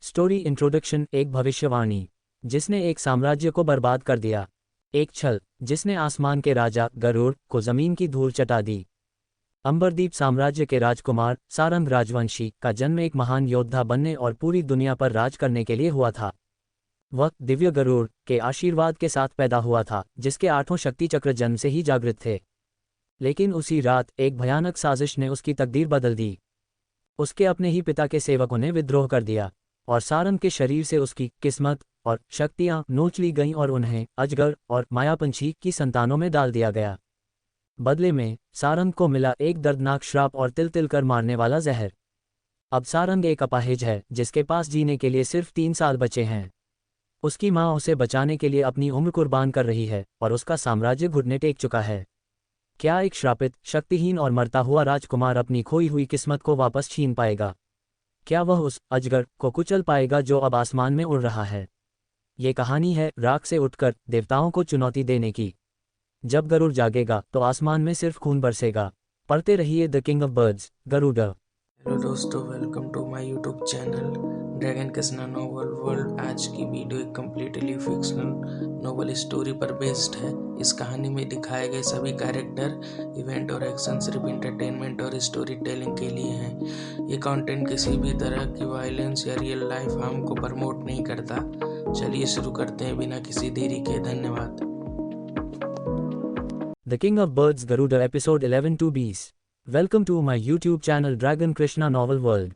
Story introduction. एक भविष्यवाणी जिसने एक साम्राज्य को बर्बाद कर दिया। एक छल जिसने आसमान के राजा गरुड़ को जमीन की धूल चटा दी। अंबरदीप साम्राज्य के राजकुमार सारंग राजवंशी का जन्म एक महान योद्धा बनने और पूरी दुनिया पर राज करने के लिए हुआ था। वह दिव्य गरुड़ के आशीर्वाद के साथ पैदा हुआ था, जिसके 8 शक्ति चक्र जन्म से ही जागृत थे। लेकिन उसी रात एक भयानक साजिश ने उसकी तकदीर बदल दी। उसके अपने ही पिता के सेवकों ने विद्रोह कर दिया और सारंग के शरीर से उसकी किस्मत और शक्तियां नोच ली गईं और उन्हें अजगर और मायापंछी की संतानों में डाल दिया गया। बदले में सारंग को मिला एक दर्दनाक श्राप और तिल तिल कर मारने वाला जहर। अब सारंग एक अपाहिज है जिसके पास जीने के लिए सिर्फ 3 साल बचे हैं। उसकी माँ उसे बचाने के लिए अपनी उम्र कुर्बान कर रही है और उसका साम्राज्य घुटने टेक चुका है। क्या एक श्रापित, शक्तिहीन और मरता हुआ राजकुमार अपनी खोई हुई किस्मत को वापस छीन पाएगा? क्या वह उस अजगर को कुचल पाएगा जो अब आसमान में उड़ रहा है? ये कहानी है राख से उठकर देवताओं को चुनौती देने की। जब गरुड़ जागेगा तो आसमान में सिर्फ खून बरसेगा। पढ़ते रहिए the king of birds, Garuda. Hello दोस्तों, welcome to my YouTube channel dragon Krishna novel world. आज की वीडियो एक कम्प्लीटली फिक्शनल नॉवल स्टोरी पर बेस्ड है। इस कहानी में दिखाए गए सभी कैरेक्टर, इवेंट और एक्शन सिर्फ इंटरटेनमेंट और स्टोरी टेलिंग के लिए हैं। ये कंटेंट किसी भी तरह की वायलेंस या रियल लाइफ हार्म को प्रमोट नहीं करता। चलिए शुरू करते हैं बिना किसी देरी के। धन्यवाद। The King of Birds, Garuda, Episode 11 to Bees. Welcome to my YouTube channel Dragon Krishna Novel World.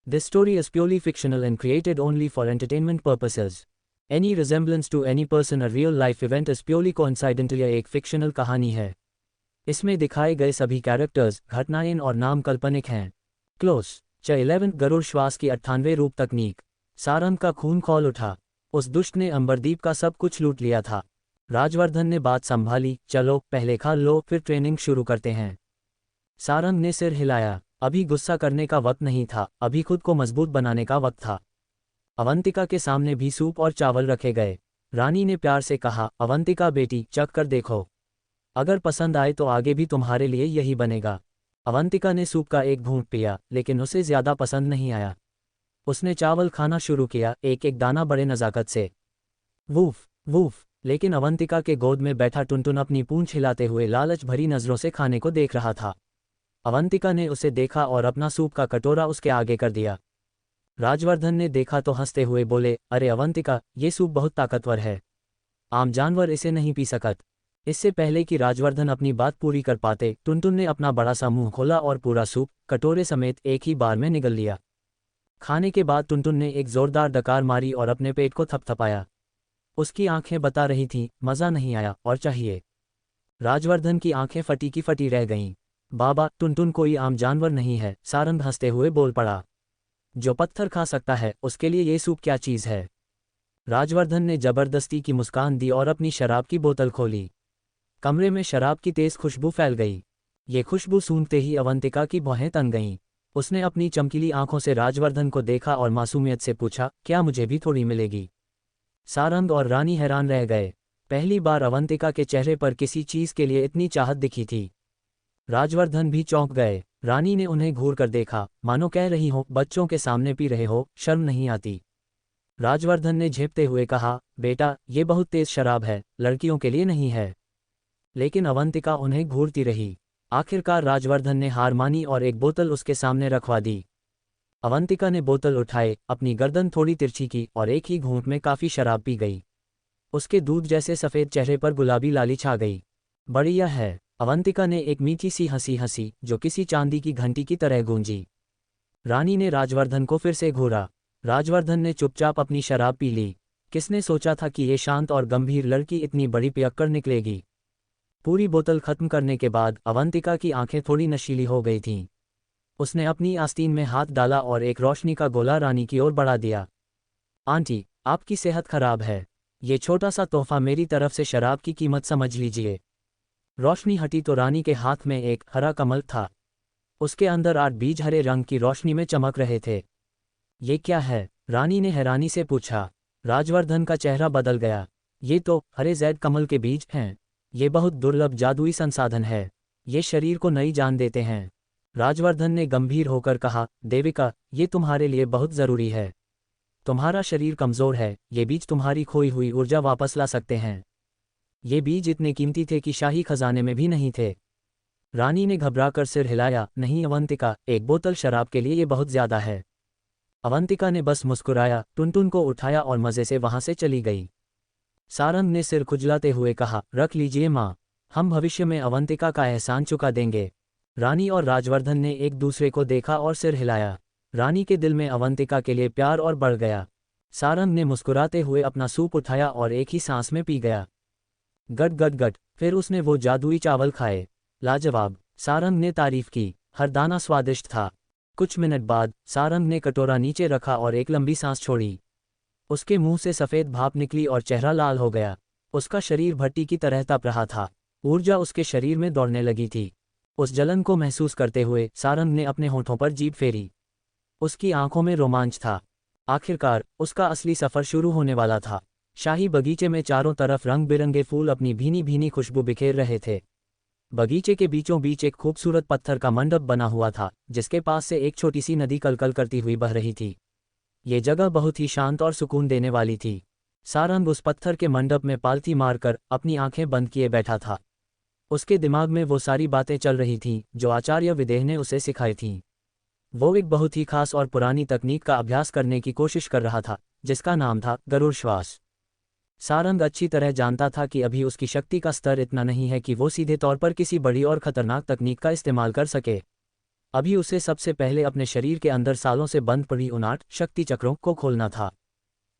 This story is purely fictional and created only for entertainment purposes. Any resemblance to any person or real life event is purely coincidental या एक fictional कहानी है। इसमें दिखाए गए सभी characters, घटनाएं और नाम काल्पनिक हैं। क्लोज च 11 गरुड़ श्वास की 98 रूप तकनीक। सारंग का खून खौल उठा। उस दुष्ट ने अंबरदीप का सब कुछ लूट लिया था। राजवर्धन ने बात संभाली, चलो पहले खा लो फिर ट्रेनिंग शुरू करते हैं। सारंग ने सिर हिलाया। अभी गुस्सा करने का वक्त नहीं था, अभी खुद को मजबूत बनाने का वक्त था। अवंतिका के सामने भी सूप और चावल रखे गए। रानी ने प्यार से कहा, अवंतिका बेटी, चख कर देखो। अगर पसंद आए तो आगे भी तुम्हारे लिए यही बनेगा। अवंतिका ने सूप का एक घूंट पिया, लेकिन उसे ज्यादा पसंद नहीं आया। उसने चावल खाना शुरू किया, एक एक दाना बड़े नजाकत से। Woof woof. लेकिन अवंतिका के गोद में बैठा टुनटुन अपनी पूंछ हिलाते हुए लालच भरी नजरों से खाने को देख रहा था। अवंतिका ने उसे देखा और अपना सूप का कटोरा उसके आगे कर दिया। राजवर्धन ने देखा तो हंसते हुए बोले, अरे अवंतिका, ये सूप बहुत ताकतवर है, आम जानवर इसे नहीं पी सकत। इससे पहले कि राजवर्धन अपनी बात पूरी कर पाते, टुनटुन ने अपना बड़ा सा मुंह खोला और पूरा सूप कटोरे समेत एक ही बार में निगल लिया। खाने के बाद टुनटुन ने एक जोरदार डकार मारी और अपने पेट को थपथपाया। उसकी आंखें बता रही थीं, मज़ा नहीं आया और चाहिए। राजवर्धन की आंखें फटी की फटी रह गईं। बाबा, टुनटुन कोई आम जानवर नहीं है, सारंग हंसते हुए बोल पड़ा। जो पत्थर खा सकता है उसके लिए ये सूप क्या चीज़ है? राजवर्धन ने जबरदस्ती की मुस्कान दी और अपनी शराब की बोतल खोली। कमरे में शराब की तेज खुशबू फैल गई। ये खुशबू सूंघते ही अवंतिका की भौहें तन गईं। उसने अपनी चमकीली आंखों से राजवर्धन को देखा और मासूमियत से पूछा, क्या मुझे भी थोड़ी मिलेगी? सारंग और रानी हैरान रह गए। पहली बार अवंतिका के चेहरे पर किसी चीज के लिए इतनी चाहत दिखी थी। राजवर्धन भी चौंक गए। रानी ने उन्हें घूर कर देखा, मानो कह रही हो, बच्चों के सामने पी रहे हो, शर्म नहीं आती? राजवर्धन ने झेपते हुए कहा, बेटा, ये बहुत तेज शराब है, लड़कियों के लिए नहीं है। लेकिन अवंतिका उन्हें घूरती रही। आखिरकार राजवर्धन ने हार मानी और एक बोतल उसके सामने रखवा दी। अवंतिका ने बोतल उठाए, अपनी गर्दन थोड़ी तिरछी की और एक ही घूंट में काफी शराब पी गई। उसके दूध जैसे सफेद चेहरे पर गुलाबी लाली छा गई। बढ़िया है, अवंतिका ने एक मीठी सी हंसी हंसी जो किसी चांदी की घंटी की तरह गूंजी। रानी ने राजवर्धन को फिर से घूरा। राजवर्धन ने चुपचाप अपनी शराब पी ली। किसने सोचा था कि ये शांत और गंभीर लड़की इतनी बड़ी पियक्कड़ निकलेगी? पूरी बोतल खत्म करने के बाद अवंतिका की आंखें थोड़ी नशीली हो गई थीं। उसने अपनी आस्तीन में हाथ डाला और एक रोशनी का गोला रानी की ओर बढ़ा दिया। आंटी, आपकी सेहत खराब है, ये छोटा सा तोहफा मेरी तरफ से शराब की कीमत समझ लीजिए। रोशनी हटी तो रानी के हाथ में एक हरा कमल था। उसके अंदर 8 बीज हरे रंग की रोशनी में चमक रहे थे। ये क्या है? रानी ने हैरानी से पूछा। राजवर्धन का चेहरा बदल गया। ये तो हरे जैद कमल के बीज हैं। ये बहुत दुर्लभ जादुई संसाधन है। ये शरीर को नई जान देते हैं। राजवर्धन ने गंभीर होकर कहा, देविका, ये तुम्हारे लिए बहुत जरूरी है। तुम्हारा शरीर कमज़ोर है, ये बीज तुम्हारी खोई हुई ऊर्जा वापस ला सकते हैं। ये बीज इतने कीमती थे कि शाही खजाने में भी नहीं थे। रानी ने घबराकर सिर हिलाया, नहीं अवंतिका, एक बोतल शराब के लिए ये बहुत ज़्यादा है। अवंतिका ने बस मुस्कुराया, टुनटुन को उठाया और मज़े से वहाँ से चली गई। सारंग ने सिर खुजलाते हुए कहा, रख लीजिए माँ, हम भविष्य में अवंतिका का एहसान चुका देंगे। रानी और राजवर्धन ने एक दूसरे को देखा और सिर हिलाया। रानी के दिल में अवंतिका के लिए प्यार और बढ़ गया। सारंग ने मुस्कुराते हुए अपना सूप उठाया और एक ही सांस में पी गया। गट गट गट, फिर उसने वो जादुई चावल खाए। लाजवाब, सारंग ने तारीफ की, हर दाना स्वादिष्ट था। कुछ मिनट बाद सारंग ने कटोरा नीचे रखा और एक लंबी सांस छोड़ी। उसके मुंह से सफ़ेद भाप निकली और चेहरा लाल हो गया। उसका शरीर भट्टी की तरह तप रहा था। ऊर्जा उसके शरीर में दौड़ने लगी थी। उस जलन को महसूस करते हुए सारंग ने अपने होठों पर जीभ फेरी। उसकी आंखों में रोमांच था। आखिरकार उसका असली सफ़र शुरू होने वाला था। शाही बगीचे में चारों तरफ रंग बिरंगे फूल अपनी भीनी भीनी खुशबू बिखेर रहे थे। बगीचे के बीचों बीच एक खूबसूरत पत्थर का मंडप बना हुआ था, जिसके पास से एक छोटी सी नदी कलकल करती हुई बह रही थी। ये जगह बहुत ही शांत और सुकून देने वाली थी। सारंग उस पत्थर के मंडप में पालथी मारकर अपनी आंखें बंद किए बैठा था। उसके दिमाग में वो सारी बातें चल रही थीं जो आचार्य विदेह ने उसे सिखाई थीं। वो एक बहुत ही खास और पुरानी तकनीक का अभ्यास करने की कोशिश कर रहा था, जिसका नाम था गरुड़ श्वास। सारंग अच्छी तरह जानता था कि अभी उसकी शक्ति का स्तर इतना नहीं है कि वो सीधे तौर पर किसी बड़ी और खतरनाक तकनीक का इस्तेमाल कर सके। अभी उसे सबसे पहले अपने शरीर के अंदर सालों से बंद पड़ी उन 8 शक्ति चक्रों को खोलना था,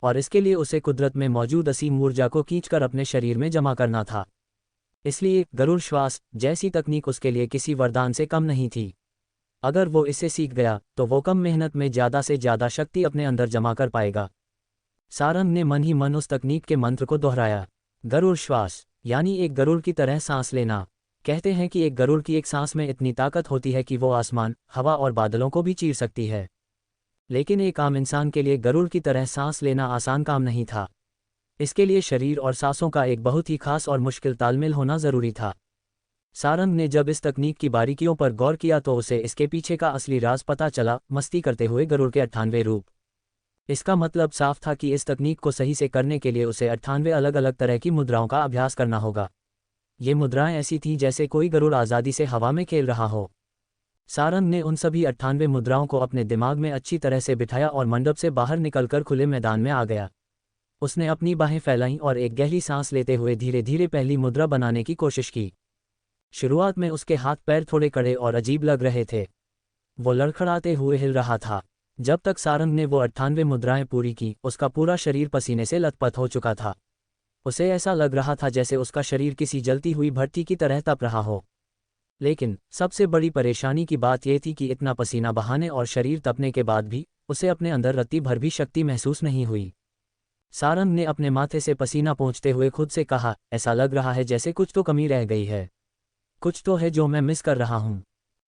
और इसके लिए उसे कुदरत में मौजूद असीम ऊर्जा को खींचकर अपने शरीर में जमा करना था। इसलिए गरुड़ श्वास जैसी तकनीक उसके लिए किसी वरदान से कम नहीं थी। अगर वो इसे सीख गया तो वो कम मेहनत में ज़्यादा से ज़्यादा शक्ति अपने अंदर जमा कर पाएगा। सारंग ने मन ही मन उस तकनीक के मंत्र को दोहराया। गरुड़ श्वास यानी एक गरुड़ की तरह सांस लेना। कहते हैं कि एक गरुड़ की एक सांस में इतनी ताकत होती है कि वो आसमान, हवा और बादलों को भी चीर सकती है। लेकिन एक आम इंसान के लिए गरुड़ की तरह सांस लेना आसान काम नहीं था। इसके लिए शरीर और सांसों का एक बहुत ही खास और मुश्किल तालमेल होना ज़रूरी था। सारंग ने जब इस तकनीक की बारीकियों पर गौर किया तो उसे इसके पीछे का असली राज पता चला, मस्ती करते हुए गरुड़ के 98 रूप। इसका मतलब साफ था कि इस तकनीक को सही से करने के लिए उसे 98 अलग अलग तरह की मुद्राओं का अभ्यास करना होगा। ये मुद्राएं ऐसी थीं जैसे कोई गरुड़ आज़ादी से हवा में खेल रहा हो। सारंग ने उन सभी 98 मुद्राओं को अपने दिमाग में अच्छी तरह से बिठाया और मंडप से बाहर निकलकर खुले मैदान में आ गया। उसने अपनी बाहें फैलाईं और एक गहरी सांस लेते हुए धीरे धीरे पहली मुद्रा बनाने की कोशिश की। शुरुआत में उसके हाथ पैर थोड़े कड़े और अजीब लग रहे थे। वो लड़खड़ाते हुए हिल रहा था। जब तक सारंग ने वो 98 मुद्राएं पूरी की, उसका पूरा शरीर पसीने से लथपथ हो चुका था। उसे ऐसा लग रहा था जैसे उसका शरीर किसी जलती हुई भट्टी की तरह तप रहा हो। लेकिन सबसे बड़ी परेशानी की बात यह थी कि इतना पसीना बहाने और शरीर तपने के बाद भी उसे अपने अंदर रत्ती भर भी शक्ति महसूस नहीं हुई। सारंग ने अपने माथे से पसीना पोंछते हुए खुद से कहा, ऐसा लग रहा है जैसे कुछ तो कमी रह गई है, कुछ तो है जो मैं मिस कर रहा हूँ।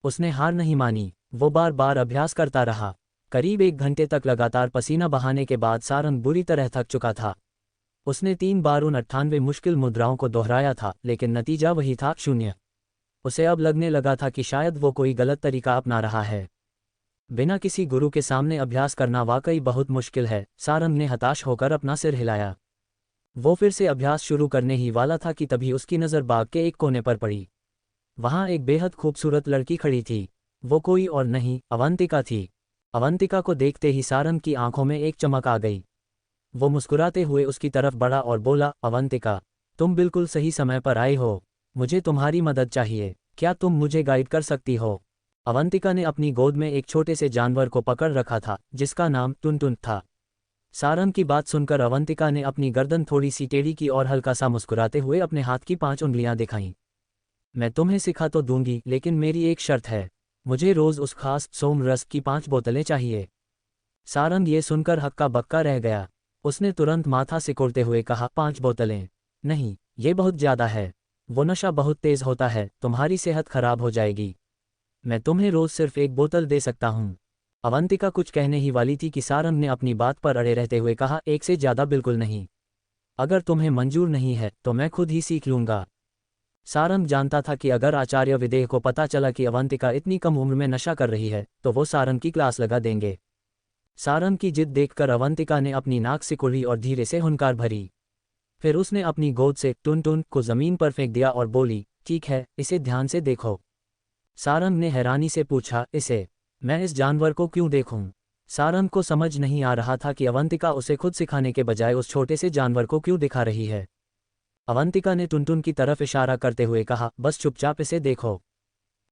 उसने हार नहीं मानी, वो बार बार अभ्यास करता रहा। करीब 1 घंटे तक लगातार पसीना बहाने के बाद सारंग बुरी तरह थक चुका था। उसने 3 बार उन 98 मुश्किल मुद्राओं को दोहराया था, लेकिन नतीजा वही था, 0। उसे अब लगने लगा था कि शायद वो कोई गलत तरीका अपना रहा है। बिना किसी गुरु के सामने अभ्यास करना वाकई बहुत मुश्किल है। सारंग ने हताश होकर अपना सिर हिलाया। वो फिर से अभ्यास शुरू करने ही वाला था कि तभी उसकी नज़र बाग के एक कोने पर पड़ी। वहाँ एक बेहद खूबसूरत लड़की खड़ी थी। वो कोई और नहीं, अवंतिका थी। अवंतिका को देखते ही सारंग की आंखों में एक चमक आ गई। वो मुस्कुराते हुए उसकी तरफ बढ़ा और बोला, अवंतिका, तुम बिल्कुल सही समय पर आई हो। मुझे तुम्हारी मदद चाहिए। क्या तुम मुझे गाइड कर सकती हो? अवंतिका ने अपनी गोद में एक छोटे से जानवर को पकड़ रखा था, जिसका नाम टुनटुन था। सारंग की बात सुनकर अवंतिका ने अपनी गर्दन थोड़ी सी टेढ़ी की और हल्का सा मुस्कुराते हुए अपने हाथ की 5 उंगलियां दिखाईं। मैं तुम्हें सिखा तो दूंगी, लेकिन मेरी एक शर्त है। मुझे रोज उस खास सोम रस की 5 बोतलें चाहिए। सारंग ये सुनकर हक्का बक्का रह गया। उसने तुरंत माथा सिकोड़ते हुए कहा, 5 बोतलें? नहीं, ये बहुत ज़्यादा है। वो नशा बहुत तेज होता है, तुम्हारी सेहत खराब हो जाएगी। मैं तुम्हें रोज सिर्फ 1 बोतल दे सकता हूँ। अवंतिका कुछ कहने ही वाली थी कि सारंग ने अपनी बात पर अड़े रहते हुए कहा, 1 से ज़्यादा बिल्कुल नहीं। अगर तुम्हें मंजूर नहीं है तो मैं खुद ही सीख लूँगा। सारंग जानता था कि अगर आचार्य विदेह को पता चला कि अवंतिका इतनी कम उम्र में नशा कर रही है तो वो सारंग की क्लास लगा देंगे। सारंग की जिद देखकर अवंतिका ने अपनी नाक सिकुड़ी और धीरे से हुंकार भरी। फिर उसने अपनी गोद से टुनटुन को जमीन पर फेंक दिया और बोली, ठीक है, इसे ध्यान से देखो। सारंग ने हैरानी से पूछा, इसे? मैं इस जानवर को क्यों देखूं? सारंग को समझ नहीं आ रहा था कि अवंतिका उसे खुद सिखाने के बजाय उस छोटे से जानवर को क्यों दिखा रही है। अवंतिका ने टुनटुन की तरफ इशारा करते हुए कहा, बस चुपचाप इसे देखो।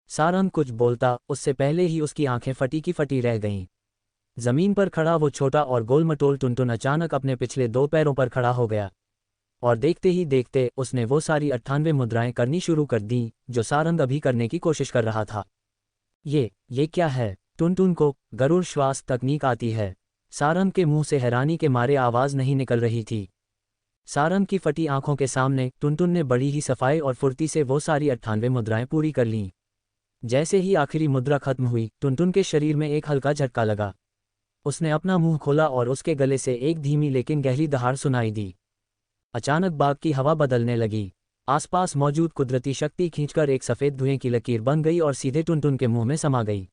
सारंग कुछ बोलता उससे पहले ही उसकी आंखें फटी की फटी रह गईं। जमीन पर खड़ा वो छोटा और गोलमटोल टुनटुन अचानक अपने पिछले 2 पैरों पर खड़ा हो गया, और देखते ही देखते उसने वो सारी 98 मुद्राएं करनी शुरू कर दी जो सारंग अभी करने की कोशिश कर रहा था। ये क्या है? टुनटुन को गरुड़ श्वास तकनीक आती है। सारंग के मुंह से हैरानी के मारे आवाज नहीं निकल रही थी। सारंग की फटी आंखों के सामने टुनटुन ने बड़ी ही सफाई और फुर्ती से वो सारी 98 मुद्राएं पूरी कर लीं। जैसे ही आखिरी मुद्रा खत्म हुई, टुनटुन के शरीर में एक हल्का झटका लगा। उसने अपना मुंह खोला और उसके गले से एक धीमी लेकिन गहरी दहाड़ सुनाई दी। अचानक बाग की हवा बदलने लगी। आसपास मौजूद कुदरती शक्ति खींचकर एक सफ़ेद धुएं की लकीर बन गई और सीधे टुनटुन के मुंह में समा गई।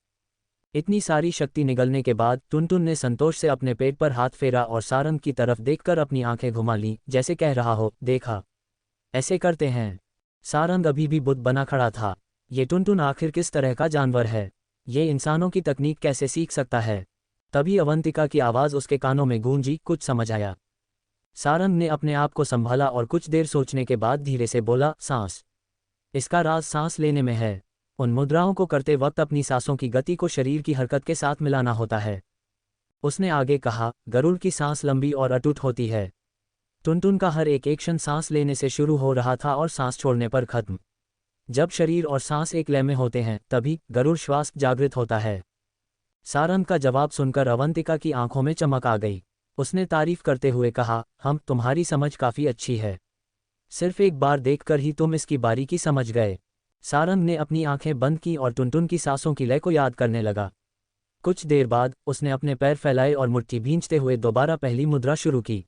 इतनी सारी शक्ति निगलने के बाद टुनटुन ने संतोष से अपने पेट पर हाथ फेरा और सारंग की तरफ देखकर अपनी आंखें घुमा लीं, जैसे कह रहा हो, देखा, ऐसे करते हैं। सारंग अभी भी बुत बना खड़ा था। ये टुनटुन आखिर किस तरह का जानवर है? ये इंसानों की तकनीक कैसे सीख सकता है? तभी अवंतिका की आवाज़ उसके कानों में गूंजी, कुछ समझ आया। सारंग ने अपने आप को संभाला और कुछ देर सोचने के बाद धीरे से बोला, सांस। इसका राज सांस लेने में है। उन मुद्राओं को करते वक्त अपनी सांसों की गति को शरीर की हरकत के साथ मिलाना होता है। उसने आगे कहा, गरुड़ की सांस लंबी और अटूट होती है। टुनटुन का हर एक एक्शन सांस लेने से शुरू हो रहा था और सांस छोड़ने पर खत्म। जब शरीर और सांस एक लय में होते हैं तभी गरुड़ श्वास जागृत होता है। सारंग का जवाब सुनकर अवंतिका की आंखों में चमक आ गई। उसने तारीफ करते हुए कहा, तुम्हारी समझ काफ़ी अच्छी है। सिर्फ एक बार देखकर ही तुम इसकी बारीकी समझ गए। सारंग ने अपनी आंखें बंद की और टुनटुन की सांसों की लय को याद करने लगा। कुछ देर बाद उसने अपने पैर फैलाए और मुट्ठी भींचते हुए दोबारा पहली मुद्रा शुरू की।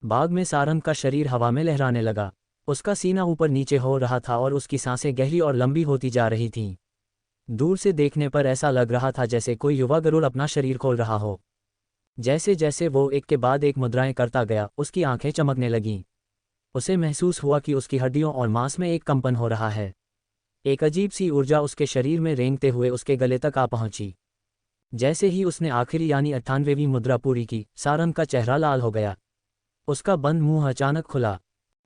बाग में सारंग का शरीर हवा में लहराने लगा। उसका सीना ऊपर नीचे हो रहा था और उसकी सांसें गहरी और लंबी होती जा रही थीं। दूर से देखने पर ऐसा लग रहा था जैसे कोई युवा गरुड़ अपना शरीर खोल रहा हो। जैसे जैसे वो एक के बाद एक मुद्राएं करता गया, उसकी आंखें चमकने लगीं। उसे महसूस हुआ कि उसकी हड्डियों और मांस में एक कंपन हो रहा है। एक अजीब सी ऊर्जा उसके शरीर में रेंगते हुए उसके गले तक आ पहुंची। जैसे ही उसने आखिरी यानी 98वीं मुद्रा पूरी की, सारंग का चेहरा लाल हो गया। उसका बंद मुंह अचानक खुला।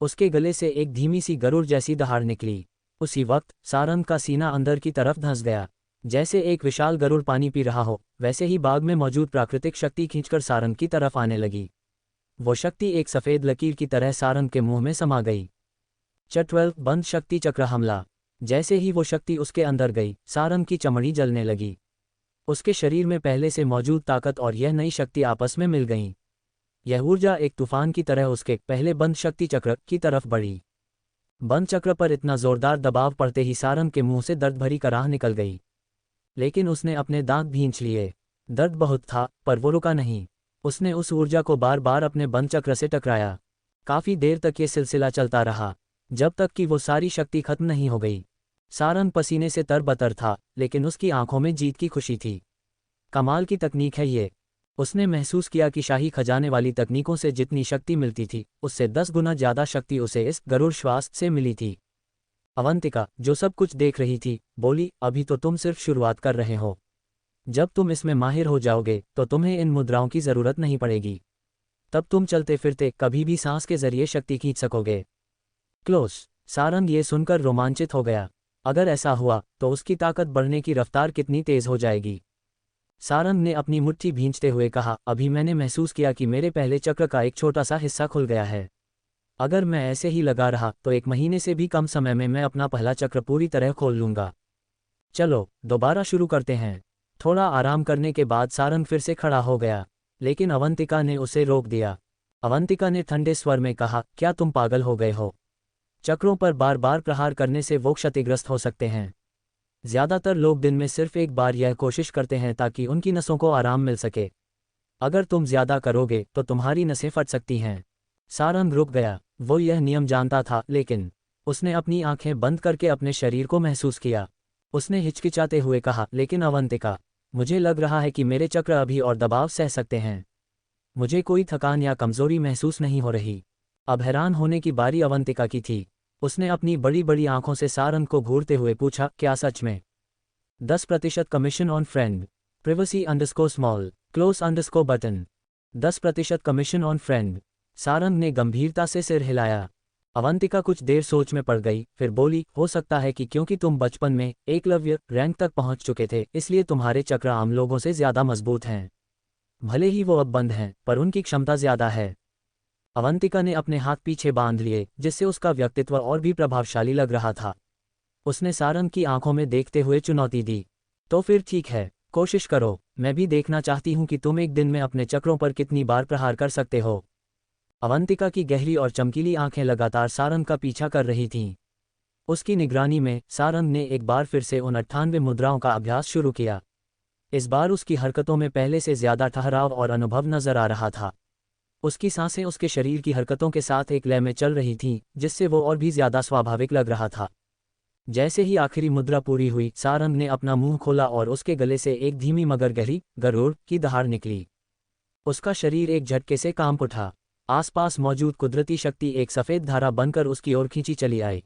उसके गले से एक धीमी सी गरुड़ जैसी दहाड़ निकली। उसी वक्त सारंग का सीना अंदर की तरफ धंस गया। जैसे एक विशाल गरुड़ पानी पी रहा हो, वैसे ही बाग में मौजूद प्राकृतिक शक्ति खींचकर सारंग की तरफ आने लगी। वो शक्ति एक सफ़ेद लकीर की तरह सारंग के मुंह में समा गई। चट 12 बंद शक्ति चक्र हमला। जैसे ही वो शक्ति उसके अंदर गई, सारंग की चमड़ी जलने लगी। उसके शरीर में पहले से मौजूद ताकत और यह नई शक्ति आपस में मिल गईं। यह ऊर्जा एक तूफान की तरह उसके पहले बंद शक्ति चक्र की तरफ बढ़ी। बंद चक्र पर इतना जोरदार दबाव पड़ते ही सारंग के मुंह से दर्द भरी कराह निकल गई। लेकिन उसने अपने दांत भींच लिए। दर्द बहुत था, पर वो रुका नहीं। उसने उस ऊर्जा को बार बार अपने बंद चक्र से टकराया। काफ़ी देर तक ये सिलसिला चलता रहा, जब तक कि वो सारी शक्ति खत्म नहीं हो गई। सारंग पसीने से तरबतर था, लेकिन उसकी आंखों में जीत की खुशी थी। कमाल की तकनीक है ये। उसने महसूस किया कि शाही खजाने वाली तकनीकों से जितनी शक्ति मिलती थी, उससे 10 गुना ज़्यादा शक्ति उसे इस गरुड़ श्वास से मिली थी। अवंतिका, जो सब कुछ देख रही थी, बोली, अभी तो तुम सिर्फ शुरुआत कर रहे हो। जब तुम इसमें माहिर हो जाओगे तो तुम्हें इन मुद्राओं की ज़रूरत नहीं पड़ेगी। तब तुम चलते फिरते कभी भी सांस के जरिए शक्ति खींच सकोगे। क्लोज। सारंग ये सुनकर रोमांचित हो गया। अगर ऐसा हुआ तो उसकी ताकत बढ़ने की रफ्तार कितनी तेज हो जाएगी। सारंग ने अपनी मुट्ठी भींचते हुए कहा, अभी मैंने महसूस किया कि मेरे पहले चक्र का एक छोटा सा हिस्सा खुल गया है। अगर मैं ऐसे ही लगा रहा तो 1 महीने से भी कम समय में मैं अपना पहला चक्र पूरी तरह खोल लूंगा। चलो दोबारा शुरू करते हैं। थोड़ा आराम करने के बाद सारंग फिर से खड़ा हो गया, लेकिन अवंतिका ने उसे रोक दिया। अवंतिका ने ठंडे स्वर में कहा, क्या तुम पागल हो गए हो? चक्रों पर बार बार प्रहार करने से वो क्षतिग्रस्त हो सकते हैं। ज़्यादातर लोग दिन में सिर्फ एक बार यह कोशिश करते हैं ताकि उनकी नसों को आराम मिल सके। अगर तुम ज़्यादा करोगे तो तुम्हारी नसें फट सकती हैं। सारंग रुक गया। वो यह नियम जानता था, लेकिन उसने अपनी आंखें बंद करके अपने शरीर को महसूस किया। उसने हिचकिचाते हुए कहा, लेकिन अवंतिका, मुझे लग रहा है कि मेरे चक्र अभी और दबाव सह सकते हैं। मुझे कोई थकान या कमजोरी महसूस नहीं हो रही। अब हैरान होने की बारी अवंतिका की थी। उसने अपनी बड़ी बड़ी आंखों से सारंग को घूरते हुए पूछा, क्या सच में? 10% commission on friend, privacy underscore small, close underscore button. 10% commission on friend. Sarang ने गंभीरता से सिर हिलाया। अवंतिका कुछ देर सोच में पड़ गई, फिर बोली, हो सकता है कि क्योंकि तुम बचपन में एकलव्य रैंक तक पहुंच चुके थे, इसलिए तुम्हारे चक्र आम लोगों से ज्यादा मजबूत हैं। भले ही वो अब बंद हैं, पर उनकी क्षमता ज्यादा है। अवंतिका ने अपने हाथ पीछे बांध लिए, जिससे उसका व्यक्तित्व और भी प्रभावशाली लग रहा था। उसने सारंग की आंखों में देखते हुए चुनौती दी। तो फिर ठीक है, कोशिश करो। मैं भी देखना चाहती हूं कि तुम एक दिन में अपने चक्रों पर कितनी बार प्रहार कर सकते हो। अवंतिका की गहरी और चमकीली आंखें लगातार सारंग का पीछा कर रही थीं। उसकी निगरानी में सारंग ने एक बार फिर से उन 98 मुद्राओं का अभ्यास शुरू किया। इस बार उसकी हरकतों में पहले से ज्यादा ठहराव और अनुभव नजर आ रहा था। उसकी सांसें उसके शरीर की हरकतों के साथ एक लय में चल रही थीं, जिससे वो और भी ज्यादा स्वाभाविक लग रहा था। जैसे ही आखिरी मुद्रा पूरी हुई, सारंग ने अपना मुंह खोला और उसके गले से एक धीमी मगर गहरी गरुड़ की दहाड़ निकली। उसका शरीर एक झटके से कांप उठा। आसपास मौजूद कुदरती शक्ति एक सफेद धारा बनकर उसकी ओर खींची चली आई।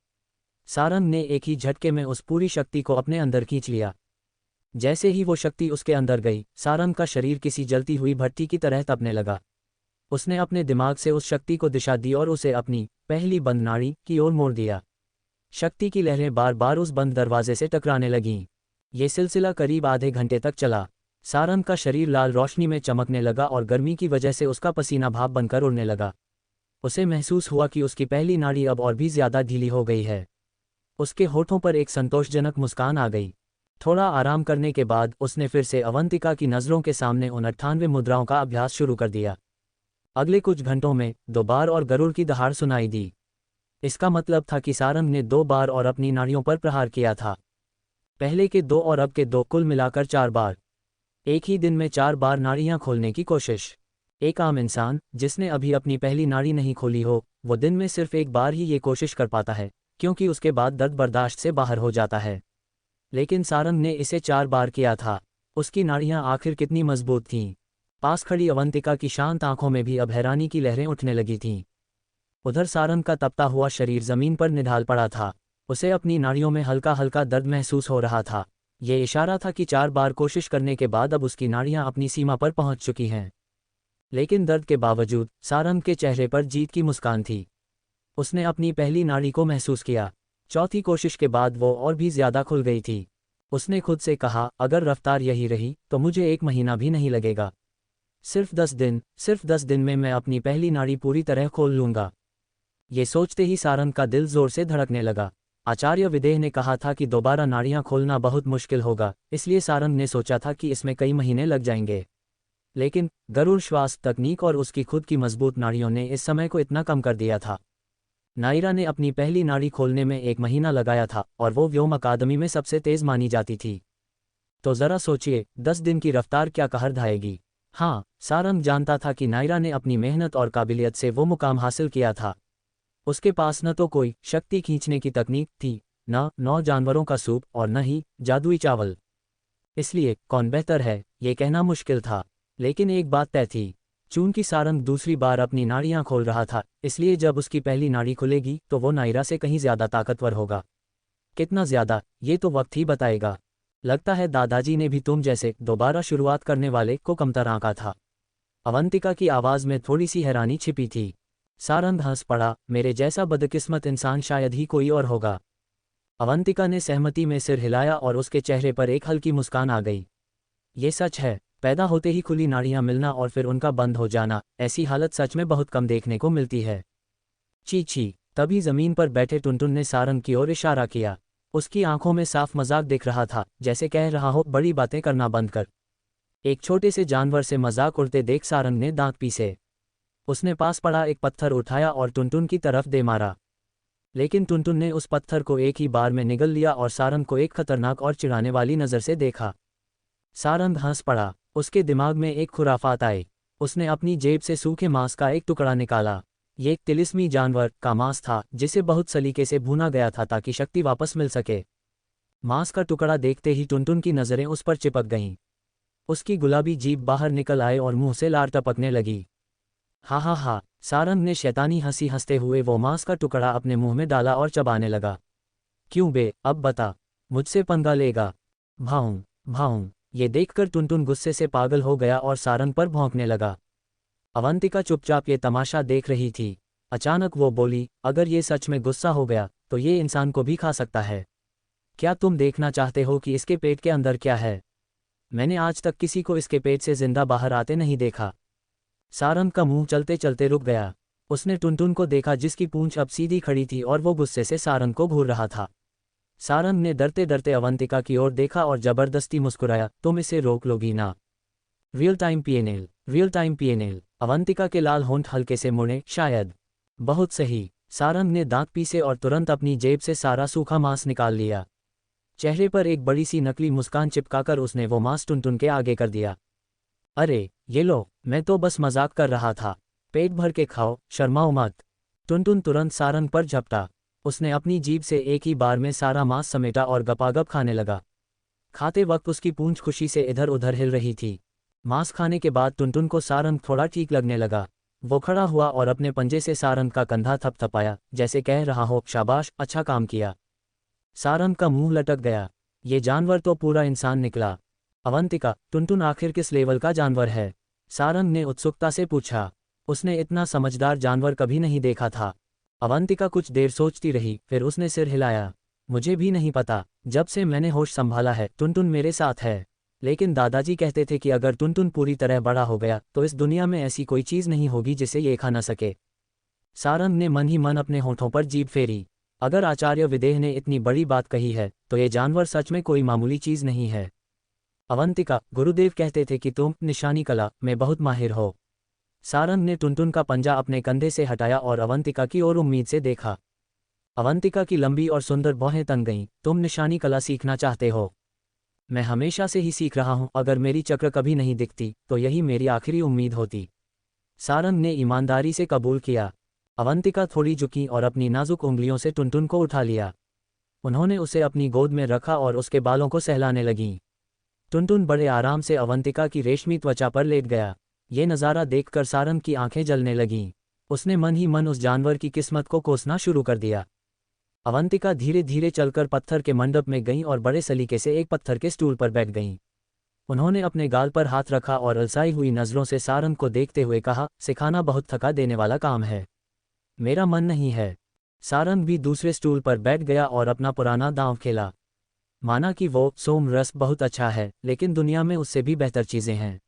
सारंग ने एक ही झटके में उस पूरी शक्ति को अपने अंदर खींच लिया। जैसे ही वो शक्ति उसके अंदर गई, सारंग का शरीर किसी जलती हुई भट्टी की तरह तपने लगा। उसने अपने दिमाग से उस शक्ति को दिशा दी और उसे अपनी पहली बंद नाड़ी की ओर मोड़ दिया। शक्ति की लहरें बार बार उस बंद दरवाजे से टकराने लगीं। ये सिलसिला करीब आधे घंटे तक चला। सारंग का शरीर लाल रोशनी में चमकने लगा और गर्मी की वजह से उसका पसीना भाप बनकर उड़ने लगा। उसे महसूस हुआ कि उसकी पहली नाड़ी अब और भी ज्यादा ढीली हो गई है। उसके होठों पर एक संतोषजनक मुस्कान आ गई। थोड़ा आराम करने के बाद उसने फिर से अवंतिका की नज़रों के सामने उन 98 मुद्राओं का अभ्यास शुरू कर दिया। अगले कुछ घंटों में 2 बार और गरुड़ की दहाड़ सुनाई दी। इसका मतलब था कि सारंग ने 2 बार और अपनी नाड़ियों पर प्रहार किया था। पहले के 2 और अब के 2, कुल मिलाकर 4 बार। एक ही दिन में 4 बार नाड़ियां खोलने की कोशिश। एक आम इंसान, जिसने अभी अपनी पहली नाड़ी नहीं खोली हो, वो दिन में सिर्फ एक बार ही ये कोशिश कर पाता है, क्योंकि उसके बाद दर्द बर्दाश्त से बाहर हो जाता है। लेकिन सारंग ने इसे 4 बार किया था। उसकी नाड़ियां आखिर कितनी मजबूत थीं। पास खड़ी अवंतिका की शांत आंखों में भी अब हैरानी की लहरें उठने लगी थीं। उधर सारंग का तपता हुआ शरीर जमीन पर निढाल पड़ा था। उसे अपनी नाड़ियों में हल्का हल्का दर्द महसूस हो रहा था। ये इशारा था कि 4 बार कोशिश करने के बाद अब उसकी नाड़ियां अपनी सीमा पर पहुंच चुकी हैं। लेकिन दर्द के बावजूद सारंग के चेहरे पर जीत की मुस्कान थी। उसने अपनी पहली नाड़ी को महसूस किया। चौथी कोशिश के बाद वो और भी ज्यादा खुल गई थी। उसने खुद से कहा, अगर रफ्तार यही रही तो मुझे 1 महीना भी नहीं लगेगा। सिर्फ 10 दिन में मैं अपनी पहली नाड़ी पूरी तरह खोल लूंगा। ये सोचते ही सारंग का दिल जोर से धड़कने लगा। आचार्य विदेह ने कहा था कि दोबारा नाड़ियां खोलना बहुत मुश्किल होगा, इसलिए सारंग ने सोचा था कि इसमें कई महीने लग जाएंगे। लेकिन गरुड़ श्वास तकनीक और उसकी खुद की मजबूत नाड़ियों ने इस समय को इतना कम कर दिया था। नायरा ने अपनी पहली नाड़ी खोलने में 1 महीना लगाया था और वो व्योम अकादमी में सबसे तेज मानी जाती थी। तो जरा सोचिए, 10 दिन की रफ्तार क्या कहर ढाएगी। हाँ, सारंग जानता था कि नायरा ने अपनी मेहनत और काबिलियत से वो मुकाम हासिल किया था। उसके पास न तो कोई शक्ति खींचने की तकनीक थी, न 9 जानवरों का सूप और न ही जादुई चावल। इसलिए कौन बेहतर है, ये कहना मुश्किल था। लेकिन एक बात तय थी, चूंकि सारंग दूसरी बार अपनी नाड़ियां खोल रहा था, इसलिए जब उसकी पहली नाड़ी खुलेगी तो वो नायरा से कहीं ज्यादा ताकतवर होगा। कितना ज्यादा, ये तो वक्त ही बताएगा। लगता है दादाजी ने भी तुम जैसे दोबारा शुरुआत करने वाले को कमतर आंका था। अवंतिका की आवाज में थोड़ी सी हैरानी छिपी थी। सारंग हंस पड़ा, मेरे जैसा बदकिस्मत इंसान शायद ही कोई और होगा। अवंतिका ने सहमति में सिर हिलाया और उसके चेहरे पर एक हल्की मुस्कान आ गई। ये सच है, पैदा होते ही खुली नाड़ियां मिलना और फिर उनका बंद हो जाना, ऐसी हालत सच में बहुत कम देखने को मिलती है। ची, तभी जमीन पर बैठे टुनटुन ने सारंग की ओर इशारा किया। उसकी आंखों में साफ मजाक दिख रहा था, जैसे कह रहा हो, बड़ी बातें करना बंद कर। एक छोटे से जानवर से मजाक उड़ते देख सारंग ने दांत पीसे। उसने पास पड़ा एक पत्थर उठाया और टुनटुन की तरफ दे मारा। लेकिन टुनटुन ने उस पत्थर को एक ही बार में निगल लिया और सारंग को एक खतरनाक और चिढ़ाने वाली नज़र से देखा। सारंग हंस पड़ा। उसके दिमाग में एक खुराफात आई। उसने अपनी जेब से सूखे मांस का एक टुकड़ा निकाला। ये एक तिलिस्मी जानवर का मांस था, जिसे बहुत सलीके से भूना गया था ताकि शक्ति वापस मिल सके। मांस का टुकड़ा देखते ही टुनटुन की नज़रें उस पर चिपक गईं। उसकी गुलाबी जीभ बाहर निकल आए और मुंह से लार टपकने लगी। हा हा हा, सारंग ने शैतानी हंसी हंसते हुए वो मांस का टुकड़ा अपने मुंह में डाला और चबाने लगा। क्यों बे, अब बता, मुझसे पंगा लेगा? भाऊं भाऊं। ये देखकर टुनटुन गुस्से से पागल हो गया और सारंग पर भौंकने लगा। अवंतिका चुपचाप ये तमाशा देख रही थी। अचानक वो बोली, अगर ये सच में गुस्सा हो गया तो ये इंसान को भी खा सकता है। क्या तुम देखना चाहते हो कि इसके पेट के अंदर क्या है? मैंने आज तक किसी को इसके पेट से जिंदा बाहर आते नहीं देखा। सारंग का मुंह चलते चलते रुक गया। उसने टुनटुन को देखा जिसकी पूंछ अब सीधी खड़ी थी और वो गुस्से से सारंग को घूर रहा था। सारंग ने डरते डरते अवंतिका की ओर देखा और जबरदस्ती मुस्कुराया, तुम इसे रोक लोगी ना? Real time PNL, real time PNL. Avantika के लाल होंठ हल्के से मुड़े, शायद। बहुत सही। सारंग ने दांत पीसे और तुरंत अपनी जेब से सारा सूखा मांस निकाल लिया। चेहरे पर एक बड़ी सी नकली मुस्कान चिपकाकर उसने वो मांस टुनटुन के आगे कर दिया। अरे ये लो, मैं तो बस मजाक कर रहा था। पेट भर के खाओ, शर्माओ मत। टुनटुन तुरंत सारंग पर झपटा। उसने अपनी जीभ से एक ही बार में सारा मांस समेटा और गपागप खाने लगा। खाते वक्त उसकी पूंछ खुशी से इधर उधर हिल रही थी। मांस खाने के बाद टुनटुन को सारंग थोड़ा ठीक लगने लगा। वो खड़ा हुआ और अपने पंजे से सारंग का कंधा थपथपाया, जैसे कह रहा हो, शाबाश, अच्छा काम किया। सारंग का मुंह लटक गया। ये जानवर तो पूरा इंसान निकला। अवंतिका, टुनटुन आखिर किस लेवल का जानवर है? सारंग ने उत्सुकता से पूछा। उसने इतना समझदार जानवर कभी नहीं देखा था। अवंतिका कुछ देर सोचती रही, फिर उसने सिर हिलाया। मुझे भी नहीं पता। जब से मैंने होश संभाला है टुनटुन मेरे साथ है। लेकिन दादाजी कहते थे कि अगर टुनटुन पूरी तरह बड़ा हो गया तो इस दुनिया में ऐसी कोई चीज़ नहीं होगी जिसे ये खा न सके। सारंग ने मन ही मन अपने होठों पर जीभ फेरी। अगर आचार्य विदेह ने इतनी बड़ी बात कही है तो ये जानवर सच में कोई मामूली चीज़ नहीं है। अवंतिका, गुरुदेव कहते थे कि तुम निशानी कला में बहुत माहिर हो। सारंग ने टुनटुन का पंजा अपने कंधे से हटाया और अवंतिका की ओर उम्मीद से देखा। अवंतिका की लंबी और सुंदर भौहें तन गईं। तुम निशानी कला सीखना चाहते हो? मैं हमेशा से ही सीख रहा हूं। अगर मेरी चक्र कभी नहीं दिखती तो यही मेरी आखिरी उम्मीद होती। सारंग ने ईमानदारी से कबूल किया। अवंतिका थोड़ी झुकी और अपनी नाजुक उंगलियों से टुनटुन को उठा लिया। उन्होंने उसे अपनी गोद में रखा और उसके बालों को सहलाने लगीं। टुनटुन बड़े आराम से अवंतिका की रेशमी त्वचा पर लेट गया। ये नज़ारा देखकर सारंग की आंखें जलने लगीं। उसने मन ही मन उस जानवर की किस्मत को कोसना शुरू कर दिया। अवंतिका धीरे धीरे चलकर पत्थर के मंडप में गईं और बड़े सलीके से एक पत्थर के स्टूल पर बैठ गईं। उन्होंने अपने गाल पर हाथ रखा और अलसाई हुई नज़रों से सारंग को देखते हुए कहा, सिखाना बहुत थका देने वाला काम है। मेरा मन नहीं है। सारंग भी दूसरे स्टूल पर बैठ गया और अपना पुराना दांव खेला। माना कि वो सोम रस बहुत अच्छा है, लेकिन दुनिया में उससे भी बेहतर चीज़ें हैं।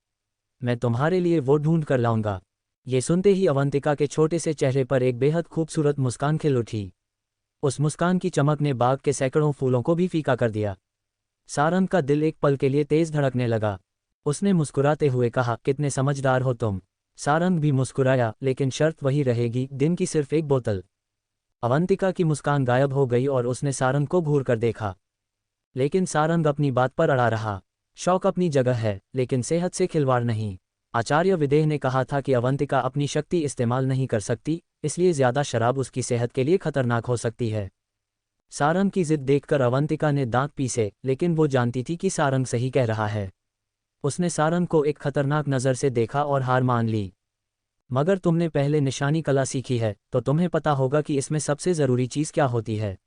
मैं तुम्हारे लिए वो ढूंढ कर लाऊंगा। ये सुनते ही अवंतिका के छोटे से चेहरे पर एक बेहद खूबसूरत मुस्कान खिल उठी। उस मुस्कान की चमक ने बाग के सैकड़ों फूलों को भी फीका कर दिया। सारंग का दिल एक पल के लिए तेज धड़कने लगा। उसने मुस्कुराते हुए कहा, कितने समझदार हो तुम। सारंग भी मुस्कुराया, लेकिन शर्त वही रहेगी, दिन की सिर्फ एक बोतल। अवंतिका की मुस्कान गायब हो गई और उसने सारंग को घूर कर देखा। लेकिन सारंग अपनी बात पर अड़ा रहा। शौक अपनी जगह है, लेकिन सेहत से खिलवाड़ नहीं। आचार्य विदेह ने कहा था कि अवंतिका अपनी शक्ति इस्तेमाल नहीं कर सकती, इसलिए ज्यादा शराब उसकी सेहत के लिए खतरनाक हो सकती है। सारंग की जिद देखकर अवंतिका ने दांत पीसे, लेकिन वो जानती थी कि सारंग सही कह रहा है। उसने सारंग को एक खतरनाक नज़र से देखा और हार मान ली। मगर तुमने पहले निशानी कला सीखी है तो तुम्हें पता होगा कि इसमें सबसे ज़रूरी चीज़ क्या होती है।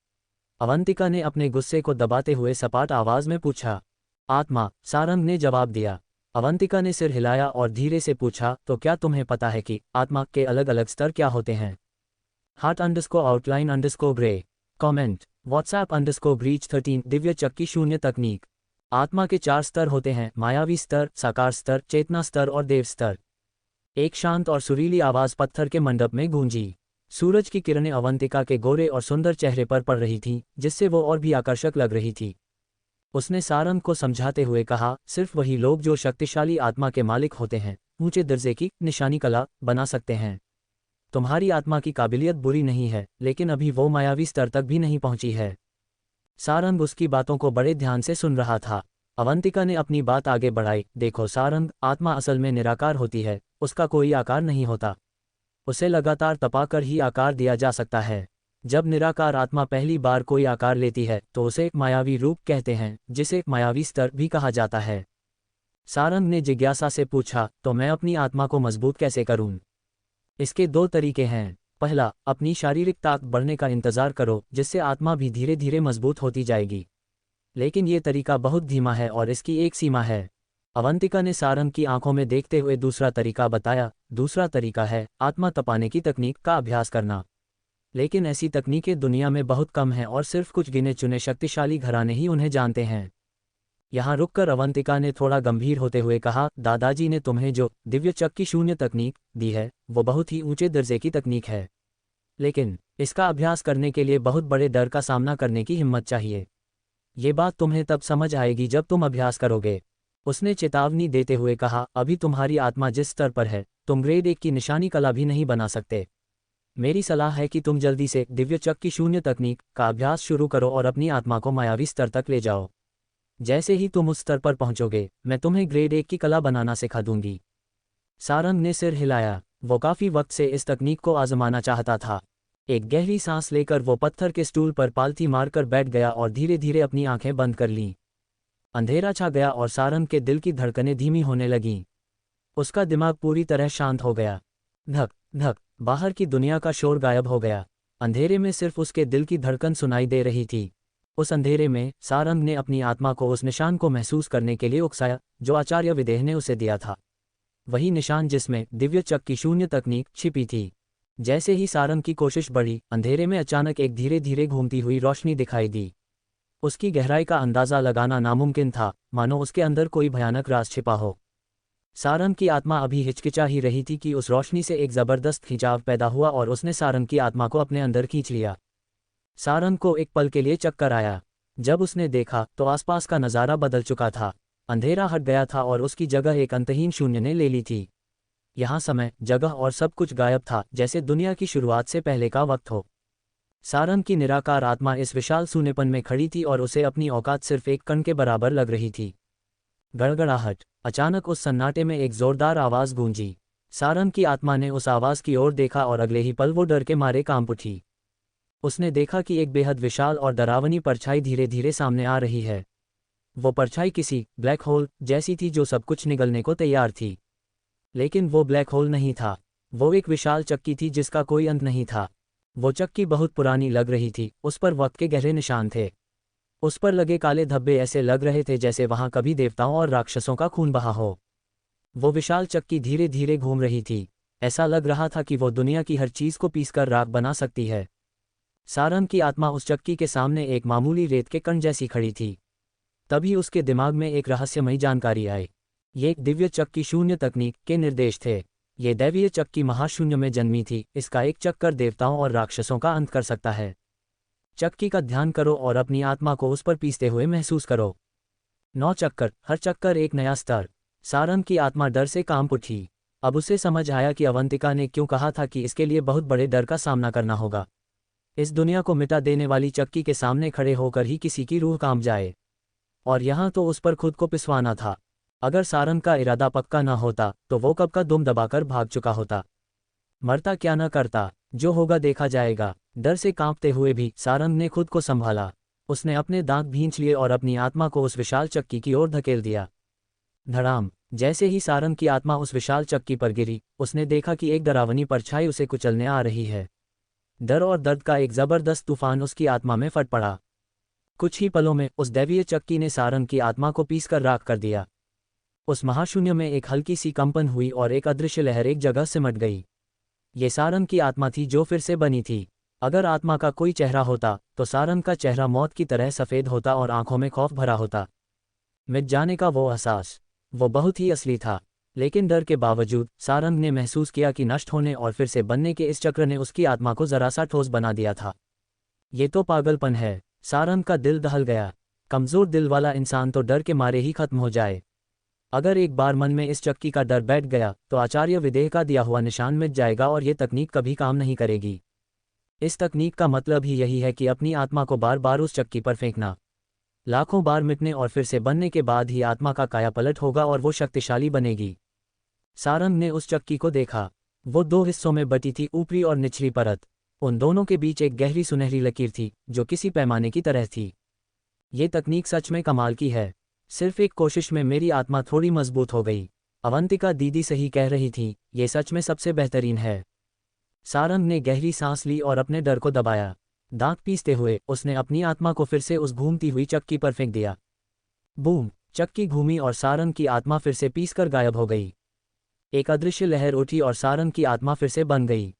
अवंतिका ने अपने गुस्से को दबाते हुए सपाट आवाज़ में पूछा। आत्मा, सारंग ने जवाब दिया। अवंतिका ने सिर हिलाया और धीरे से पूछा, तो क्या तुम्हें पता है कि आत्मा के अलग अलग स्तर क्या होते हैं? #outline_ grey comment WhatsApp_ breach13 Divya चक्की शून्य तकनीक। आत्मा के 4 स्तर होते हैं, मायावी स्तर, साकार स्तर, चेतना स्तर और देव स्तर। एक शांत और सुरीली आवाज़ पत्थर के मंडप में गूंजी। सूरज की किरणें अवंतिका के गोरे और सुंदर चेहरे पर पड़ रही थीं, जिससे वो और भी आकर्षक लग रही थी। उसने सारंग को समझाते हुए कहा, सिर्फ वही लोग जो शक्तिशाली आत्मा के मालिक होते हैं ऊंचे दर्जे की निशानी कला बना सकते हैं। तुम्हारी आत्मा की काबिलियत बुरी नहीं है, लेकिन अभी वो मायावी स्तर तक भी नहीं पहुंची है। सारंग उसकी बातों को बड़े ध्यान से सुन रहा था। अवंतिका ने अपनी बात आगे बढ़ाई, देखो सारंग, आत्मा असल में निराकार होती है, उसका कोई आकार नहीं होता। उसे लगातार तपाकर ही आकार दिया जा सकता है। जब निराकार आत्मा पहली बार कोई आकार लेती है तो उसे एक मायावी रूप कहते हैं, जिसे मायावी स्तर भी कहा जाता है। सारंग ने जिज्ञासा से पूछा, तो मैं अपनी आत्मा को मजबूत कैसे करूं? इसके दो तरीके हैं। पहला, अपनी शारीरिक ताकत बढ़ने का इंतजार करो, जिससे आत्मा भी धीरे धीरे मजबूत होती जाएगी। लेकिन ये तरीका बहुत धीमा है और इसकी एक सीमा है। अवंतिका ने सारंग की आंखों में देखते हुए दूसरा तरीका बताया। दूसरा तरीका है आत्मा तपाने की तकनीक का अभ्यास करना। लेकिन ऐसी तकनीकें दुनिया में बहुत कम हैं और सिर्फ कुछ गिने चुने शक्तिशाली घराने ही उन्हें जानते हैं। यहाँ रुककर अवंतिका ने थोड़ा गंभीर होते हुए कहा, दादाजी ने तुम्हें जो दिव्य चक्की शून्य तकनीक दी है वो बहुत ही ऊंचे दर्जे की तकनीक है। लेकिन इसका अभ्यास करने के लिए बहुत बड़े डर का सामना करने की हिम्मत चाहिए। ये बात तुम्हें तब समझ आएगी जब तुम अभ्यास करोगे। उसने चेतावनी देते हुए कहा, अभी तुम्हारी आत्मा जिस स्तर पर है तुम ग्रेड 1 की निशानी कला भी नहीं बना सकते। मेरी सलाह है कि तुम जल्दी से दिव्य चक्की शून्य तकनीक का अभ्यास शुरू करो और अपनी आत्मा को मायावी स्तर तक ले जाओ। जैसे ही तुम उस स्तर पर पहुंचोगे मैं तुम्हें ग्रेड 1 की कला बनाना सिखा दूंगी। सारंग ने सिर हिलाया। वो काफी वक्त से इस तकनीक को आजमाना चाहता था। एक गहरी सांस लेकर वो पत्थर के स्टूल पर पालथी मारकर बैठ गया और धीरे धीरे अपनी आंखें बंद कर लीं। अंधेरा छा गया और सारंग के दिल की धड़कनें धीमी होने लगीं। उसका दिमाग पूरी तरह शांत हो गया। धक धक, बाहर की दुनिया का शोर गायब हो गया। अंधेरे में सिर्फ उसके दिल की धड़कन सुनाई दे रही थी। उस अंधेरे में सारंग ने अपनी आत्मा को उस निशान को महसूस करने के लिए उकसाया जो आचार्य विदेह ने उसे दिया था। वही निशान जिसमें दिव्य चक्की शून्य तकनीक छिपी थी। जैसे ही सारंग की कोशिश बढ़ी, अंधेरे में अचानक एक धीरे धीरे घूमती हुई रोशनी दिखाई दी। उसकी गहराई का अंदाजा लगाना नामुमकिन था, मानो उसके अंदर कोई भयानक राज छिपा हो। सारंग की आत्मा अभी हिचकिचा ही रही थी कि उस रोशनी से एक जबरदस्त खिंचाव पैदा हुआ और उसने सारंग की आत्मा को अपने अंदर खींच लिया। सारंग को एक पल के लिए चक्कर आया। जब उसने देखा तो आसपास का नज़ारा बदल चुका था। अंधेरा हट गया था और उसकी जगह एक अंतहीन शून्य ने ले ली थी। यहाँ समय, जगह और सब कुछ गायब था, जैसे दुनिया की शुरुआत से पहले का वक्त हो। सारंग की निराकार आत्मा इस विशाल सूनेपन में खड़ी थी और उसे अपनी औकात सिर्फ एक कण के बराबर लग रही थी। गड़गड़ाहट। अचानक उस सन्नाटे में एक जोरदार आवाज़ गूंजी। सारंग की आत्मा ने उस आवाज़ की ओर देखा और अगले ही पल वो डर के मारे कांप उठी। उसने देखा कि एक बेहद विशाल और डरावनी परछाई धीरे धीरे सामने आ रही है। वो परछाई किसी ब्लैक होल जैसी थी जो सब कुछ निगलने को तैयार थी। लेकिन वो ब्लैक होल नहीं था। वो एक विशाल चक्की थी जिसका कोई अंत नहीं था। वो चक्की बहुत पुरानी लग रही थी, उस पर वक्त के गहरे निशान थे। उस पर लगे काले धब्बे ऐसे लग रहे थे जैसे वहां कभी देवताओं और राक्षसों का खून बहा हो। वो विशाल चक्की धीरे धीरे घूम रही थी। ऐसा लग रहा था कि वो दुनिया की हर चीज को पीसकर राख बना सकती है। सारंग की आत्मा उस चक्की के सामने एक मामूली रेत के कण जैसी खड़ी थी। तभी उसके दिमाग में एक रहस्यमयी जानकारी आई। ये एक दिव्य चक्की शून्य तकनीक के निर्देश थे। ये दैवीय चक्की महाशून्य में जन्मी थी। इसका एक चक्कर देवताओं और राक्षसों का अंत कर सकता है। चक्की का ध्यान करो और अपनी आत्मा को उस पर पीसते हुए महसूस करो। 9 चक्कर, हर चक्कर एक नया स्तर। सारंग की आत्मा डर से कांप उठी। अब उसे समझ आया कि अवंतिका ने क्यों कहा था कि इसके लिए बहुत बड़े डर का सामना करना होगा। इस दुनिया को मिटा देने वाली चक्की के सामने खड़े होकर ही किसी की रूह कांप जाए, और यहाँ तो उस पर खुद को पिसवाना था। अगर सारंग का इरादा पक्का न होता तो वो कब का दुम दबाकर भाग चुका होता। मरता क्या न करता, जो होगा देखा जाएगा। डर से कांपते हुए भी सारंग ने खुद को संभाला। उसने अपने दांत भींच लिए और अपनी आत्मा को उस विशाल चक्की की ओर धकेल दिया। धड़ाम। जैसे ही सारंग की आत्मा उस विशाल चक्की पर गिरी, उसने देखा कि एक डरावनी परछाई उसे कुचलने आ रही है। डर और दर्द का एक जबरदस्त तूफान उसकी आत्मा में फट पड़ा। कुछ ही पलों में उस दैवीय चक्की ने सारंग की आत्मा को पीसकर राख कर दिया। उस महाशून्य में एक हल्की सी कंपन हुई और एक अदृश्य लहर एक जगह सिमट गई। ये सारंग की आत्मा थी जो फिर से बनी थी। अगर आत्मा का कोई चेहरा होता तो सारंग का चेहरा मौत की तरह सफ़ेद होता और आंखों में खौफ भरा होता। मिट जाने का वो एहसास, वो बहुत ही असली था। लेकिन डर के बावजूद सारंग ने महसूस किया कि नष्ट होने और फिर से बनने के इस चक्र ने उसकी आत्मा को जरा सा ठोस बना दिया था। ये तो पागलपन है। सारंग का दिल दहल गया। कमज़ोर दिल वाला इंसान तो डर के मारे ही खत्म हो जाए। अगर एक बार मन में इस चक्की का डर बैठ गया तो आचार्य विदेह का दिया हुआ निशान मिट जाएगा और ये तकनीक कभी काम नहीं करेगी। इस तकनीक का मतलब ही यही है कि अपनी आत्मा को बार बार उस चक्की पर फेंकना। लाखों बार मिटने और फिर से बनने के बाद ही आत्मा का कायापलट होगा और वो शक्तिशाली बनेगी। सारंग ने उस चक्की को देखा। वो 2 हिस्सों में बटी थी, ऊपरी और निचली परत। उन दोनों के बीच एक गहरी सुनहरी लकीर थी जो किसी पैमाने की तरह थी। ये तकनीक सच में कमाल की है। सिर्फ एक कोशिश में मेरी आत्मा थोड़ी मजबूत हो गई। अवंतिका दीदी सही कह रही थी, ये सच में सबसे बेहतरीन है। सारंग ने गहरी सांस ली और अपने डर को दबाया। दांत पीसते हुए उसने अपनी आत्मा को फिर से उस घूमती हुई चक्की पर फेंक दिया। बूम! चक्की घूमी और सारंग की आत्मा फिर से पीसकर गायब हो गई। एक अदृश्य लहर उठी और सारंग की आत्मा फिर से बन गई।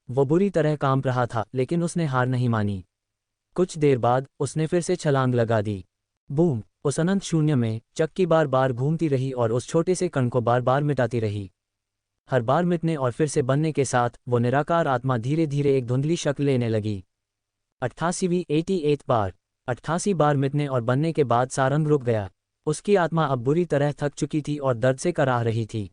वो बुरी तरह कांप रहा था, लेकिन उसने हार नहीं मानी। कुछ देर बाद उसने फिर से छलांग लगा दी। बूम! उस अनंत शून्य में चक्की बार बार घूमती रही और उस छोटे से कण को बार बार मिटाती रही। हर बार मिटने और फिर से बनने के साथ वो निराकार आत्मा धीरे धीरे एक धुंधली शक्ल लेने लगी। 88वीं बार। 88 बार मिटने और बनने के बाद सारंग रुक गया। उसकी आत्मा अब बुरी तरह थक चुकी थी और दर्द से कराह रही थी।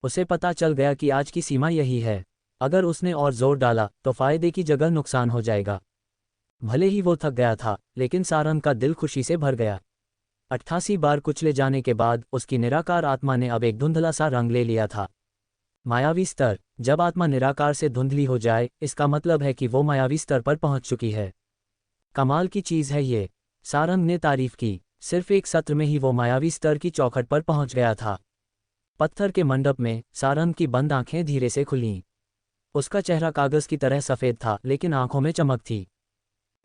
उसे पता चल गया कि आज की सीमा यही है। अगर उसने और जोर डाला तो फायदे की जगह नुकसान हो जाएगा। भले ही वो थक गया था, लेकिन सारंग का दिल खुशी से भर गया। 88 बार कुचले जाने के बाद उसकी निराकार आत्मा ने अब एक धुंधला सा रंग ले लिया था। मायावी स्तर। जब आत्मा निराकार से धुंधली हो जाए, इसका मतलब है कि वो मायावी स्तर पर पहुंच चुकी है। कमाल की चीज है ये, सारंग ने तारीफ की। सिर्फ एक सत्र में ही वो मायावी स्तर की चौखट पर पहुंच गया था। पत्थर के मंडप में सारंग की बंद आंखें धीरे से खुलीं। उसका चेहरा कागज की तरह सफेद था, लेकिन आंखों में चमक थी।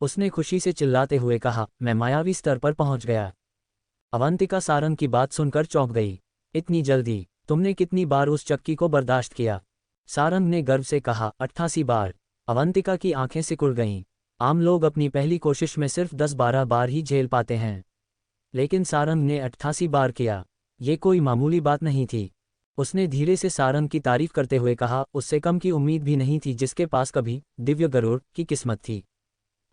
उसने खुशी से चिल्लाते हुए कहा, मैं मायावी स्तर पर पहुंच गया। अवंतिका सारंग की बात सुनकर चौंक गई। इतनी जल्दी? तुमने कितनी बार उस चक्की को बर्दाश्त किया? सारंग ने गर्व से कहा, 88 बार। अवंतिका की आंखें सिकुड़ गईं। आम लोग अपनी पहली कोशिश में सिर्फ 10-12 बार ही झेल पाते हैं, लेकिन सारंग ने 88 बार किया। ये कोई मामूली बात नहीं थी। उसने धीरे से सारंग की तारीफ करते हुए कहा, उससे कम की उम्मीद भी नहीं थी जिसके पास कभी दिव्य गरुड़ की किस्मत थी।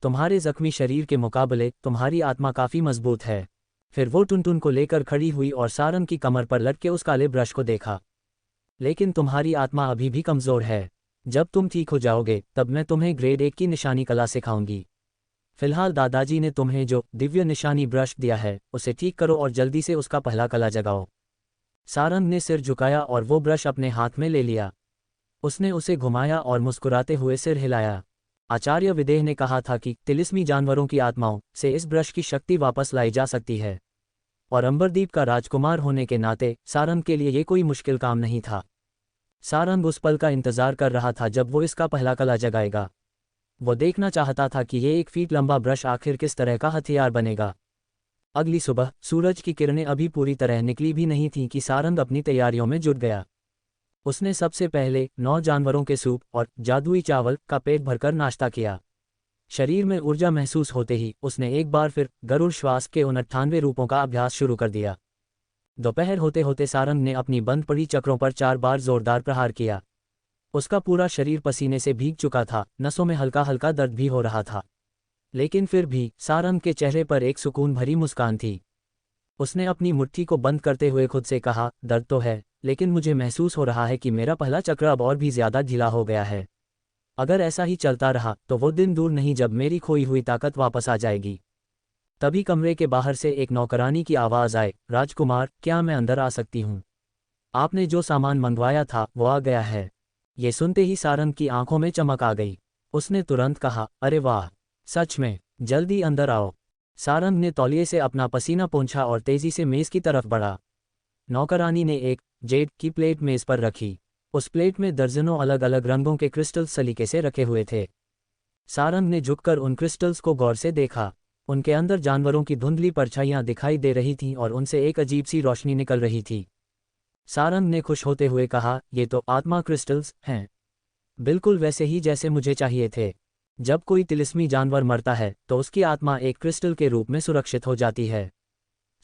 तुम्हारे जख्मी शरीर के मुकाबले तुम्हारी आत्मा काफी मजबूत है। फिर वो टुनटुन को लेकर खड़ी हुई और सारंग की कमर पर लटके उस काले ब्रश को देखा। लेकिन तुम्हारी आत्मा अभी भी कमजोर है। जब तुम ठीक हो जाओगे तब मैं तुम्हें ग्रेड 1 की निशानी कला सिखाऊंगी। फिलहाल दादाजी ने तुम्हें जो दिव्य निशानी ब्रश दिया है उसे ठीक करो और जल्दी से उसका पहला कला जगाओ। सारंग ने सिर झुकाया और वो ब्रश अपने हाथ में ले लिया। उसने उसे घुमाया और मुस्कुराते हुए सिर हिलाया। आचार्य विदेह ने कहा था कि तिलिस्मी जानवरों की आत्माओं से इस ब्रश की शक्ति वापस लाई जा सकती है, और अंबरदीप का राजकुमार होने के नाते सारंग के लिए ये कोई मुश्किल काम नहीं था। सारंग उस पल का इंतजार कर रहा था जब वो इसका पहला कला जगाएगा। वो देखना चाहता था कि ये 1 फीट लंबा ब्रश आखिर किस तरह का हथियार बनेगा। अगली सुबह सूरज की किरणें अभी पूरी तरह निकली भी नहीं थीं कि सारंग अपनी तैयारियों में जुट गया। उसने सबसे पहले 9 जानवरों के सूप और जादुई चावल का पेट भरकर नाश्ता किया। शरीर में ऊर्जा महसूस होते ही उसने एक बार फिर गरुड़ श्वास के 98 रूपों का अभ्यास शुरू कर दिया। दोपहर होते होते सारंग ने अपनी बंद पड़ी चक्रों पर 4 बार जोरदार प्रहार किया। उसका पूरा शरीर पसीने से भीग चुका था, नसों में हल्का हल्का दर्द भी हो रहा था, लेकिन फिर भी सारंग के चेहरे पर एक सुकून भरी मुस्कान थी। उसने अपनी मुट्ठी को बंद करते हुए खुद से कहा, दर्द तो है, लेकिन मुझे महसूस हो रहा है कि मेरा पहला चक्र अब और भी ज्यादा ढीला हो गया है। अगर ऐसा ही चलता रहा तो वो दिन दूर नहीं जब मेरी खोई हुई ताकत वापस आ जाएगी। तभी कमरे के बाहर से एक नौकरानी की आवाज आए, राजकुमार, क्या मैं अंदर आ सकती हूँ? आपने जो सामान मंगवाया था वो आ गया है। ये सुनते ही सारंग की आंखों में चमक आ गई। उसने तुरंत कहा, अरे वाह, सच में, जल्दी अंदर आओ। सारंग ने तौलिए से अपना पसीना पोंछा और तेजी से मेज की तरफ बढ़ा। नौकरानी ने एक जेड की प्लेट मेज पर रखी। उस प्लेट में दर्जनों अलग अलग रंगों के क्रिस्टल्स सलीके से रखे हुए थे। सारंग ने झुककर उन क्रिस्टल्स को गौर से देखा। उनके अंदर जानवरों की धुंधली परछाइयां दिखाई दे रही थीं और उनसे एक अजीब सी रोशनी निकल रही थी। सारंग ने खुश होते हुए कहा, ये तो आत्मा क्रिस्टल्स हैं। बिल्कुल वैसे ही जैसे मुझे चाहिए थे। जब कोई तिलिस्मी जानवर मरता है तो उसकी आत्मा एक क्रिस्टल के रूप में सुरक्षित हो जाती है।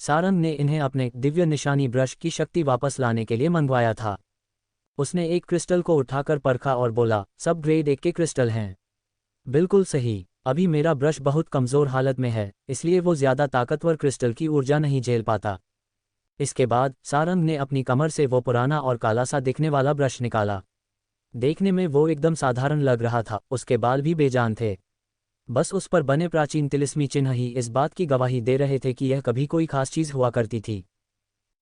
सारंग ने इन्हें अपने दिव्य निशानी ब्रश की शक्ति वापस लाने के लिए मंगवाया था। उसने एक क्रिस्टल को उठाकर परखा और बोला, सब ग्रेड 1 के क्रिस्टल हैं। बिल्कुल सही। अभी मेरा ब्रश बहुत कमजोर हालत में है, इसलिए वो ज्यादा ताकतवर क्रिस्टल की ऊर्जा नहीं झेल पाता। इसके बाद सारंग ने अपनी कमर से वो पुराना और काला सा दिखने वाला ब्रश निकाला। देखने में वो एकदम साधारण लग रहा था, उसके बाल भी बेजान थे। बस उस पर बने प्राचीन तिलिस्मी चिन्ह ही इस बात की गवाही दे रहे थे कि यह कभी कोई खास चीज हुआ करती थी।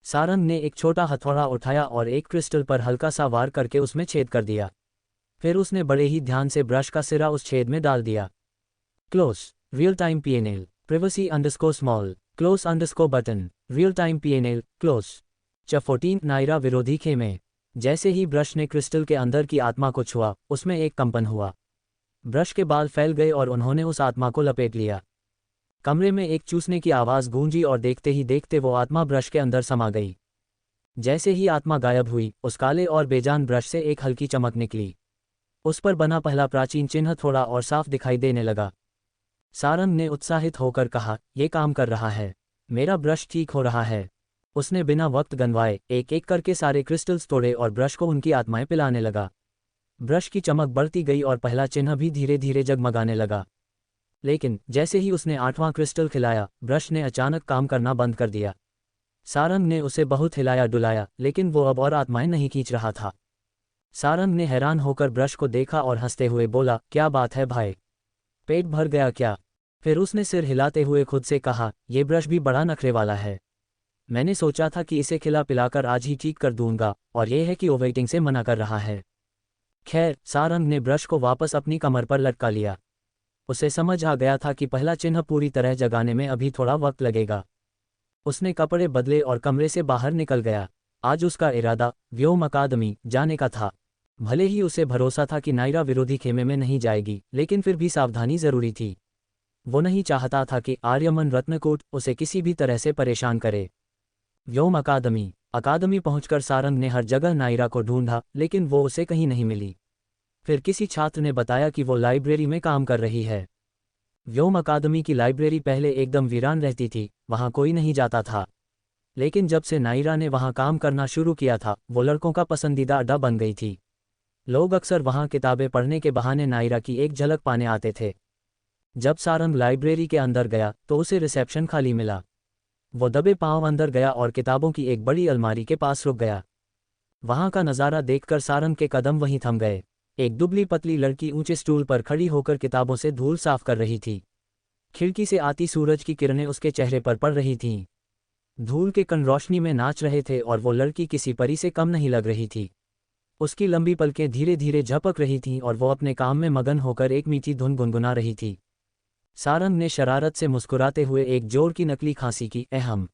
सारंग ने एक छोटा हथौड़ा उठाया और एक क्रिस्टल पर हल्का सा वार करके उसमें छेद कर दिया। फिर उसने बड़े ही ध्यान से ब्रश का सिरा उस छेद में डाल दिया। Close real time PNL privacy_small close underscore button, real time PNL, close. च 14 नायरा विरोधी खेमे। जैसे ही ब्रश ने क्रिस्टल के अंदर की आत्मा को छुआ, उसमें एक कंपन हुआ। ब्रश के बाल फैल गए और उन्होंने उस आत्मा को लपेट लिया। कमरे में एक चूसने की आवाज़ गूंजी और देखते ही देखते वो आत्मा ब्रश के अंदर समा गई। जैसे ही आत्मा गायब हुई, उस काले और बेजान ब्रश से एक हल्की चमक निकली। उस पर बना पहला प्राचीन चिन्ह थोड़ा और साफ दिखाई देने लगा। सारंग ने उत्साहित होकर कहा, ये काम कर रहा है, मेरा ब्रश ठीक हो रहा है। उसने बिना वक्त गंवाए एक एक करके सारे क्रिस्टल्स तोड़े और ब्रश को उनकी आत्माएं पिलाने लगा। ब्रश की चमक बढ़ती गई और पहला चिन्ह भी धीरे धीरे जगमगाने लगा। लेकिन जैसे ही उसने 8वां क्रिस्टल खिलाया, ब्रश ने अचानक काम करना बंद कर दिया। सारंग ने उसे बहुत हिलाया डुलाया, लेकिन वो अब और आत्माएं नहीं खींच रहा था। सारंग ने हैरान होकर ब्रश को देखा और हंसते हुए बोला, क्या बात है भाई, पेट भर गया क्या? फिर उसने सिर हिलाते हुए खुद से कहा, ये ब्रश भी बड़ा नखरे वाला है। मैंने सोचा था कि इसे खिला पिलाकर आज ही ठीक कर दूंगा, और ये है कि वो वेटिंग से मना कर रहा है। खैर, सारंग ने ब्रश को वापस अपनी कमर पर लटका लिया। उसे समझ आ गया था कि पहला चिन्ह पूरी तरह जगाने में अभी थोड़ा वक्त लगेगा। उसने कपड़े बदले और कमरे से बाहर निकल गया। आज उसका इरादा व्योम अकादमी जाने का था। भले ही उसे भरोसा था कि नायरा विरोधी खेमे में नहीं जाएगी, लेकिन फिर भी सावधानी जरूरी थी। वो नहीं चाहता था कि आर्यमन रत्नकूट उसे किसी भी तरह से परेशान करे। व्योम अकादमी पहुंचकर सारंग ने हर जगह नायरा को ढूंढा, लेकिन वो उसे कहीं नहीं मिली। फिर किसी छात्र ने बताया कि वो लाइब्रेरी में काम कर रही है। व्योम अकादमी की लाइब्रेरी पहले एकदम वीरान रहती थी, वहां कोई नहीं जाता था। लेकिन जब से नायरा ने वहां काम करना शुरू किया था, वो लड़कों का पसंदीदा अड्डा बन गई थी। लोग अक्सर वहां किताबें पढ़ने के बहाने नायरा की एक झलक पाने आते थे। जब सारंग लाइब्रेरी के अंदर गया तो उसे रिसेप्शन खाली मिला। वो दबे पांव अंदर गया और किताबों की एक बड़ी अलमारी के पास रुक गया। वहां का नज़ारा देखकर सारंग के कदम वहीं थम गए। एक दुबली पतली लड़की ऊंचे स्टूल पर खड़ी होकर किताबों से धूल साफ कर रही थी। खिड़की से आती सूरज की किरणें उसके चेहरे पर पड़ रही थीं। धूल के कण रोशनी में नाच रहे थे और वो लड़की किसी परी से कम नहीं लग रही थी। उसकी लंबी पलकें धीरे धीरे झपक रही थीं और वो अपने काम में मगन होकर एक मीठी धुन गुनगुना रही थी। सारंग ने शरारत से मुस्कुराते हुए एक जोर की नकली खांसी की। अहम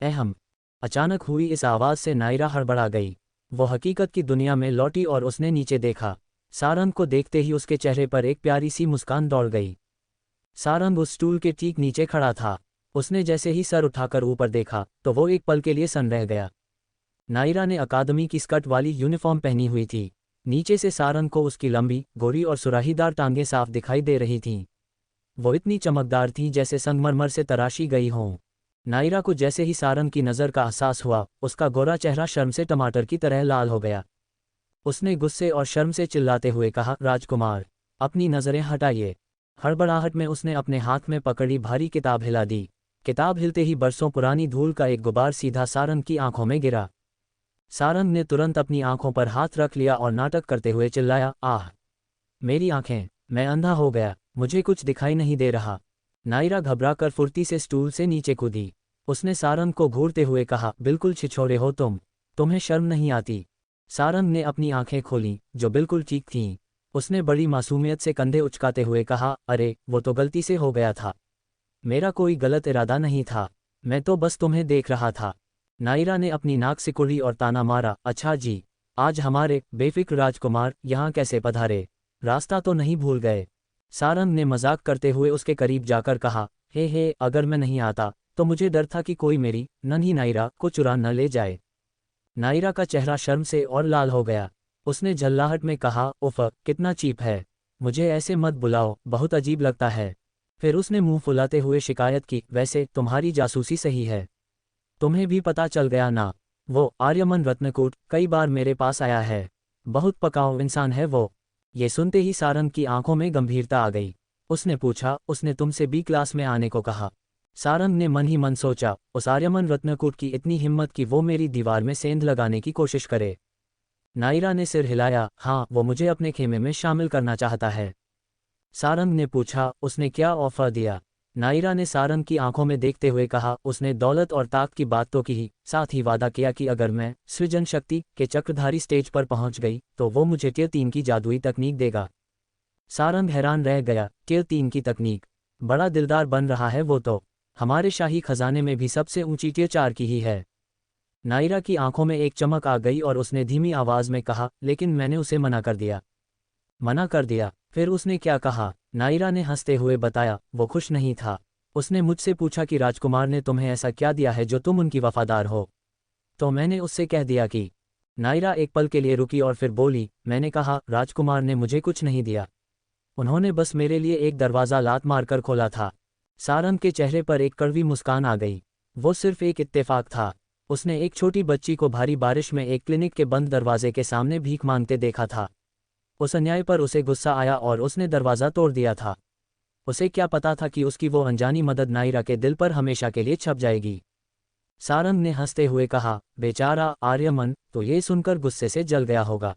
अहम। अचानक हुई इस आवाज़ से नायरा हड़बड़ा गई। वो हकीकत की दुनिया में लौटी और उसने नीचे देखा। सारंग को देखते ही उसके चेहरे पर एक प्यारी सी मुस्कान दौड़ गई। सारंग उस स्टूल के ठीक नीचे खड़ा था। उसने जैसे ही सर उठाकर ऊपर देखा तो वो एक पल के लिए सन रह गया। नायरा ने अकादमी की स्कर्ट वाली यूनिफॉर्म पहनी हुई थी। नीचे से सारंग को उसकी लंबी, गोरी और सुराहीदार टांगें साफ दिखाई दे रही थीं। वो इतनी चमकदार थी जैसे संगमरमर से तराशी गई हों। नायरा को जैसे ही सारंग की नज़र का एहसास हुआ, उसका गोरा चेहरा शर्म से टमाटर की तरह लाल हो गया। उसने गुस्से और शर्म से चिल्लाते हुए कहा, राजकुमार, अपनी नज़रें हटाइए। हड़बड़ाहट में उसने अपने हाथ में पकड़ी भारी किताब हिला दी। किताब हिलते ही बरसों पुरानी धूल का एक गुबार सीधा सारंग की आंखों में गिरा। सारंग ने तुरंत अपनी आंखों पर हाथ रख लिया और नाटक करते हुए चिल्लाया, आह, मेरी आंखें, मैं अंधा हो गया, मुझे कुछ दिखाई नहीं दे रहा। नायरा घबराकर फुर्ती से स्टूल से नीचे कूदी। उसने सारंग को घूरते हुए कहा, बिल्कुल छिछोरे हो तुम, तुम्हें शर्म नहीं आती। सारंग ने अपनी आंखें खोलीं, जो बिल्कुल ठीक थीं। उसने बड़ी मासूमियत से कंधे उचकाते हुए कहा, अरे, वो तो गलती से हो गया था। मेरा कोई गलत इरादा नहीं था, मैं तो बस तुम्हें देख रहा था। नायरा ने अपनी नाक सिकुड़ी और ताना मारा, अच्छा जी, आज हमारे बेफिक्र राजकुमार यहाँ कैसे पधारे? रास्ता तो नहीं भूल गए? सारंग ने मजाक करते हुए उसके करीब जाकर कहा, हे, अगर मैं नहीं आता तो मुझे डर था कि कोई मेरी नन्ही नायरा को चुरा न ले जाए। नायरा का चेहरा शर्म से और लाल हो गया। उसने झल्लाहट में कहा, उफ, कितना चीप है, मुझे ऐसे मत बुलाओ, बहुत अजीब लगता है। फिर उसने मुंह फुलाते हुए शिकायत की, वैसे तुम्हारी जासूसी सही है, तुम्हें भी पता चल गया ना? वो आर्यमन रत्नकूट कई बार मेरे पास आया है, बहुत पकाऊ इंसान है वो। ये सुनते ही सारंग की आंखों में गंभीरता आ गई। उसने पूछा, उसने तुमसे बी क्लास में आने को कहा? सारंग ने मन ही मन सोचा, उस आर्यमन रत्नकूट की इतनी हिम्मत कि वो मेरी दीवार में सेंध लगाने की कोशिश करे। नायरा ने सिर हिलाया, हाँ, वो मुझे अपने खेमे में शामिल करना चाहता है। सारंग ने पूछा, उसने क्या ऑफर दिया? नायरा ने सारंग की आंखों में देखते हुए कहा, उसने दौलत और ताकत की बात तो की ही, साथ ही वादा किया कि अगर मैं सृजन शक्ति के चक्रधारी स्टेज पर पहुंच गई तो वो मुझे टियर 3 की जादुई तकनीक देगा। सारंग हैरान रह गया, टियर 3 की तकनीक? बड़ा दिलदार बन रहा है वो तो। हमारे शाही खजाने में भी सबसे ऊंची टियर 4 की ही है। नायरा की आंखों में एक चमक आ गई और उसने धीमी आवाज में कहा, लेकिन मैंने उसे मना कर दिया। मना कर दिया? फिर उसने क्या कहा? नायरा ने हंसते हुए बताया, वो खुश नहीं था। उसने मुझसे पूछा कि राजकुमार ने तुम्हें ऐसा क्या दिया है जो तुम उनकी वफादार हो। तो मैंने उससे कह दिया कि। नायरा एक पल के लिए रुकी और फिर बोली, मैंने कहा, राजकुमार ने मुझे कुछ नहीं दिया। उन्होंने बस मेरे लिए एक दरवाज़ा लात मारकर खोला था। सारंग के चेहरे पर एक कड़वी मुस्कान आ गई। वो सिर्फ एक इत्तेफाक था। उसने एक छोटी बच्ची को भारी बारिश में एक क्लिनिक के बंद दरवाजे के सामने भीख मांगते देखा था। उस अन्याय पर उसे गुस्सा आया और उसने दरवाज़ा तोड़ दिया था। उसे क्या पता था कि उसकी वो अनजानी मदद नायरा के दिल पर हमेशा के लिए छप जाएगी। सारंग ने हंसते हुए कहा, बेचारा आर्यमन तो ये सुनकर गुस्से से जल गया होगा।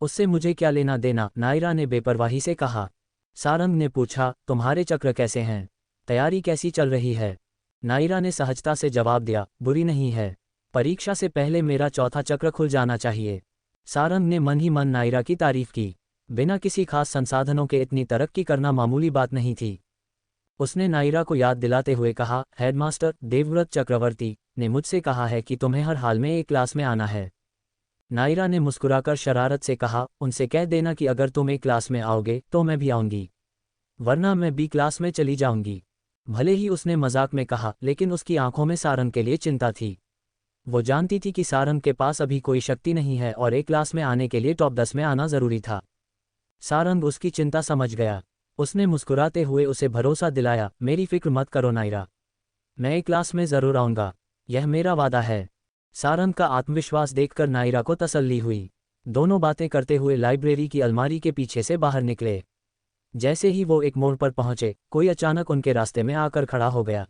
उससे मुझे क्या लेना देना, नायरा ने बेपरवाही से कहा। सारंग ने पूछा, तुम्हारे चक्र कैसे हैं? तैयारी कैसी चल रही है? नायरा ने सहजता से जवाब दिया, बुरी नहीं है। परीक्षा से पहले मेरा चौथा चक्र खुल जाना चाहिए। सारंग ने मन ही मन नायरा की तारीफ की। बिना किसी खास संसाधनों के इतनी तरक्की करना मामूली बात नहीं थी। उसने नायरा को याद दिलाते हुए कहा, हेडमास्टर देवव्रत चक्रवर्ती ने मुझसे कहा है कि तुम्हें हर हाल में एक क्लास में आना है। नायरा ने मुस्कुराकर शरारत से कहा, उनसे कह देना कि अगर तुम एक क्लास में आओगे तो मैं भी आऊंगी, वरना मैं बी क्लास में चली जाऊंगी। भले ही उसने मजाक में कहा, लेकिन उसकी आंखों में सारंग के लिए चिंता थी। वो जानती थी कि सारंग के पास अभी कोई शक्ति नहीं है और एक क्लास में आने के लिए टॉप 10 में आना जरूरी था। सारंग उसकी चिंता समझ गया। उसने मुस्कुराते हुए उसे भरोसा दिलाया, मेरी फिक्र मत करो नायरा, मैं एक क्लास में जरूर आऊंगा, यह मेरा वादा है। सारंग का आत्मविश्वास देखकर नायरा को तसल्ली हुई। दोनों बातें करते हुए लाइब्रेरी की अलमारी के पीछे से बाहर निकले। जैसे ही वो एक मोड़ पर पहुंचे, कोई अचानक उनके रास्ते में आकर खड़ा हो गया।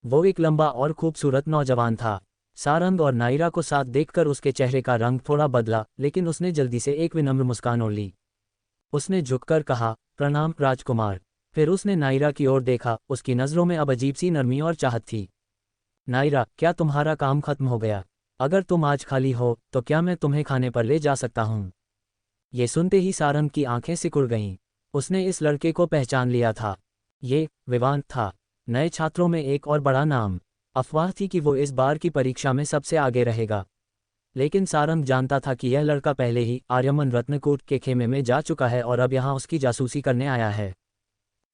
वो एक लंबा और खूबसूरत नौजवान था। सारंग और नायरा को साथ देखकर उसके चेहरे का रंग थोड़ा बदला, लेकिन उसने जल्दी से एक विनम्र मुस्कान ओढ़ ली। उसने झुककर कहा, प्रणाम राजकुमार। फिर उसने नायरा की ओर देखा, उसकी नज़रों में अब अजीब सी नरमी और चाहत थी। नायरा, क्या तुम्हारा काम खत्म हो गया? अगर तुम आज खाली हो तो क्या मैं तुम्हें खाने पर ले जा सकता हूँ? ये सुनते ही सारंग की आंखें सिकुड़ गईं। उसने इस लड़के को पहचान लिया था। ये विवान था, नए छात्रों में एक और बड़ा नाम। अफवाह थी कि वो इस बार की परीक्षा में सबसे आगे रहेगा, लेकिन सारंग जानता था कि यह लड़का पहले ही आर्यमन रत्नकूट के खेमे में जा चुका है और अब यहाँ उसकी जासूसी करने आया है।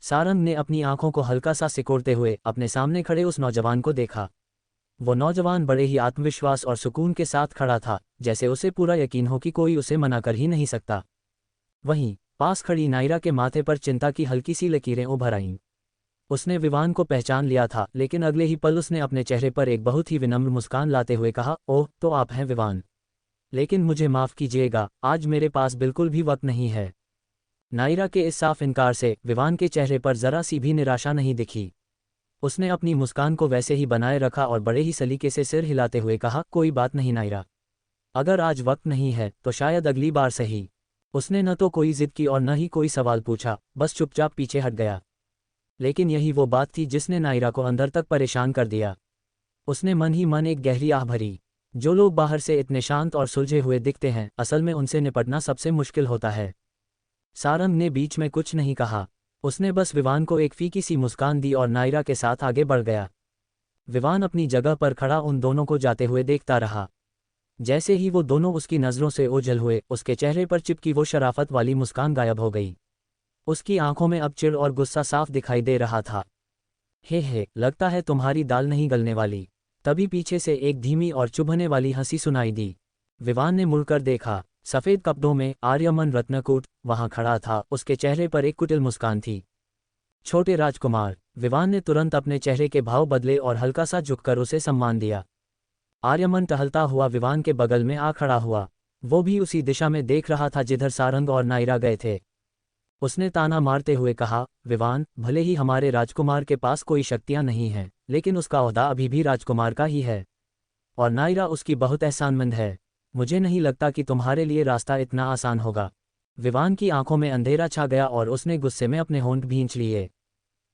सारंग ने अपनी आंखों को हल्का सा सिकोड़ते हुए अपने सामने खड़े उस नौजवान को देखा। वो नौजवान बड़े ही आत्मविश्वास और सुकून के साथ खड़ा था, जैसे उसे पूरा यकीन हो कि कोई उसे मना कर ही नहीं सकता। वहीं पास खड़ी नायरा के माथे पर चिंता की हल्की सी लकीरें उभर आईं। उसने विवान को पहचान लिया था, लेकिन अगले ही पल उसने अपने चेहरे पर एक बहुत ही विनम्र मुस्कान लाते हुए कहा, ओह, तो आप हैं विवान। लेकिन मुझे माफ़ कीजिएगा, आज मेरे पास बिल्कुल भी वक्त नहीं है। नायरा के इस साफ इनकार से विवान के चेहरे पर जरा सी भी निराशा नहीं दिखी। उसने अपनी मुस्कान को वैसे ही बनाए रखा और बड़े ही सलीके से सिर हिलाते हुए कहा, कोई बात नहीं नायरा, अगर आज वक्त नहीं है तो शायद अगली बार सही। उसने न तो कोई जिद की और न ही कोई सवाल पूछा, बस चुपचाप पीछे हट गया। लेकिन यही वो बात थी जिसने नायरा को अंदर तक परेशान कर दिया। उसने मन ही मन एक गहरी आह भरी। जो लोग बाहर से इतने शांत और सुलझे हुए दिखते हैं, असल में उनसे निपटना सबसे मुश्किल होता है। सारंग ने बीच में कुछ नहीं कहा। उसने बस विवान को एक फीकी सी मुस्कान दी और नायरा के साथ आगे बढ़ गया। विवान अपनी जगह पर खड़ा उन दोनों को जाते हुए देखता रहा। जैसे ही वो दोनों उसकी नज़रों से ओझल हुए, उसके चेहरे पर चिपकी वो शराफत वाली मुस्कान गायब हो गई। उसकी आंखों में अब चिढ़ और गुस्सा साफ दिखाई दे रहा था। हे, लगता है तुम्हारी दाल नहीं गलने वाली। तभी पीछे से एक धीमी और चुभने वाली हंसी सुनाई दी। विवान ने मुड़कर देखा। सफ़ेद कपड़ों में आर्यमन रत्नकूट वहां खड़ा था। उसके चेहरे पर एक कुटिल मुस्कान थी। छोटे राजकुमार। विवान ने तुरंत अपने चेहरे के भाव बदले और हल्का सा झुककर उसे सम्मान दिया। आर्यमन टहलता हुआ विवान के बगल में आ खड़ा हुआ। वो भी उसी दिशा में देख रहा था जिधर सारंग और नायरा गए थे। उसने ताना मारते हुए कहा, विवान, भले ही हमारे राजकुमार के पास कोई शक्तियां नहीं हैं, लेकिन उसका ओहदा अभी भी राजकुमार का ही है, और नायरा उसकी बहुत एहसानमंद है। मुझे नहीं लगता कि तुम्हारे लिए रास्ता इतना आसान होगा। विवान की आंखों में अंधेरा छा गया और उसने गुस्से में अपने होंठ भींच लिए।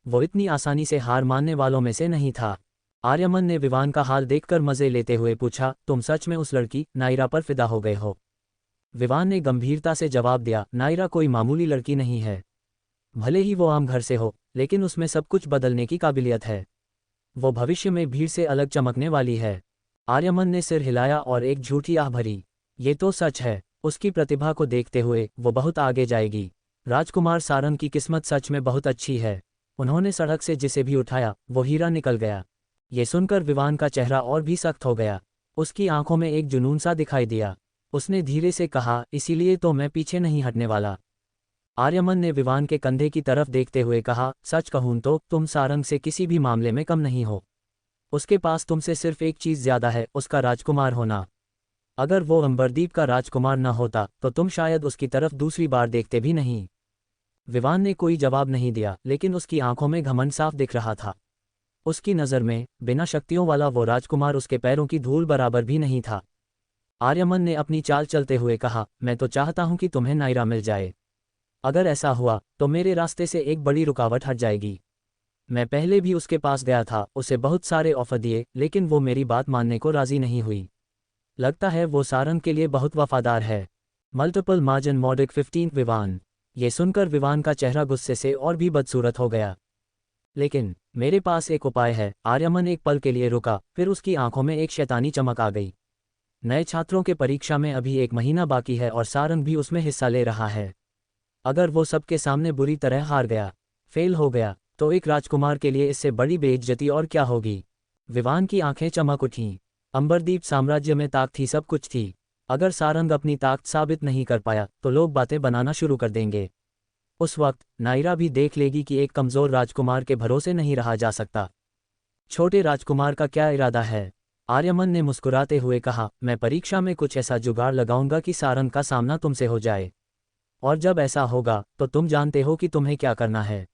वो इतनी आसानी से हार मानने वालों में से नहीं था। आर्यमन ने विवान का हाल देखकर मजे लेते हुए पूछा, तुम सच में उस लड़की नायरा पर फिदा हो गए हो? विवान ने गंभीरता से जवाब दिया, नायरा कोई मामूली लड़की नहीं है। भले ही वो आम घर से हो, लेकिन उसमें सब कुछ बदलने की काबिलियत है। वो भविष्य में भीड़ से अलग चमकने वाली है। आर्यमन ने सिर हिलाया और एक झूठी आह भरी। ये तो सच है। उसकी प्रतिभा को देखते हुए वो बहुत आगे जाएगी। राजकुमार सारंग की किस्मत सच में बहुत अच्छी है। उन्होंने सड़क से जिसे भी उठाया वो हीरा निकल गया। ये सुनकर विवान का चेहरा और भी सख्त हो गया। उसकी आंखों में एक जुनून सा दिखाई दिया। उसने धीरे से कहा, इसीलिए तो मैं पीछे नहीं हटने वाला। आर्यमन ने विवान के कंधे की तरफ देखते हुए कहा, सच कहूं तो तुम सारंग से किसी भी मामले में कम नहीं हो। उसके पास तुमसे सिर्फ एक चीज़ ज्यादा है, उसका राजकुमार होना। अगर वो अंबरदीप का राजकुमार न होता तो तुम शायद उसकी तरफ दूसरी बार देखते भी नहीं। विवान ने कोई जवाब नहीं दिया, लेकिन उसकी आंखों में घमंड साफ दिख रहा था। उसकी नज़र में बिना शक्तियों वाला वो राजकुमार उसके पैरों की धूल बराबर भी नहीं था। आर्यमन ने अपनी चाल चलते हुए कहा, मैं तो चाहता हूं कि तुम्हें नायरा मिल जाए। अगर ऐसा हुआ तो मेरे रास्ते से एक बड़ी रुकावट हट जाएगी। मैं पहले भी उसके पास गया था, उसे बहुत सारे ऑफर दिए, लेकिन वो मेरी बात मानने को राजी नहीं हुई। लगता है वो सारंग के लिए बहुत वफादार है। मल्टीपल मार्जिन मॉडिक 15 विवान। ये सुनकर विवान का चेहरा गुस्से से और भी बदसूरत हो गया। लेकिन मेरे पास एक उपाय है। आर्यमन एक पल के लिए रुका, फिर उसकी आंखों में एक शैतानी चमक आ गई। नए छात्रों के परीक्षा में अभी 1 महीना बाकी है और सारंग भी उसमें हिस्सा ले रहा है। अगर वो सबके सामने बुरी तरह हार गया, फेल हो गया, तो एक राजकुमार के लिए इससे बड़ी बेइज्जती और क्या होगी। विवान की आंखें चमक उठीं। अंबरदीप साम्राज्य में ताकत ही सब कुछ थी। अगर सारंग अपनी ताकत साबित नहीं कर पाया तो लोग बातें बनाना शुरू कर देंगे। उस वक्त नायरा भी देख लेगी कि एक कमज़ोर राजकुमार के भरोसे नहीं रहा जा सकता। छोटे राजकुमार का क्या इरादा है? आर्यमन ने मुस्कुराते हुए कहा, मैं परीक्षा में कुछ ऐसा जुगाड़ लगाऊंगा कि सारंग का सामना तुमसे हो जाए। और जब ऐसा होगा तो तुम जानते हो कि तुम्हें क्या करना है।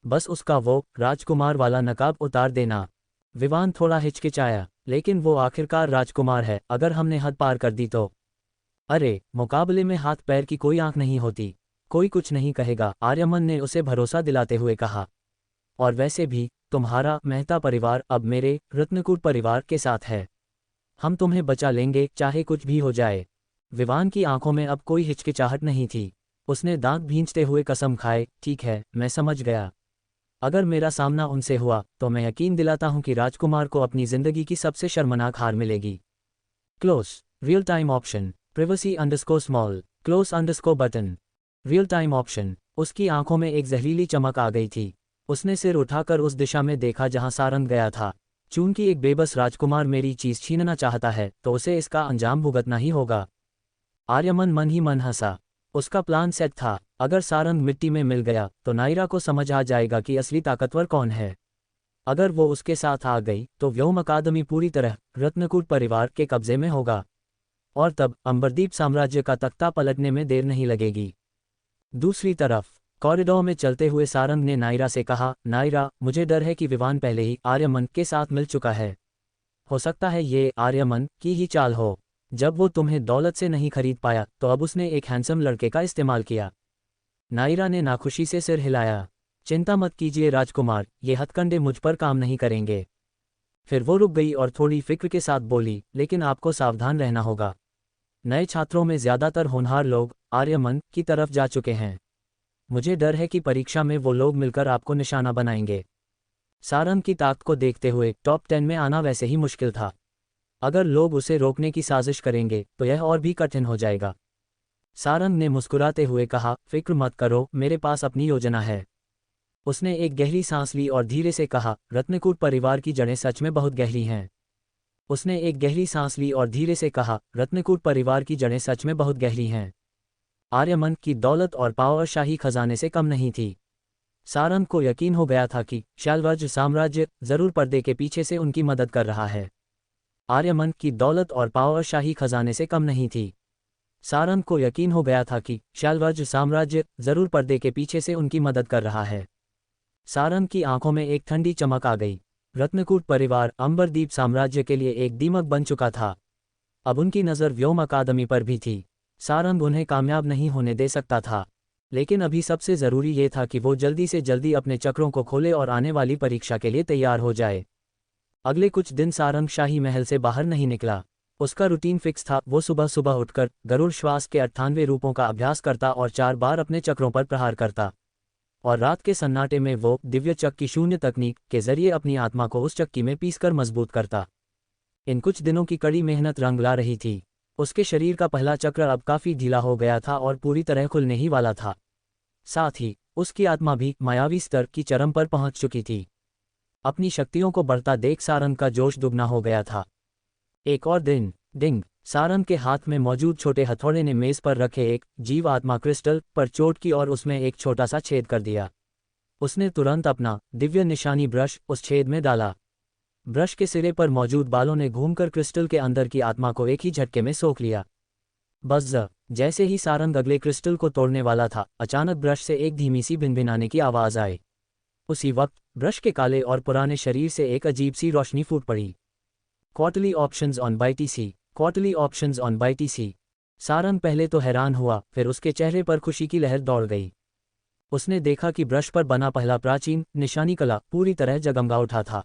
बस उसका वो राजकुमार वाला नकाब उतार देना। विवान थोड़ा हिचकिचाया, लेकिन वो आखिरकार राजकुमार है, अगर हमने हद पार कर दी तो। अरे, मुकाबले में हाथ पैर की कोई आंख नहीं होती। कोई कुछ नहीं कहेगा, आर्यमन ने उसे भरोसा दिलाते हुए कहा। और वैसे भी तुम्हारा मेहता परिवार अब मेरे रत्नकूट परिवार के साथ है। हम तुम्हें बचा लेंगे, चाहे कुछ भी हो जाए। विवान की आंखों में अब कोई हिचकिचाहट नहीं थी। उसने दांत भींचते हुए कसम खाए, ठीक है, मैं समझ गया। अगर मेरा सामना उनसे हुआ तो मैं यकीन दिलाता हूं कि राजकुमार को अपनी जिंदगी की सबसे शर्मनाक हार मिलेगी। Close real time option privacy underscore small close underscore button real time option. उसकी आंखों में एक जहरीली चमक आ गई थी। उसने सिर उठाकर उस दिशा में देखा जहां सारंग गया था। चूंकि एक बेबस राजकुमार मेरी चीज छीनना चाहता है तो उसे इसका अंजाम भुगतना ही होगा। आर्यमन मन ही मन हंसा। उसका प्लान सेट था। अगर सारंग मिट्टी में मिल गया तो नायरा को समझ आ जाएगा कि असली ताकतवर कौन है। अगर वो उसके साथ आ गई तो व्योम अकादमी पूरी तरह रत्नकूट परिवार के कब्जे में होगा। और तब अंबरदीप साम्राज्य का तख्ता पलटने में देर नहीं लगेगी। दूसरी तरफ कॉरिडोर में चलते हुए सारंग ने नायरा से कहा, नायरा, मुझे डर है कि विवान पहले ही आर्यमन के साथ मिल चुका है। हो सकता है ये आर्यमन की ही चाल हो। जब वो तुम्हें दौलत से नहीं खरीद पाया तो अब उसने एक हैंडसम लड़के का इस्तेमाल किया। नायरा ने नाखुशी से सिर हिलाया। चिंता मत कीजिए राजकुमार, ये हथकंडे मुझ पर काम नहीं करेंगे। फिर वो रुक गई और थोड़ी फिक्र के साथ बोली, लेकिन आपको सावधान रहना होगा। नए छात्रों में ज्यादातर होनहार लोग आर्यमन की तरफ जा चुके हैं। मुझे डर है कि परीक्षा में वो लोग मिलकर आपको निशाना बनाएंगे। सारंग की ताकत को देखते हुए टॉप 10 में आना वैसे ही मुश्किल था। अगर लोग उसे रोकने की साजिश करेंगे तो यह और भी कठिन हो जाएगा। सारंग ने मुस्कुराते हुए कहा, फिक्र मत करो, मेरे पास अपनी योजना है। उसने एक गहरी सांस ली और धीरे से कहा, रत्नकूट परिवार की जड़ें सच में बहुत गहरी हैं। उसने एक गहरी सांस ली और धीरे से कहा, रत्नकूट परिवार की जड़ें सच में बहुत गहरी हैं। आर्यमन की दौलत और पावर शाही खजाने से कम नहीं थी। सारंग को यकीन हो गया था कि शैलवज्र साम्राज्य जरूर पर्दे के पीछे से उनकी मदद कर रहा है। आर्यमन की दौलत और पावर शाही खजाने से कम नहीं थी। सारंग को यकीन हो गया था कि शैलवज्र साम्राज्य जरूर पर्दे के पीछे से उनकी मदद कर रहा है। सारंग की आंखों में एक ठंडी चमक आ गई। रत्नकूट परिवार अंबरदीप साम्राज्य के लिए एक दीमक बन चुका था। अब उनकी नज़र व्योम अकादमी पर भी थी। सारंग उन्हें कामयाब नहीं होने दे सकता था, लेकिन अभी सबसे ज़रूरी ये था कि वो जल्दी से जल्दी अपने चक्रों को खोले और आने वाली परीक्षा के लिए तैयार हो जाए। अगले कुछ दिन सारंग शाही महल से बाहर नहीं निकला। उसका रूटीन फिक्स था। वो सुबह सुबह उठकर गरुड़ श्वास के 98 रूपों का अभ्यास करता और 4 बार अपने चक्रों पर प्रहार करता। और रात के सन्नाटे में वो दिव्य चक्की शून्य तकनीक के जरिए अपनी आत्मा को उस चक्की में पीसकर मजबूत करता। इन कुछ दिनों की कड़ी मेहनत रंग ला रही थी। उसके शरीर का पहला चक्र अब काफी ढीला हो गया था और पूरी तरह खुलने ही वाला था। साथ ही उसकी आत्मा भी मायावी स्तर की चरम पर पहुंच चुकी थी। अपनी शक्तियों को बढ़ता देख सारंग का जोश दुगना हो गया था। एक और दिन डिंग, सारंग के हाथ में मौजूद छोटे हथौड़े ने मेज पर रखे एक जीव आत्मा क्रिस्टल पर चोट की और उसमें एक छोटा सा छेद कर दिया। उसने तुरंत अपना दिव्य निशानी ब्रश उस छेद में डाला। ब्रश के सिरे पर मौजूद बालों ने घूमकर क्रिस्टल के अंदर की आत्मा को एक ही झटके में सोख लिया। बज़, जैसे ही सारंग अगले क्रिस्टल को तोड़ने वाला था, अचानक ब्रश से एक धीमी सी भिनभिनाने की आवाज़ आई। उसी वक्त ब्रश के काले और पुराने शरीर से एक अजीब सी रोशनी फूट पड़ी। क्वार्टरली ऑप्शंस ऑन बाईटीसी, क्वार्टरली ऑप्शंस ऑन बाईटीसी। सारंग पहले तो हैरान हुआ, फिर उसके चेहरे पर खुशी की लहर दौड़ गई। उसने देखा कि ब्रश पर बना पहला प्राचीन निशानी कला पूरी तरह जगमगा उठा था।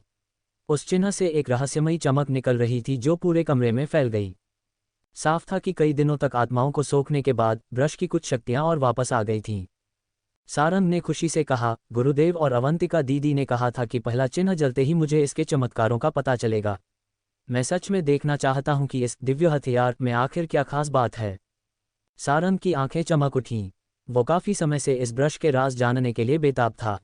उस चिन्ह से एक रहस्यमयी चमक निकल रही थी जो पूरे कमरे में फैल गई। साफ था कि कई दिनों तक आत्माओं को सोखने के बाद ब्रश की कुछ शक्तियां और वापस आ गई थीं। सारंग ने खुशी से कहा, गुरुदेव और अवंतिका दीदी ने कहा था कि पहला चिन्ह जलते ही मुझे इसके चमत्कारों का पता चलेगा। मैं सच में देखना चाहता हूं कि इस दिव्य हथियार में आखिर क्या खास बात है। सारंग की आंखें चमक उठीं। वो काफी समय से इस ब्रश के राज जानने के लिए बेताब था।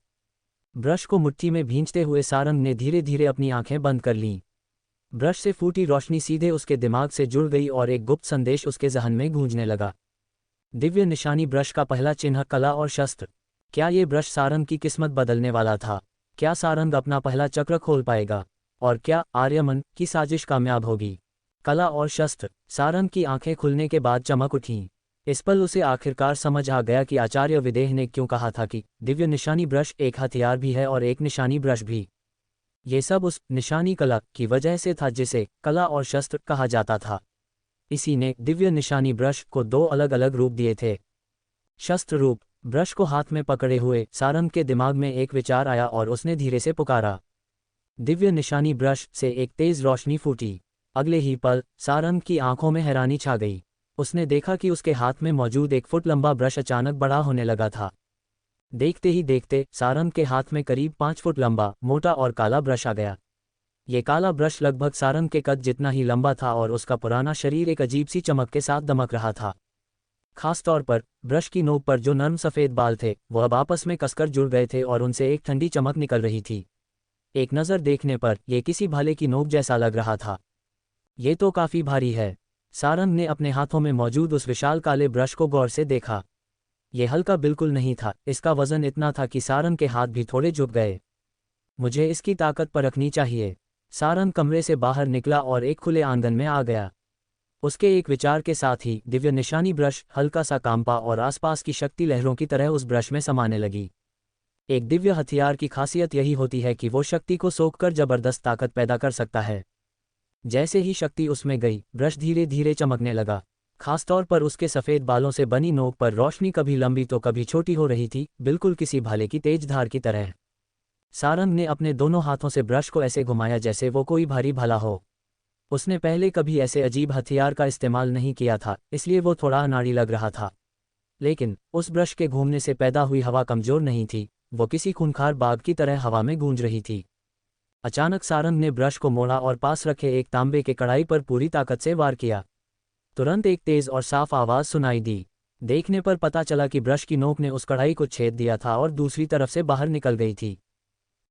ब्रश को मुट्ठी में भींचते हुए सारंग ने धीरे धीरे अपनी आंखें बंद कर लीं। ब्रश से फूटी रोशनी सीधे उसके दिमाग से जुड़ गई और एक गुप्त संदेश उसके जहन में गूंजने लगा। दिव्य निशानी ब्रश का पहला चिन्ह कला और शस्त्र। क्या ये ब्रश सारंग की किस्मत बदलने वाला था? क्या सारंग अपना पहला चक्र खोल पाएगा? और क्या आर्यमन की साजिश कामयाब होगी? कला और शस्त्र। सारंग की आंखें खुलने के बाद चमक उठीं। इस पल उसे आखिरकार समझ आ गया कि आचार्य विदेह ने क्यों कहा था कि दिव्य निशानी ब्रश एक हथियार भी है और एक निशानी ब्रश भी। ये सब उस निशानी कला की वजह से था जिसे कला और शस्त्र कहा जाता था। इसी ने दिव्य निशानी ब्रश को दो अलग अलग रूप दिए थे। शस्त्र रूप। ब्रश को हाथ में पकड़े हुए सारंग के दिमाग में एक विचार आया और उसने धीरे से पुकारा। दिव्य निशानी ब्रश से एक तेज रोशनी फूटी। अगले ही पल सारंग की आंखों में हैरानी छा गई। उसने देखा कि उसके हाथ में मौजूद 1 फुट लंबा ब्रश अचानक बड़ा होने लगा था। देखते ही देखते सारंग के हाथ में करीब 5 फुट लंबा, मोटा और काला ब्रश आ गया। ये काला ब्रश लगभग सारंग के कद जितना ही लंबा था और उसका पुराना शरीर एक अजीब सी चमक के साथ दमक रहा था। खास तौर पर ब्रश की नोक पर जो नर्म सफ़ेद बाल थे वो अब आपस में कसकर जुड़ गए थे और उनसे एक ठंडी चमक निकल रही थी। एक नज़र देखने पर यह किसी भाले की नोक जैसा लग रहा था। ये तो काफ़ी भारी है। सारंग ने अपने हाथों में मौजूद उस विशाल काले ब्रश को गौर से देखा। यह हल्का बिल्कुल नहीं था, इसका वजन इतना था कि सारंग के हाथ भी थोड़े झुक गए। मुझे इसकी ताकत परखनी चाहिए। सारंग कमरे से बाहर निकला और एक खुले आंगन में आ गया। उसके एक विचार के साथ ही दिव्य निशानी ब्रश हल्का सा कांपा और आसपास की शक्ति लहरों की तरह उस ब्रश में समाने लगी। एक दिव्य हथियार की खासियत यही होती है कि वो शक्ति को सोखकर जबरदस्त ताकत पैदा कर सकता है। जैसे ही शक्ति उसमें गई, ब्रश धीरे धीरे चमकने लगा। खासतौर पर उसके सफ़ेद बालों से बनी नोक पर रोशनी कभी लंबी तो कभी छोटी हो रही थी, बिल्कुल किसी भाले की तेज धार की तरह। सारंग ने अपने दोनों हाथों से ब्रश को ऐसे घुमाया जैसे वो कोई भारी भाला हो। उसने पहले कभी ऐसे अजीब हथियार का इस्तेमाल नहीं किया था, इसलिए वो थोड़ा अनाड़ी लग रहा था। लेकिन उस ब्रश के घूमने से पैदा हुई हवा कमज़ोर नहीं थी, वो किसी खूंखार बाग की तरह हवा में गूंज रही थी। अचानक सारंग ने ब्रश को मोड़ा और पास रखे एक तांबे के कड़ाई पर पूरी ताकत से वार किया। तुरंत एक तेज और साफ आवाज़ सुनाई दी। देखने पर पता चला कि ब्रश की नोक ने उस कड़ाई को छेद दिया था और दूसरी तरफ से बाहर निकल गई थी।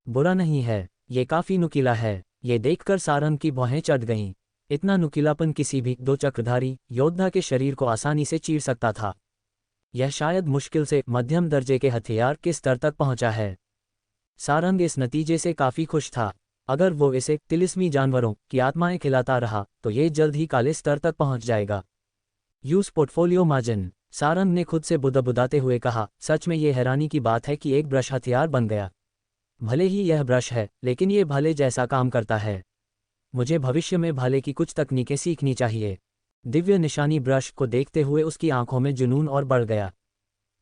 बुरा नहीं है, ये काफ़ी नुकीला है। ये देखकर सारंग की भौहें चढ़ गईं। इतना नुकीलापन किसी भी 2 चक्रधारी योद्धा के शरीर को आसानी से चीर सकता था। यह शायद मुश्किल से मध्यम दर्जे के हथियार के स्तर तक पहुंचा है। सारंग इस नतीजे से काफ़ी खुश था। अगर वो इसे तिलिस्मी जानवरों की आत्माएं खिलाता रहा तो ये जल्द ही काले स्तर तक पहुंच जाएगा। Use portfolio margin. सारंग ने खुद से बुदबुदाते हुए कहा, सच में ये हैरानी की बात है कि एक ब्रश हथियार बन गया। भले ही यह ब्रश है, लेकिन ये भाले जैसा काम करता है। मुझे भविष्य में भाले की कुछ तकनीकें सीखनी चाहिए। दिव्य निशानी ब्रश को देखते हुए उसकी आंखों में जुनून और बढ़ गया।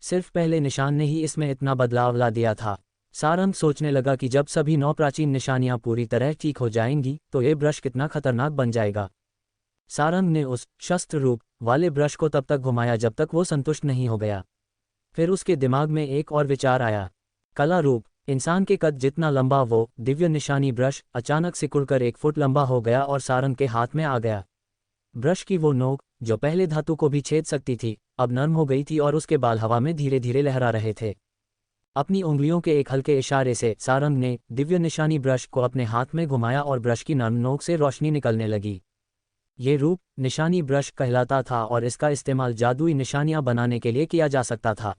सिर्फ पहले निशान ने ही इसमें इतना बदलाव ला दिया था। सारंग सोचने लगा कि जब सभी 9 प्राचीन निशानियां पूरी तरह ठीक हो जाएंगी तो ये ब्रश कितना खतरनाक बन जाएगा। सारंग ने उस शस्त्र रूप वाले ब्रश को तब तक घुमाया जब तक वो संतुष्ट नहीं हो गया। फिर उसके दिमाग में एक और विचार आया। कला रूप। इंसान के कद जितना लंबा वो दिव्य निशानी ब्रश अचानक सिकुड़कर 1 फुट लंबा हो गया और सारंग के हाथ में आ गया। ब्रश की वो नोक, जो पहले धातु को भी छेद सकती थी, अब नर्म हो गई थी और उसके बाल हवा में धीरे धीरे लहरा रहे थे। अपनी उंगलियों के एक हल्के इशारे से सारंग ने दिव्य निशानी ब्रश को अपने हाथ में घुमाया और ब्रश की नर्म नोक से रोशनी निकलने लगी। ये रूप निशानी ब्रश कहलाता था और इसका इस्तेमाल जादुई निशानियां बनाने के लिए किया जा सकता था।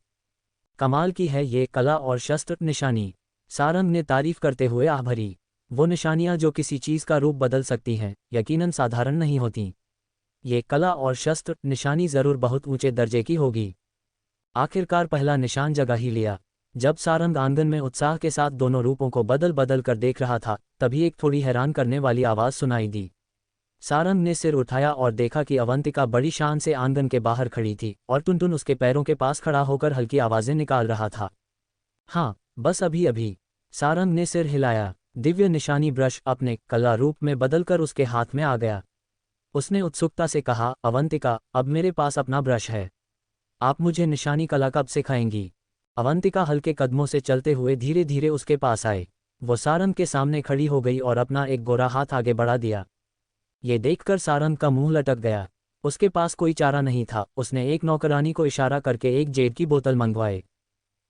कमाल की है ये कला और शस्त्र निशानी, सारंग ने तारीफ करते हुए आह भरी। वो निशानियां जो किसी चीज़ का रूप बदल सकती हैं, यकीनन साधारण नहीं होती। ये कला और शस्त्र निशानी ज़रूर बहुत ऊंचे दर्जे की होगी। आखिरकार पहला निशान जगह ही लिया। जब सारंग आंगन में उत्साह के साथ दोनों रूपों को बदल बदल कर देख रहा था, तभी एक थोड़ी हैरान करने वाली आवाज़ सुनाई दी। सारंग ने सिर उठाया और देखा कि अवंतिका बड़ी शान से आंगन के बाहर खड़ी थी और टुनटुन उसके पैरों के पास खड़ा होकर हल्की आवाज़ें निकाल रहा था। हाँ, बस अभी अभी, सारंग ने सिर हिलाया। दिव्य निशानी ब्रश अपने कला रूप में बदलकर उसके हाथ में आ गया। उसने उत्सुकता से कहा, अवंतिका, अब मेरे पास अपना ब्रश है। आप मुझे निशानी कला कब सिखाएंगी? अवंतिका हल्के कदमों से चलते हुए धीरे धीरे उसके पास आए। वो सारंग के सामने खड़ी हो गई और अपना एक गोरा हाथ आगे बढ़ा दिया। ये देखकर सारंग का मुंह लटक गया। उसके पास कोई चारा नहीं था। उसने एक नौकरानी को इशारा करके एक जेड की बोतल मंगवाई।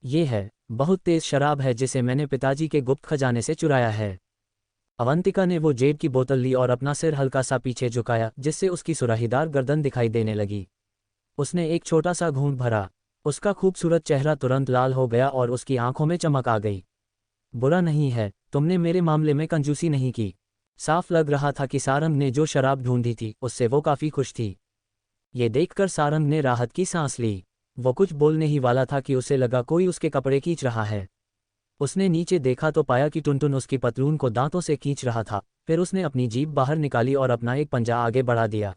ये है, बहुत तेज शराब है जिसे मैंने पिताजी के गुप्त खजाने से चुराया है। अवंतिका ने वो जेड की बोतल ली और अपना सिर हल्का सा पीछे झुकाया, जिससे उसकी सुराहीदार गर्दन दिखाई देने लगी। उसने एक छोटा सा घूंट भरा। उसका खूबसूरत चेहरा तुरंत लाल हो गया और उसकी आंखों में चमक आ गई। बुरा नहीं है, तुमने मेरे मामले में कंजूसी नहीं की। साफ लग रहा था कि सारंग ने जो शराब ढूंढी थी उससे वो काफ़ी खुश थी। ये देखकर सारंग ने राहत की सांस ली। वो कुछ बोलने ही वाला था कि उसे लगा कोई उसके कपड़े खींच रहा है। उसने नीचे देखा तो पाया कि टुनटुन उसकी पतलून को दांतों से खींच रहा था। फिर उसने अपनी जीभ बाहर निकाली और अपना एक पंजा आगे बढ़ा दिया।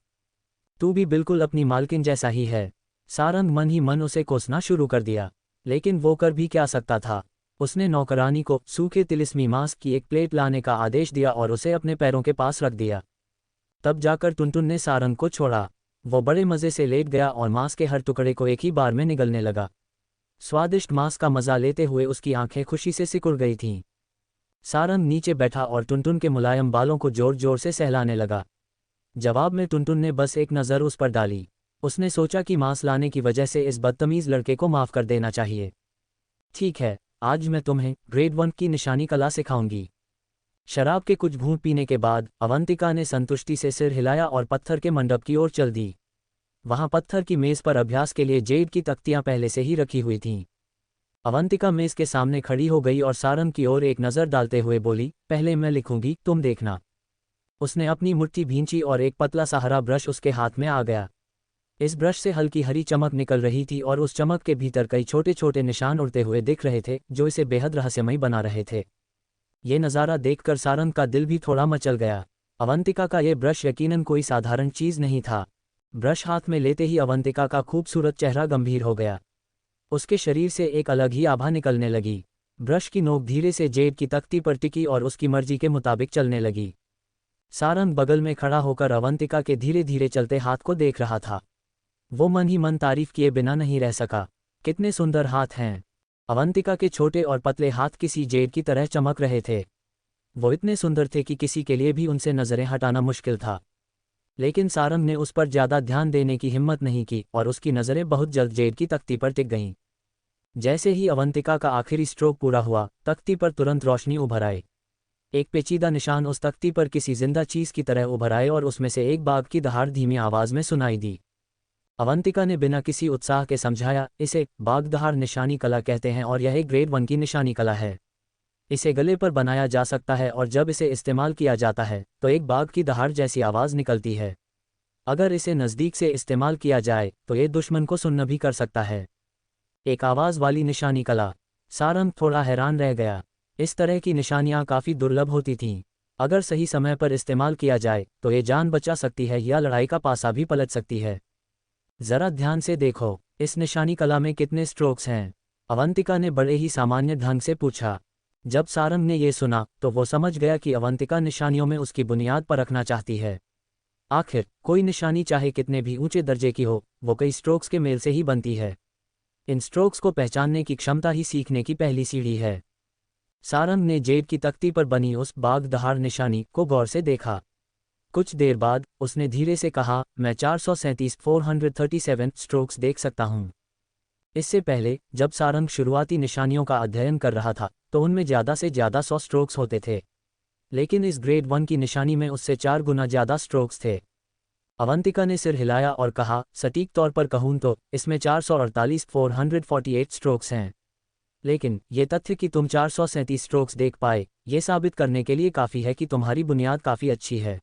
तू भी बिल्कुल अपनी मालकिन जैसा ही है। सारंग मन ही मन उसे कोसना शुरू कर दिया, लेकिन वो कर भी क्या सकता था। उसने नौकरानी को सूखे तिलिस्मी मांस की एक प्लेट लाने का आदेश दिया और उसे अपने पैरों के पास रख दिया। तब जाकर टुनटुन ने सारंग को छोड़ा। वो बड़े मज़े से लेट गया और मांस के हर टुकड़े को एक ही बार में निगलने लगा। स्वादिष्ट मांस का मज़ा लेते हुए उसकी आंखें खुशी से सिकुड़ गई थीं। सारंग नीचे बैठा और टुनटुन के मुलायम बालों को जोर जोर से सहलाने लगा। जवाब में टुनटुन ने बस एक नज़र उस पर डाली। उसने सोचा कि मांस लाने की वजह से इस बदतमीज़ लड़के को माफ़ कर देना चाहिए। ठीक है, आज मैं तुम्हें ग्रेड 1 की निशानी कला सिखाऊंगी। शराब के कुछ घूंट पीने के बाद अवंतिका ने संतुष्टि से सिर हिलाया और पत्थर के मंडप की ओर चल दी। वहां पत्थर की मेज़ पर अभ्यास के लिए जेड की तख्तियां पहले से ही रखी हुई थीं। अवंतिका मेज़ के सामने खड़ी हो गई और सारंग की ओर एक नज़र डालते हुए बोली, पहले मैं लिखूंगी, तुम देखना। उसने अपनी मुट्ठी भींची और एक पतला सा हरा ब्रश उसके हाथ में आ गया। इस ब्रश से हल्की हरी चमक निकल रही थी और उस चमक के भीतर कई छोटे छोटे निशान उड़ते हुए दिख रहे थे, जो इसे बेहद रहस्यमयी बना रहे थे। ये नज़ारा देखकर सारंग का दिल भी थोड़ा मचल गया। अवंतिका का ये ब्रश यकीनन कोई साधारण चीज़ नहीं था। ब्रश हाथ में लेते ही अवंतिका का खूबसूरत चेहरा गंभीर हो गया। उसके शरीर से एक अलग ही आभा निकलने लगी। ब्रश की नोक धीरे से जेड की तख्ती पर टिकी और उसकी मर्जी के मुताबिक चलने लगी। सारंग बगल में खड़ा होकर अवंतिका के धीरे धीरे चलते हाथ को देख रहा था। वो मन ही मन तारीफ किए बिना नहीं रह सका। कितने सुंदर हाथ हैं। अवंतिका के छोटे और पतले हाथ किसी जेड की तरह चमक रहे थे। वो इतने सुंदर थे कि किसी के लिए भी उनसे नज़रें हटाना मुश्किल था। लेकिन सारंग ने उस पर ज़्यादा ध्यान देने की हिम्मत नहीं की और उसकी नज़रें बहुत जल्द जेड की तख्ती पर टिक गईं। जैसे ही अवंतिका का आखिरी स्ट्रोक पूरा हुआ, तख्ती पर तुरंत रोशनी उभर आई। एक पेचीदा निशान उस तख्ती पर किसी जिंदा चीज़ की तरह उभर आए और उसमें से एक बाघ की दहाड़ धीमी आवाज़ में सुनाई दी। अवंतिका ने बिना किसी उत्साह के समझाया, इसे बागदहार निशानी कला कहते हैं और यह एक ग्रेड 1 की निशानी कला है। इसे गले पर बनाया जा सकता है और जब इसे इस्तेमाल किया जाता है तो एक बाघ की दहाड़ जैसी आवाज़ निकलती है। अगर इसे नज़दीक से इस्तेमाल किया जाए तो ये दुश्मन को सुन्न भी कर सकता है। एक आवाज़ वाली निशानी कला। सारंग थोड़ा हैरान रह गया। इस तरह की निशानियाँ काफ़ी दुर्लभ होती थीं। अगर सही समय पर इस्तेमाल किया जाए तो ये जान बचा सकती है या लड़ाई का पासा भी पलट सकती है। ज़रा ध्यान से देखो, इस निशानी कला में कितने स्ट्रोक्स हैं? अवंतिका ने बड़े ही सामान्य ढंग से पूछा। जब सारंग ने ये सुना तो वो समझ गया कि अवंतिका निशानियों में उसकी बुनियाद पर रखना चाहती है। आखिर कोई निशानी चाहे कितने भी ऊंचे दर्जे की हो, वो कई स्ट्रोक्स के मेल से ही बनती है। इन स्ट्रोक्स को पहचानने की क्षमता ही सीखने की पहली सीढ़ी है। सारंग ने जेब की तख्ती पर बनी उस बाग दहाड़ निशानी को गौर से देखा। कुछ देर बाद उसने धीरे से कहा, मैं 437 स्ट्रोक्स देख सकता हूँ। इससे पहले जब सारंग शुरुआती निशानियों का अध्ययन कर रहा था तो उनमें ज़्यादा से ज़्यादा 100 स्ट्रोक्स होते थे, लेकिन इस ग्रेड 1 की निशानी में उससे 4 गुना ज़्यादा स्ट्रोक्स थे। अवंतिका ने सिर हिलाया और कहा, सटीक तौर पर कहूँ तो इसमें 448 स्ट्रोक्स हैं, लेकिन ये तथ्य कि तुम 437 स्ट्रोक्स देख पाए, ये साबित करने के लिए काफ़ी है कि तुम्हारी बुनियाद काफ़ी अच्छी है।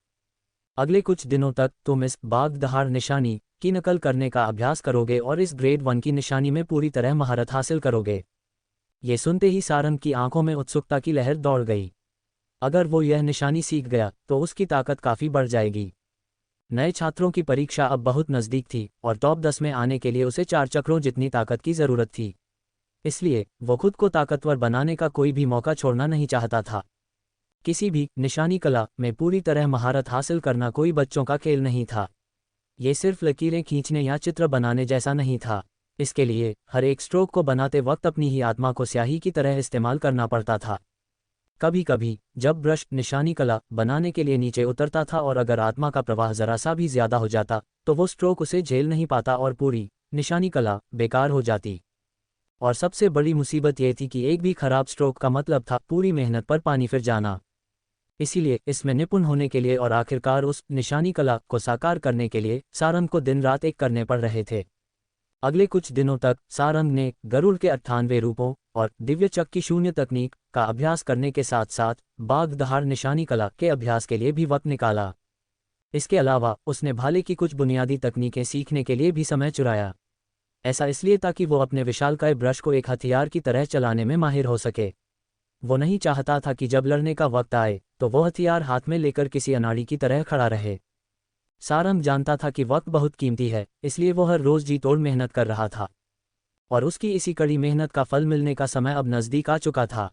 अगले कुछ दिनों तक तुम इस बाग दहाड़ निशानी की नकल करने का अभ्यास करोगे और इस ग्रेड 1 की निशानी में पूरी तरह महारत हासिल करोगे। ये सुनते ही सारंग की आंखों में उत्सुकता की लहर दौड़ गई। अगर वो यह निशानी सीख गया तो उसकी ताकत काफ़ी बढ़ जाएगी। नए छात्रों की परीक्षा अब बहुत नज़दीक थी और टॉप 10 में आने के लिए उसे 4 चक्रों जितनी ताकत की ज़रूरत थी। इसलिए वो खुद को ताकतवर बनाने का कोई भी मौका छोड़ना नहीं चाहता था। किसी भी निशानी कला में पूरी तरह महारत हासिल करना कोई बच्चों का खेल नहीं था। ये सिर्फ लकीरें खींचने या चित्र बनाने जैसा नहीं था। इसके लिए हर एक स्ट्रोक को बनाते वक्त अपनी ही आत्मा को स्याही की तरह इस्तेमाल करना पड़ता था। कभी कभी जब ब्रश निशानी कला बनाने के लिए नीचे उतरता था और अगर आत्मा का प्रवाह जरा सा भी ज्यादा हो जाता तो वो स्ट्रोक उसे झेल नहीं पाता और पूरी निशानी कला बेकार हो जाती। और सबसे बड़ी मुसीबत ये थी कि एक भी खराब स्ट्रोक का मतलब था पूरी मेहनत पर पानी फिर जाना। इसीलिए इसमें निपुण होने के लिए और आखिरकार उस निशानी कला को साकार करने के लिए सारंग को दिन रात एक करने पड़ रहे थे। अगले कुछ दिनों तक सारंग ने गरुड़ के 98 रूपों और दिव्य चक की शून्य तकनीक का अभ्यास करने के साथ साथ बाग दहाड़ निशानी कला के अभ्यास के लिए भी वक्त निकाला। इसके अलावा उसने भाले की कुछ बुनियादी तकनीकें सीखने के लिए भी समय चुराया। ऐसा इसलिए ताकि वो अपने विशालकाय ब्रश को एक हथियार की तरह चलाने में माहिर हो सके। वो नहीं चाहता था कि जब लड़ने का वक्त आए तो वो हथियार हाथ में लेकर किसी अनाड़ी की तरह खड़ा रहे। सारंग जानता था कि वक्त बहुत कीमती है, इसलिए वो हर रोज जी तोड़ मेहनत कर रहा था और उसकी इसी कड़ी मेहनत का फल मिलने का समय अब नज़दीक आ चुका था।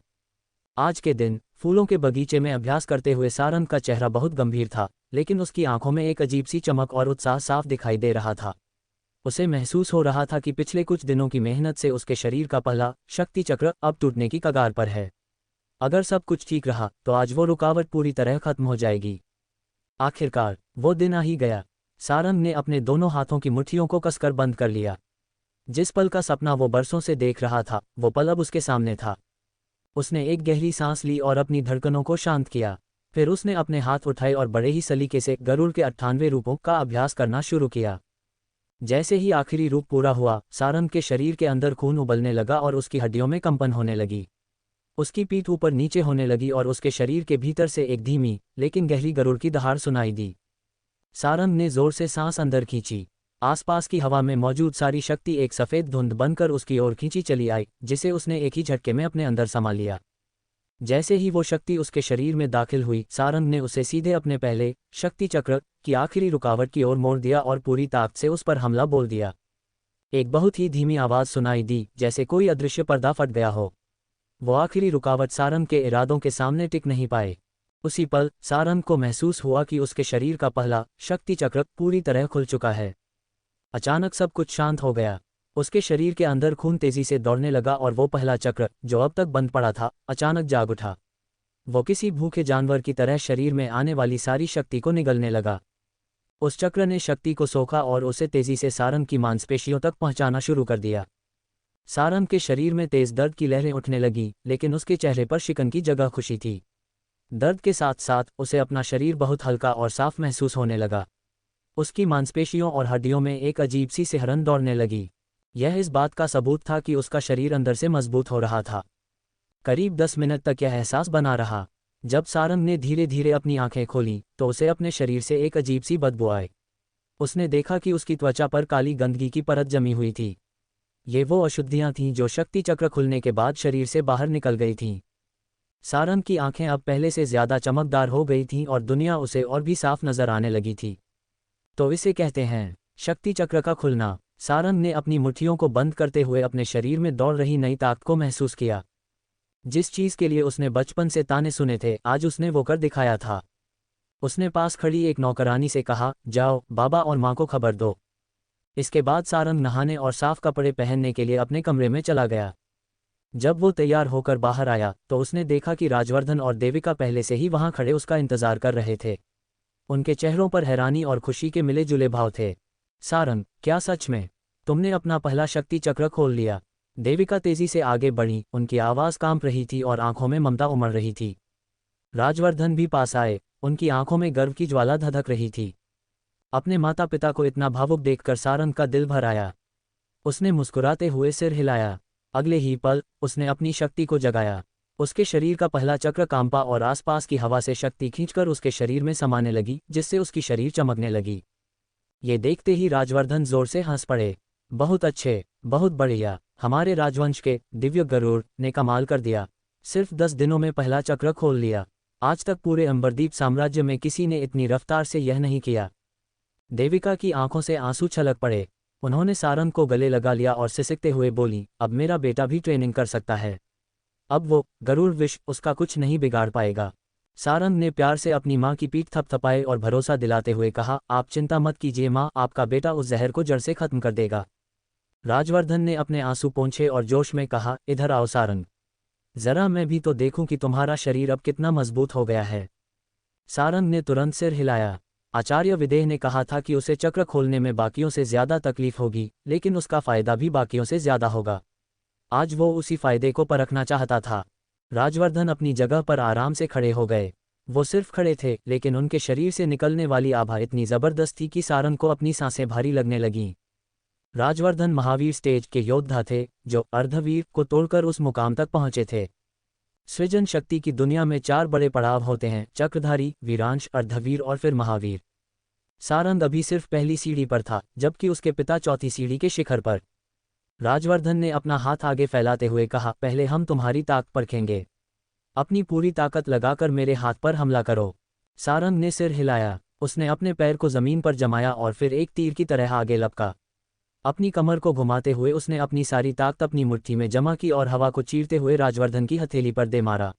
आज के दिन फूलों के बगीचे में अभ्यास करते हुए सारंग का चेहरा बहुत गंभीर था, लेकिन उसकी आंखों में एक अजीब सी चमक और उत्साह साफ दिखाई दे रहा था। उसे महसूस हो रहा था कि पिछले कुछ दिनों की मेहनत से उसके शरीर का पहला शक्ति चक्र अब टूटने की कगार पर है। अगर सब कुछ ठीक रहा तो आज वो रुकावट पूरी तरह खत्म हो जाएगी। आखिरकार वो दिन आ ही गया। सारंग ने अपने दोनों हाथों की मुट्ठियों को कसकर बंद कर लिया। जिस पल का सपना वो बरसों से देख रहा था वो पल अब उसके सामने था। उसने एक गहरी सांस ली और अपनी धड़कनों को शांत किया। फिर उसने अपने हाथ उठाए और बड़े ही सलीके से गरुड़ के 98 रूपों का अभ्यास करना शुरू किया। जैसे ही आखिरी रूप पूरा हुआ, सारंग के शरीर के अंदर खून उबलने लगा और उसकी हड्डियों में कंपन होने लगी। उसकी पीठ ऊपर नीचे होने लगी और उसके शरीर के भीतर से एक धीमी लेकिन गहरी गरुड़ की दहाड़ सुनाई दी। सारंग ने जोर से सांस अंदर खींची। आसपास की हवा में मौजूद सारी शक्ति एक सफ़ेद धुंध बनकर उसकी ओर खींची चली आई, जिसे उसने एक ही झटके में अपने अंदर समा लिया। जैसे ही वो शक्ति उसके शरीर में दाखिल हुई, सारंग ने उसे सीधे अपने पहले शक्ति चक्र की आखिरी रुकावट की ओर मोड़ दिया और पूरी ताकत से उस पर हमला बोल दिया। एक बहुत ही धीमी आवाज़ सुनाई दी, जैसे कोई अदृश्य पर्दा फट गया हो। वो आखिरी रुकावट सारंग के इरादों के सामने टिक नहीं पाए। उसी पल सारंग को महसूस हुआ कि उसके शरीर का पहला शक्ति चक्र पूरी तरह खुल चुका है। अचानक सब कुछ शांत हो गया। उसके शरीर के अंदर खून तेजी से दौड़ने लगा और वो पहला चक्र जो अब तक बंद पड़ा था अचानक जाग उठा। वो किसी भूखे जानवर की तरह शरीर में आने वाली सारी शक्ति को निगलने लगा। उस चक्र ने शक्ति को सोखा और उसे तेजी से सारंग की मांसपेशियों तक पहुंचाना शुरू कर दिया। सारंग के शरीर में तेज दर्द की लहरें उठने लगी, लेकिन उसके चेहरे पर शिकन की जगह खुशी थी। दर्द के साथ साथ उसे अपना शरीर बहुत हल्का और साफ महसूस होने लगा। उसकी मांसपेशियों और हड्डियों में एक अजीब सी सिहरन दौड़ने लगी। यह इस बात का सबूत था कि उसका शरीर अंदर से मजबूत हो रहा था। करीब 10 मिनट तक यह एहसास बना रहा। जब सारंग ने धीरे धीरे अपनी आंखें खोलीं तो उसे अपने शरीर से एक अजीब सी बदबू आई। उसने देखा कि उसकी त्वचा पर काली गंदगी की परत जमी हुई थी। ये वो अशुद्धियां थीं जो शक्ति चक्र खुलने के बाद शरीर से बाहर निकल गई थीं। सारंग की आंखें अब पहले से ज्यादा चमकदार हो गई थीं और दुनिया उसे और भी साफ नजर आने लगी थी। तो इसे कहते हैं शक्ति चक्र का खुलना। सारंग ने अपनी मुट्ठियों को बंद करते हुए अपने शरीर में दौड़ रही नई ताकत को महसूस किया। जिस चीज के लिए उसने बचपन से ताने सुने थे, आज उसने वो कर दिखाया था। उसने पास खड़ी एक नौकरानी से कहा, जाओ बाबा और माँ को खबर दो। इसके बाद सारंग नहाने और साफ कपड़े पहनने के लिए अपने कमरे में चला गया। जब वो तैयार होकर बाहर आया तो उसने देखा कि राजवर्धन और देविका पहले से ही वहां खड़े उसका इंतजार कर रहे थे। उनके चेहरों पर हैरानी और खुशी के मिले जुले भाव थे। सारंग, क्या सच में तुमने अपना पहला शक्ति चक्र खोल लिया? देविका तेजी से आगे बढ़ी, उनकी आवाज़ कांप रही थी और आंखों में ममता उमड़ रही थी। राजवर्धन भी पास आए, उनकी आंखों में गर्व की ज्वाला धधक रही थी। अपने माता पिता को इतना भावुक देखकर सारंग का दिल भर आया। उसने मुस्कुराते हुए सिर हिलाया। अगले ही पल उसने अपनी शक्ति को जगाया। उसके शरीर का पहला चक्र कांपा और आसपास की हवा से शक्ति खींचकर उसके शरीर में समाने लगी, जिससे उसकी शरीर चमकने लगी। ये देखते ही राजवर्धन जोर से हंस पड़े। बहुत अच्छे, बहुत बढ़िया, हमारे राजवंश के दिव्य गरुड़ ने कमाल कर दिया। सिर्फ 10 दिनों में पहला चक्र खोल लिया। आज तक पूरे अंबरदीप साम्राज्य में किसी ने इतनी रफ्तार से यह नहीं किया। देविका की आंखों से आंसू छलक पड़े। उन्होंने सारंग को गले लगा लिया और सिसकते हुए बोली, अब मेरा बेटा भी ट्रेनिंग कर सकता है। अब वो गरुड़ विष उसका कुछ नहीं बिगाड़ पाएगा। सारंग ने प्यार से अपनी माँ की पीठ थपथपाई और भरोसा दिलाते हुए कहा, आप चिंता मत कीजिए माँ, आपका बेटा उस जहर को जड़ से खत्म कर देगा। राजवर्धन ने अपने आंसू पोंछे और जोश में कहा, इधर आओ सारंग, जरा मैं भी तो देखूं कि तुम्हारा शरीर अब कितना मजबूत हो गया है। सारंग ने तुरंत सिर हिलाया। आचार्य विदेह ने कहा था कि उसे चक्र खोलने में बाकियों से ज्यादा तकलीफ होगी, लेकिन उसका फायदा भी बाकियों से ज्यादा होगा। आज वो उसी फायदे को परखना चाहता था। राजवर्धन अपनी जगह पर आराम से खड़े हो गए। वो सिर्फ खड़े थे, लेकिन उनके शरीर से निकलने वाली आभा इतनी जबरदस्त थी कि सारंग को अपनी सांसें भारी लगने लगीं। राजवर्धन महावीर स्टेज के योद्धा थे, जो अर्धवीर को तोड़कर उस मुकाम तक पहुंचे थे। सृजन शक्ति की दुनिया में 4 बड़े पड़ाव होते हैं, चक्रधारी, वीरांश, अर्धवीर और फिर महावीर। सारंग अभी सिर्फ पहली सीढ़ी पर था, जबकि उसके पिता चौथी सीढ़ी के शिखर पर। राजवर्धन ने अपना हाथ आगे फैलाते हुए कहा, पहले हम तुम्हारी ताकत परखेंगे। अपनी पूरी ताकत लगाकर मेरे हाथ पर हमला करो। सारंग ने सिर हिलाया। उसने अपने पैर को जमीन पर जमाया और फिर एक तीर की तरह आगे लपका। अपनी कमर को घुमाते हुए उसने अपनी सारी ताकत अपनी मुट्ठी में जमा की और हवा को चीरते हुए राजवर्धन की हथेली पर दे मारा।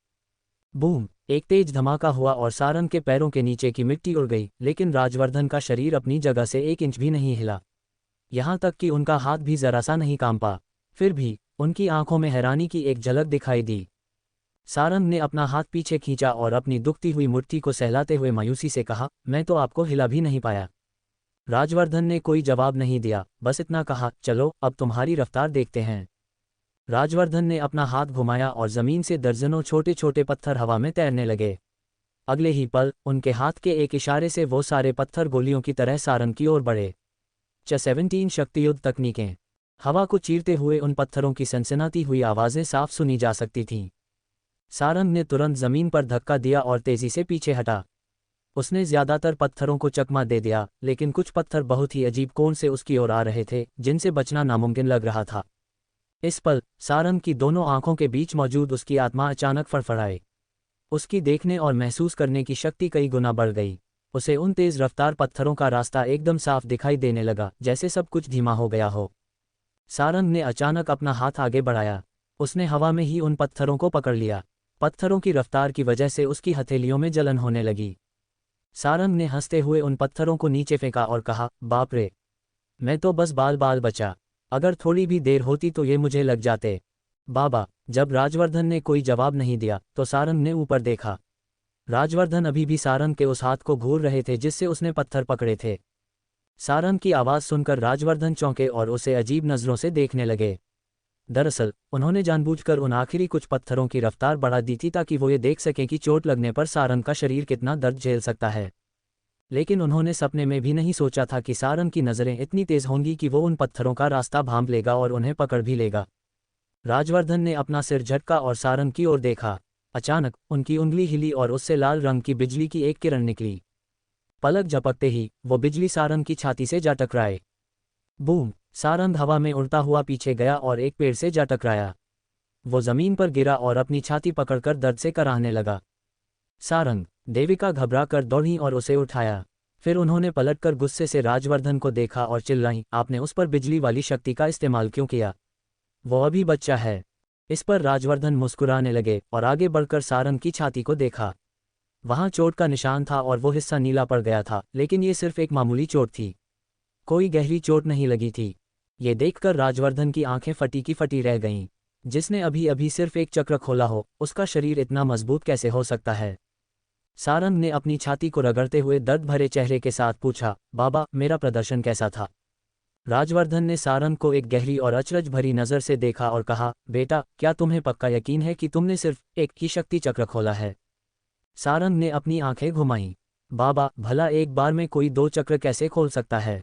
बूम! एक तेज धमाका हुआ और सारंग के पैरों के नीचे की मिट्टी उड़ गई, लेकिन राजवर्धन का शरीर अपनी जगह से 1 इंच भी नहीं हिला। यहाँ तक कि उनका हाथ भी जरा सा नहीं कांपा। फिर भी उनकी आंखों में हैरानी की एक झलक दिखाई दी। सारंग ने अपना हाथ पीछे खींचा और अपनी दुखती हुई मुट्ठी को सहलाते हुए मायूसी से कहा, मैं तो आपको हिला भी नहीं पाया। राजवर्धन ने कोई जवाब नहीं दिया, बस इतना कहा, चलो अब तुम्हारी रफ्तार देखते हैं। राजवर्धन ने अपना हाथ घुमाया और जमीन से दर्जनों छोटे छोटे पत्थर हवा में तैरने लगे। अगले ही पल उनके हाथ के एक इशारे से वो सारे पत्थर गोलियों की तरह सारंग की ओर बढ़े। 17 शक्तियुक्त तकनीकें। हवा को चीरते हुए उन पत्थरों की सनसनाती हुई आवाजें साफ सुनी जा सकती थीं। सारंग ने तुरंत जमीन पर धक्का दिया और तेजी से पीछे हटा। उसने ज्यादातर पत्थरों को चकमा दे दिया, लेकिन कुछ पत्थर बहुत ही अजीब कोण से उसकी ओर आ रहे थे, जिनसे बचना नामुमकिन लग रहा था। इस पल सारंग की दोनों आंखों के बीच मौजूद उसकी आत्मा अचानक फड़फड़ाई। उसकी देखने और महसूस करने की शक्ति कई गुना बढ़ गई। उसे उन तेज रफ्तार पत्थरों का रास्ता एकदम साफ दिखाई देने लगा, जैसे सब कुछ धीमा हो गया हो। सारंग ने अचानक अपना हाथ आगे बढ़ाया। उसने हवा में ही उन पत्थरों को पकड़ लिया। पत्थरों की रफ्तार की वजह से उसकी हथेलियों में जलन होने लगी। सारंग ने हंसते हुए उन पत्थरों को नीचे फेंका और कहा, बाप रे, मैं तो बस बाल बाल बचा। अगर थोड़ी भी देर होती तो ये मुझे लग जाते। बाबा। जब राजवर्धन ने कोई जवाब नहीं दिया तो सारंग ने ऊपर देखा। राजवर्धन अभी भी सारंग के उस हाथ को घूर रहे थे जिससे उसने पत्थर पकड़े थे। सारंग की आवाज़ सुनकर राजवर्धन चौंके और उसे अजीब नज़रों से देखने लगे। दरअसल उन्होंने जानबूझकर उन आखिरी कुछ पत्थरों की रफ्तार बढ़ा दी थी ताकि वो ये देख सकें कि चोट लगने पर सारंग का शरीर कितना दर्द झेल सकता है। लेकिन उन्होंने सपने में भी नहीं सोचा था कि सारंग की नज़रें इतनी तेज होंगी कि वो उन पत्थरों का रास्ता भांप लेगा और उन्हें पकड़ भी लेगा। राजवर्धन ने अपना सिर झटका और सारंग की ओर देखा। अचानक उनकी उंगली हिली और उससे लाल रंग की बिजली की एक किरण निकली। पलक झपकते ही वो बिजली सारंग की छाती से जा टकराए। बूम! सारंग हवा में उड़ता हुआ पीछे गया और एक पेड़ से जा टकराया। वो जमीन पर गिरा और अपनी छाती पकड़कर दर्द से कराहने लगा। सारंग! देविका घबराकर दौड़ी और उसे उठाया। फिर उन्होंने पलटकर गुस्से से राजवर्धन को देखा और चिल्लाई, आपने उस पर बिजली वाली शक्ति का इस्तेमाल क्यों किया? वो अभी बच्चा है। इस पर राजवर्धन मुस्कुराने लगे और आगे बढ़कर सारंग की छाती को देखा। वहां चोट का निशान था और वो हिस्सा नीला पड़ गया था, लेकिन ये सिर्फ एक मामूली चोट थी। कोई गहरी चोट नहीं लगी थी। ये देखकर राजवर्धन की आंखें फटी की फटी रह गईं। जिसने अभी अभी सिर्फ एक चक्र खोला हो, उसका शरीर इतना मजबूत कैसे हो सकता है? सारंग ने अपनी छाती को रगड़ते हुए दर्द भरे चेहरे के साथ पूछा, बाबा, मेरा प्रदर्शन कैसा था? राजवर्धन ने सारंग को एक गहरी और अचरज भरी नज़र से देखा और कहा, बेटा, क्या तुम्हें पक्का यकीन है कि तुमने सिर्फ एक ही शक्ति चक्र खोला है? सारंग ने अपनी आंखें घुमाईं। बाबा, भला एक बार में कोई 2 चक्र कैसे खोल सकता है?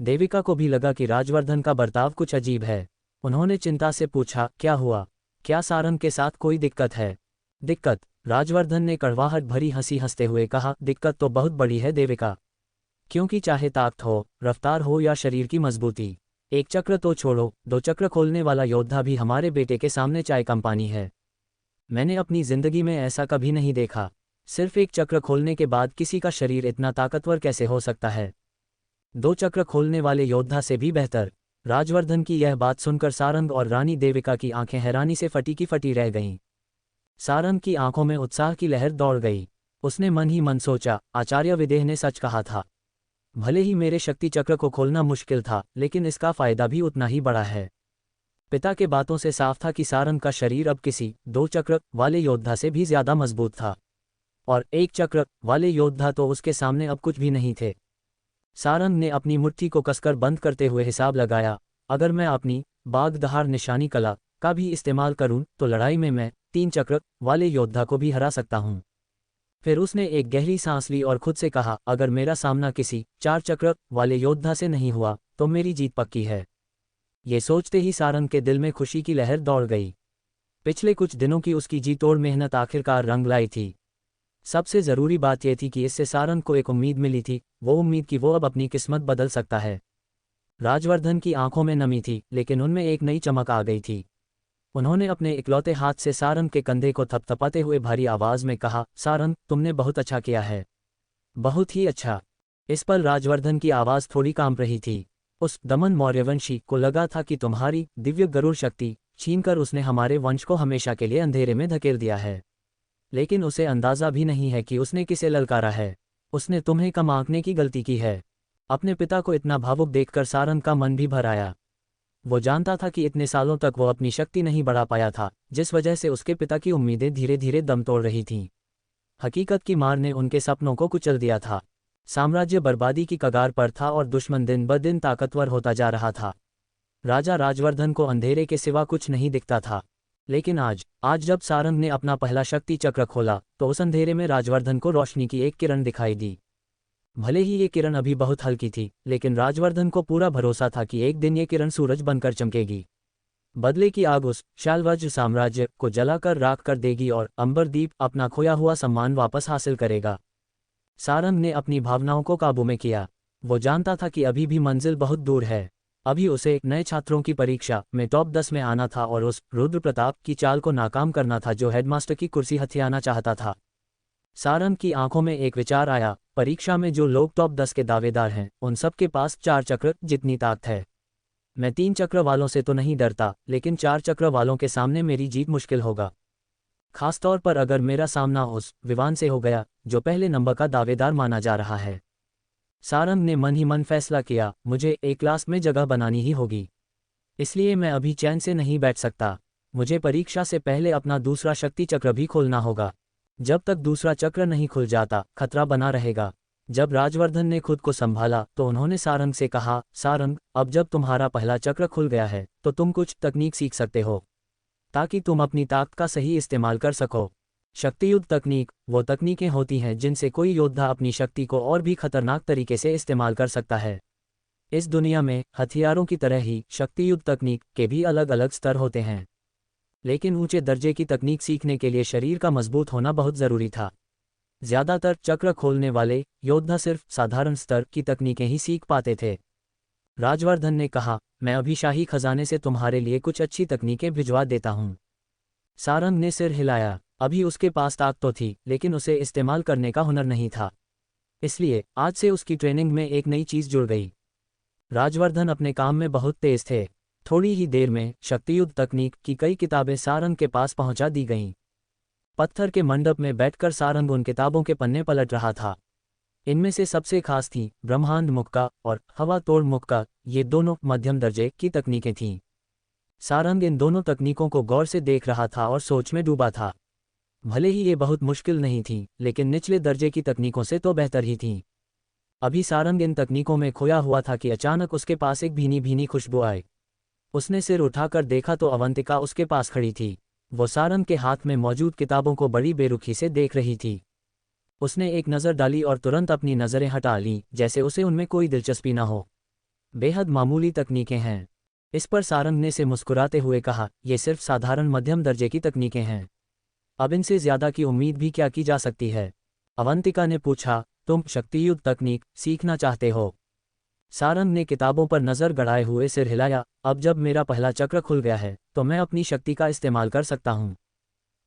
देविका को भी लगा कि राजवर्धन का बर्ताव कुछ अजीब है। उन्होंने चिंता से पूछा, क्या हुआ? क्या सारंग के साथ कोई दिक्कत है? दिक्कत? राजवर्धन ने कड़वाहट भरी हंसी हंसते हुए कहा, दिक्कत तो बहुत बड़ी है देविका। क्योंकि चाहे ताकत हो, रफ्तार हो या शरीर की मजबूती, एक चक्र तो छोड़ो, 2 चक्र खोलने वाला योद्धा भी हमारे बेटे के सामने चाय कम पानी है। मैंने अपनी जिंदगी में ऐसा कभी नहीं देखा। सिर्फ एक चक्र खोलने के बाद किसी का शरीर इतना ताकतवर कैसे हो सकता है? 2 चक्र खोलने वाले योद्धा से भी बेहतर। राजवर्धन की यह बात सुनकर सारंग और रानी देविका की आंखें हैरानी से फटी की फटी रह गईं। सारंग की आंखों में उत्साह की लहर दौड़ गई। उसने मन ही मन सोचा, आचार्य विदेह ने सच कहा था। भले ही मेरे शक्ति चक्र को खोलना मुश्किल था, लेकिन इसका फायदा भी उतना ही बड़ा है। पिता के बातों से साफ था कि सारंग का शरीर अब किसी 2 चक्र वाले योद्धा से भी ज्यादा मजबूत था, और 1 चक्र वाले योद्धा तो उसके सामने अब कुछ भी नहीं थे। सारंग ने अपनी मुट्ठी को कसकर बंद करते हुए हिसाब लगाया, अगर मैं अपनी बागदहार निशानी कला का भी इस्तेमाल करूं तो लड़ाई में मैं 3 चक्र वाले योद्धा को भी हरा सकता हूं। फिर उसने एक गहरी सांस ली और खुद से कहा, अगर मेरा सामना किसी 4 चक्र वाले योद्धा से नहीं हुआ तो मेरी जीत पक्की है। ये सोचते ही सारंग के दिल में खुशी की लहर दौड़ गई। पिछले कुछ दिनों की उसकी जी तोड़ मेहनत आखिरकार रंग लाई थी। सबसे ज़रूरी बात यह थी कि इससे सारंग को एक उम्मीद मिली थी, वो उम्मीद कि वो अब अपनी किस्मत बदल सकता है। राजवर्धन की आंखों में नमी थी, लेकिन उनमें एक नई चमक आ गई थी। उन्होंने अपने इकलौते हाथ से सारंग के कंधे को थपथपाते हुए भारी आवाज में कहा, सारंग, तुमने बहुत अच्छा किया है। बहुत ही अच्छा। इस पर राजवर्धन की आवाज थोड़ी कांप रही थी। उस दमन मौर्यवंशी को लगा था कि तुम्हारी दिव्य गरुड़ शक्ति छीनकर उसने हमारे वंश को हमेशा के लिए अंधेरे में धकेल दिया है। लेकिन उसे अंदाजा भी नहीं है कि उसने किसे ललकारा है। उसने तुम्हें कम आंकने की गलती की है। अपने पिता को इतना भावुक देखकर सारंग का मन भी भर आया। वो जानता था कि इतने सालों तक वो अपनी शक्ति नहीं बढ़ा पाया था, जिस वजह से उसके पिता की उम्मीदें धीरे धीरे दम तोड़ रही थीं। हकीकत की मार ने उनके सपनों को कुचल दिया था। साम्राज्य बर्बादी की कगार पर था और दुश्मन दिन ब दिन ताकतवर होता जा रहा था। राजा राजवर्धन को अंधेरे के सिवा कुछ नहीं दिखता था। लेकिन आज जब सारंग ने अपना पहला शक्ति चक्र खोला तो उस अंधेरे में राजवर्धन को रोशनी की एक किरण दिखाई दी। भले ही ये किरण अभी बहुत हल्की थी, लेकिन राजवर्धन को पूरा भरोसा था कि एक दिन ये किरण सूरज बनकर चमकेगी। बदले की आग उस शालवज्र साम्राज्य को जलाकर राख कर देगी और अंबरदीप अपना खोया हुआ सम्मान वापस हासिल करेगा। सारंग ने अपनी भावनाओं को काबू में किया। वो जानता था कि अभी भी मंजिल बहुत दूर है। अभी उसे नए छात्रों की परीक्षा में टॉप 10 में आना था और उस रुद्र प्रताप की चाल को नाकाम करना था जो हेडमास्टर की कुर्सी हथियाना चाहता था। सारंग की आंखों में एक विचार आया, परीक्षा में जो लोग टॉप 10 के दावेदार हैं, उन सब के पास 4 चक्र जितनी ताकत है। मैं 3 चक्र वालों से तो नहीं डरता, लेकिन 4 चक्र वालों के सामने मेरी जीत मुश्किल होगा। खासतौर पर अगर मेरा सामना उस विवान से हो गया जो पहले नंबर का दावेदार माना जा रहा है। सारंग ने मन ही मन फैसला किया, मुझे एक क्लास में जगह बनानी ही होगी। इसलिए मैं अभी चैन से नहीं बैठ सकता। मुझे परीक्षा से पहले अपना दूसरा शक्ति चक्र भी खोलना होगा। जब तक दूसरा चक्र नहीं खुल जाता, खतरा बना रहेगा। जब राजवर्धन ने खुद को संभाला तो उन्होंने सारंग से कहा, सारंग, अब जब तुम्हारा पहला चक्र खुल गया है तो तुम कुछ तकनीक सीख सकते हो, ताकि तुम अपनी ताकत का सही इस्तेमाल कर सको। शक्तियुक्त तकनीक वो तकनीकें होती हैं जिनसे कोई योद्धा अपनी शक्ति को और भी खतरनाक तरीके से इस्तेमाल कर सकता है। इस दुनिया में हथियारों की तरह ही शक्तियुक्त तकनीक के भी अलग अलग स्तर होते हैं, लेकिन ऊंचे दर्जे की तकनीक सीखने के लिए शरीर का मजबूत होना बहुत ज़रूरी था। ज़्यादातर चक्र खोलने वाले योद्धा सिर्फ साधारण स्तर की तकनीकें ही सीख पाते थे। राजवर्धन ने कहा, मैं अभी शाही खजाने से तुम्हारे लिए कुछ अच्छी तकनीकें भिजवा देता हूँ। सारंग ने सिर हिलाया। अभी उसके पास ताकत तो थी, लेकिन उसे इस्तेमाल करने का हुनर नहीं था। इसलिए आज से उसकी ट्रेनिंग में एक नई चीज़ जुड़ गई। राजवर्धन अपने काम में बहुत तेज थे। थोड़ी ही देर में शक्तियुक्त तकनीक की कई किताबें सारंग के पास पहुंचा दी गईं। पत्थर के मंडप में बैठकर सारंग उन किताबों के पन्ने पलट रहा था। इनमें से सबसे खास थीं ब्रह्मांड मुक्का और हवा तोड़ मुक्का, ये दोनों मध्यम दर्जे की तकनीकें थीं। सारंग इन दोनों तकनीकों को गौर से देख रहा था और सोच में डूबा था। भले ही ये बहुत मुश्किल नहीं थीं, लेकिन निचले दर्जे की तकनीकों से तो बेहतर ही थीं। अभी सारंग इन तकनीकों में खोया हुआ था कि अचानक उसके पास एक भीनी भीनी खुशबू आई। उसने सिर उठाकर देखा तो अवंतिका उसके पास खड़ी थी। वो सारंग के हाथ में मौजूद किताबों को बड़ी बेरुखी से देख रही थी। उसने एक नज़र डाली और तुरंत अपनी नज़रें हटा लीं, जैसे उसे उनमें कोई दिलचस्पी न हो। बेहद मामूली तकनीकें हैं। इस पर सारंग ने से मुस्कुराते हुए कहा, ये सिर्फ साधारण मध्यम दर्जे की तकनीकें हैं। अब इनसे ज़्यादा की उम्मीद भी क्या की जा सकती है? अवंतिका ने पूछा, तुम शक्तियुक्त तकनीक सीखना चाहते हो? सारंग ने किताबों पर नज़र गड़ाए हुए सिर हिलाया। अब जब मेरा पहला चक्र खुल गया है तो मैं अपनी शक्ति का इस्तेमाल कर सकता हूँ।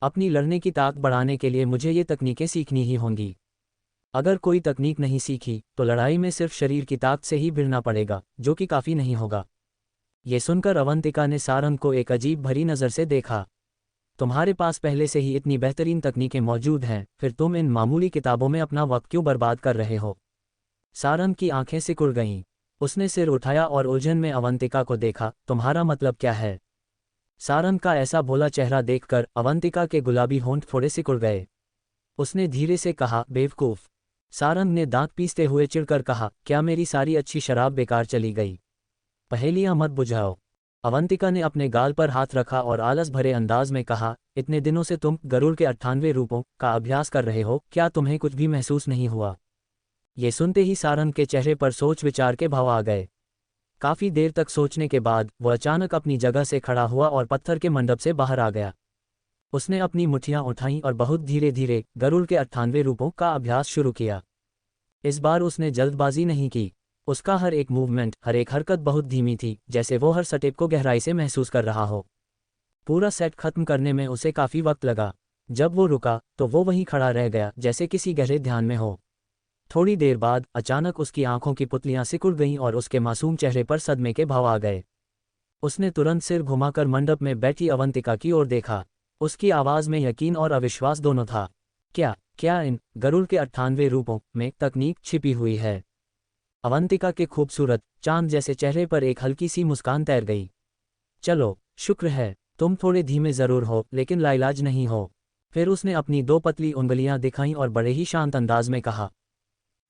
अपनी लड़ने की ताकत बढ़ाने के लिए मुझे ये तकनीकें सीखनी ही होंगी। अगर कोई तकनीक नहीं सीखी तो लड़ाई में सिर्फ शरीर की ताकत से ही भिड़ना पड़ेगा, जो कि काफ़ी नहीं होगा। ये सुनकर अवंतिका ने सारंग को एक अजीब भरी नज़र से देखा। तुम्हारे पास पहले से ही इतनी बेहतरीन तकनीकें मौजूद हैं, फिर तुम इन मामूली किताबों में अपना वक्त क्यों बर्बाद कर रहे हो? सारंग की आंखें सिकुड़ गईं। उसने सिर उठाया और उलझन में अवंतिका को देखा। तुम्हारा मतलब क्या है? सारंग का ऐसा भोला चेहरा देखकर अवंतिका के गुलाबी होंठ थोड़े सिकुड़ गए। उसने धीरे से कहा, बेवकूफ़। सारंग ने दांत पीसते हुए चिढ़कर कहा, क्या मेरी सारी अच्छी शराब बेकार चली गई? पहेलियां मत बुझाओ। अवंतिका ने अपने गाल पर हाथ रखा और आलस भरे अंदाज में कहा, इतने दिनों से तुम गरुड़ के 98 रूपों का अभ्यास कर रहे हो, क्या तुम्हें कुछ भी महसूस नहीं हुआ? ये सुनते ही सारंग के चेहरे पर सोच विचार के भाव आ गए। काफी देर तक सोचने के बाद वो अचानक अपनी जगह से खड़ा हुआ और पत्थर के मंडप से बाहर आ गया। उसने अपनी मुट्ठियां उठाईं और बहुत धीरे धीरे गरुड़ के 98 रूपों का अभ्यास शुरू किया। इस बार उसने जल्दबाजी नहीं की। उसका हर एक मूवमेंट, हर एक हरकत बहुत धीमी थी, जैसे वो हर स्टेप को गहराई से महसूस कर रहा हो। पूरा सेट खत्म करने में उसे काफी वक्त लगा। जब वो रुका तो वो वहीं खड़ा रह गया, जैसे किसी गहरे ध्यान में हो। थोड़ी देर बाद अचानक उसकी आंखों की पुतलियां सिकुड़ गईं और उसके मासूम चेहरे पर सदमे के भाव आ गए। उसने तुरंत सिर घुमाकर मंडप में बैठी अवंतिका की ओर देखा। उसकी आवाज में यकीन और अविश्वास दोनों था। क्या इन गरुड़ के 98 रूपों में तकनीक छिपी हुई है? अवंतिका के खूबसूरत चांद जैसे चेहरे पर एक हल्की सी मुस्कान तैर गई। चलो, शुक्र है, तुम थोड़े धीमे जरूर हो लेकिन लाइलाज नहीं हो। फिर उसने अपनी 2 पतली उंगलियां दिखाईं और बड़े ही शांत अंदाज में कहा,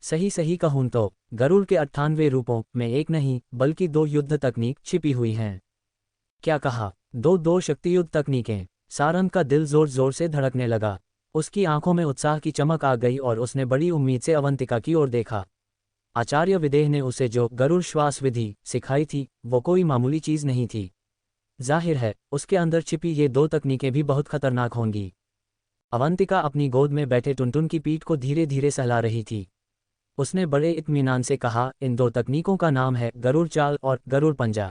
सही कहूं तो गरुड़ के 98 रूपों में एक नहीं बल्कि 2 युद्ध तकनीक छिपी हुई हैं। क्या कहा? दो शक्तियुक्त तकनीकें? सारंग का दिल जोर जोर से धड़कने लगा। उसकी आंखों में उत्साह की चमक आ गई और उसने बड़ी उम्मीद से अवंतिका की ओर देखा। आचार्य विदेह ने उसे जो गरुड़ श्वास विधि सिखाई थी वो कोई मामूली चीज नहीं थी। जाहिर है उसके अंदर छिपी ये 2 तकनीकें भी बहुत खतरनाक होंगी। अवंतिका अपनी गोद में बैठे टुनटुन की पीठ को धीरे धीरे सहला रही थी। उसने बड़े इत्मीनान से कहा, इन 2 तकनीकों का नाम है गरुड़ चाल और गरुड़ पंजा।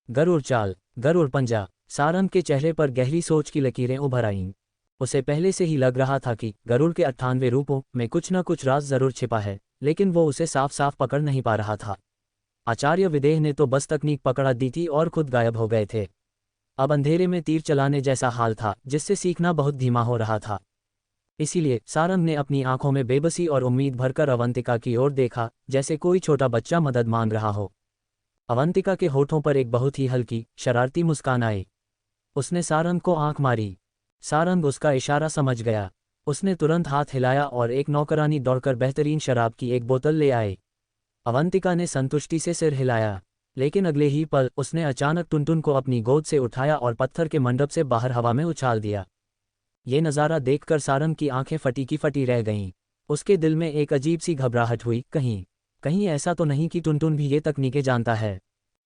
गरुड़ चाल, गरुड़ पंजा। सारंग के चेहरे पर गहरी सोच की लकीरें उभर आईं। उसे पहले से ही लग रहा था कि गरुड़ के 98 रूपों में कुछ न कुछ राज जरूर छिपा है, लेकिन वो उसे साफ साफ पकड़ नहीं पा रहा था। आचार्य विदेह ने तो बस तकनीक पकड़ा दी थी और खुद गायब हो गए थे। अब अंधेरे में तीर चलाने जैसा हाल था, जिससे सीखना बहुत धीमा हो रहा था। इसीलिए सारंग ने अपनी आंखों में बेबसी और उम्मीद भरकर अवंतिका की ओर देखा, जैसे कोई छोटा बच्चा मदद मांग रहा हो। अवंतिका के होठों पर एक बहुत ही हल्की, शरारती मुस्कान आई। उसने सारंग को आंख मारी। सारंग उसका इशारा समझ गया। उसने तुरंत हाथ हिलाया और एक नौकरानी दौड़कर बेहतरीन शराब की एक बोतल ले आए। अवंतिका ने संतुष्टि से सिर हिलाया, लेकिन अगले ही पल उसने अचानक टुनटुन को अपनी गोद से उठाया और पत्थर के मंडप से बाहर हवा में उछाल दिया। ये नज़ारा देखकर सारंग की आंखें फटी की फटी रह गईं। उसके दिल में एक अजीब सी घबराहट हुई, कहीं ऐसा तो नहीं कि टुनटुन भी ये तकनीकें जानता है।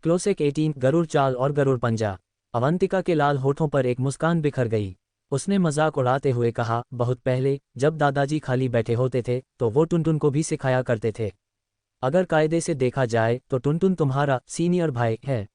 क्लोसेक 18 गरुड़ चाल और गरुड़ पंजा। अवंतिका के लाल होठों पर एक मुस्कान बिखर गई। उसने मजाक उड़ाते हुए कहा, बहुत पहले जब दादाजी खाली बैठे होते थे तो वो टुनटुन को भी सिखाया करते थे। अगर कायदे से देखा जाए तो टुनटुन तुम्हारा सीनियर भाई है।